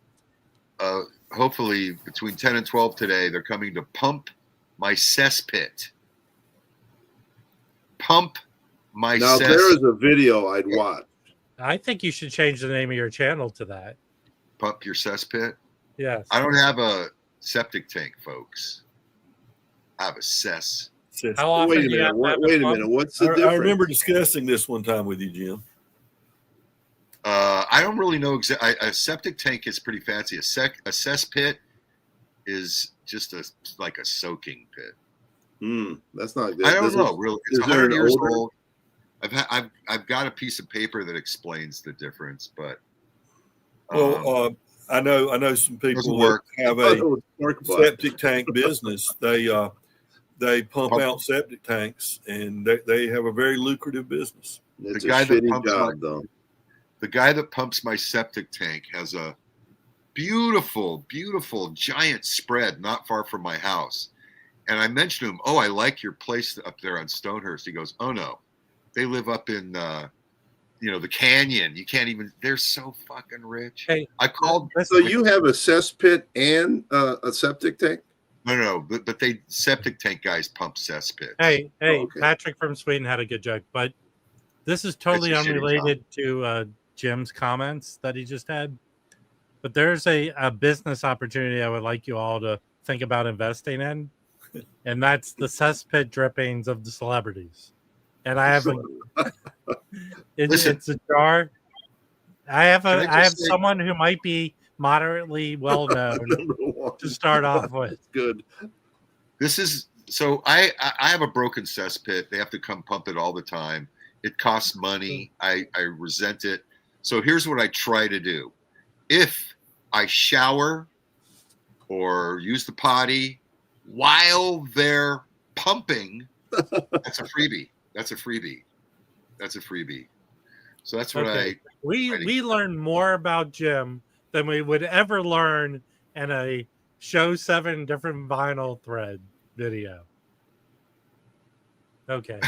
Hopefully, between 10 and 12 today, they're coming to pump my cesspit. Pump my. Now there is a video I'd watch. I think you should change the name of your channel to that. Pump your cesspit? Yes. I don't have a septic tank, folks. I have a cess. How often wait a minute. What's the difference? I remember discussing this one time with you, Jim. I don't really know exactly. A septic tank is pretty fancy. A cesspit is just like a soaking pit. That's not good. I don't know. Really, it's 100 years old. I've got a piece of paper that explains the difference, but I know some people that have a septic tank business. They pump out septic tanks, and they have a very lucrative business. It's a shitty job, though. The guy that pumps my septic tank has a beautiful, beautiful giant spread not far from my house. And I mentioned to him, "Oh, I like your place up there on Stonehurst." He goes, "Oh no, they live up in the canyon. You can't even. They're so fucking rich." Hey, I called. So you have a cesspit and a septic tank? No, but they septic tank guys pump cesspits. Hey, okay. Patrick from Sweden had a good joke, but this is totally unrelated to Jim's comments that he just had. But there's a business opportunity I would like you all to think about investing in, and that's the cesspit drippings of the celebrities. And I have it's a jar. I have someone who might be moderately well known to start off with. Good. This is so I have a broken cesspit. They have to come pump it all the time. It costs money. I resent it. So here's what I try to do. If I shower or use the potty while they're pumping, that's a freebie. So that's what we learned more about Jim than we would ever learn in a show 7 different vinyl thread video. Okay.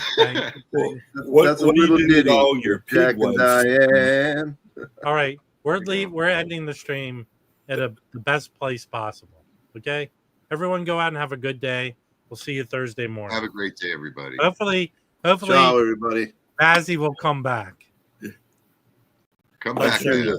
What do you do with all your Jack and Diane? All right. We're ending the stream at the best place possible. Okay? Everyone go out and have a good day. We'll see you Thursday morning. Have a great day, everybody. Hopefully, ciao, everybody. Bazzy will come back. Come back. Enjoy.